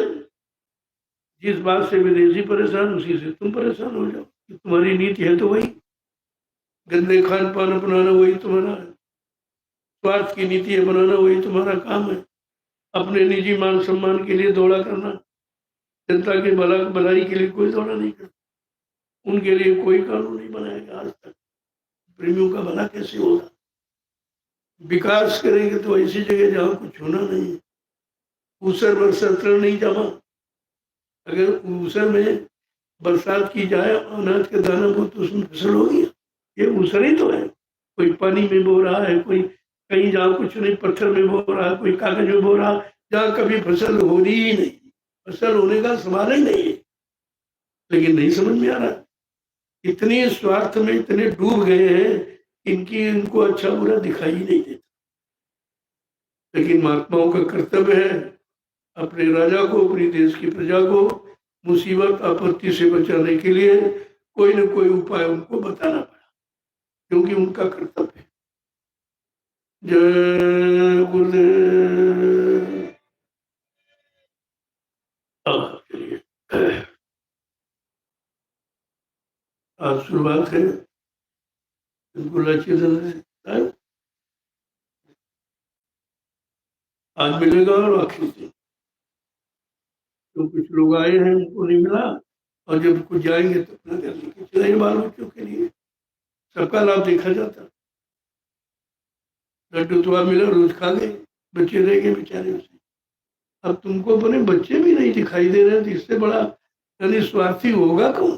जिस बात से विदेशी परेशान उसी से तुम परेशान हो जाओ। तुम्हारी नीति है तो वही गंदे खान पान अपनाना, वही तुम्हारा है। स्वार्थ की नीति है बनाना, वही तुम्हारा काम है। अपने निजी मान सम्मान के लिए दौड़ा करना, जनता की भलाई के लिए कोई दौड़ा नहीं करता। उनके लिए कोई कानून नहीं बनाएगा आज तक। प्रेमियों का भला कैसे होगा? विकास करेंगे तो ऐसी जगह जहाँ कुछ होना नहीं है। ऊसर बरसर तृण नहीं जमा। अगर ऊसर में बरसात की जाए अनाज के दाना को तो उसमें फसल होगी। ये ऊसर ही तो है। कोई पानी में बो रहा है, कोई कहीं जहाँ कुछ नहीं पत्थर में बो रहा है, कोई कागज में बो रहा है, जहाँ कभी फसल होनी ही नहीं, फसल होने का सवाल ही नहीं है। लेकिन नहीं समझ में आ रहा, इतने स्वार्थ में इतने डूब गए हैं, इनको अच्छा बुरा दिखाई ही नहीं देता। लेकिन महात्माओं का कर्तव्य है अपने राजा को, अपनी देश की प्रजा को मुसीबत आपत्ति से बचाने के लिए कोई न कोई उपाय उनको बताना पड़ा, क्योंकि उनका कर्तव्य है। जय गुरुदेव। आज शुरुआत है आज मिलेगा और आखिरी दिन। तो कुछ लोग आए हैं उनको नहीं मिला, और जब कुछ जाएंगे तो अपना घर लेके चले बाल बच्चों के लिए। सबका लाभ देखा जाता। लड्डू तो मिला, रोज खा गए, बच्चे रह गए बेचारे उसे। अब तुमको अपने बच्चे भी नहीं दिखाई दे रहे, तो इससे बड़ा यानी स्वार्थी होगा कौन?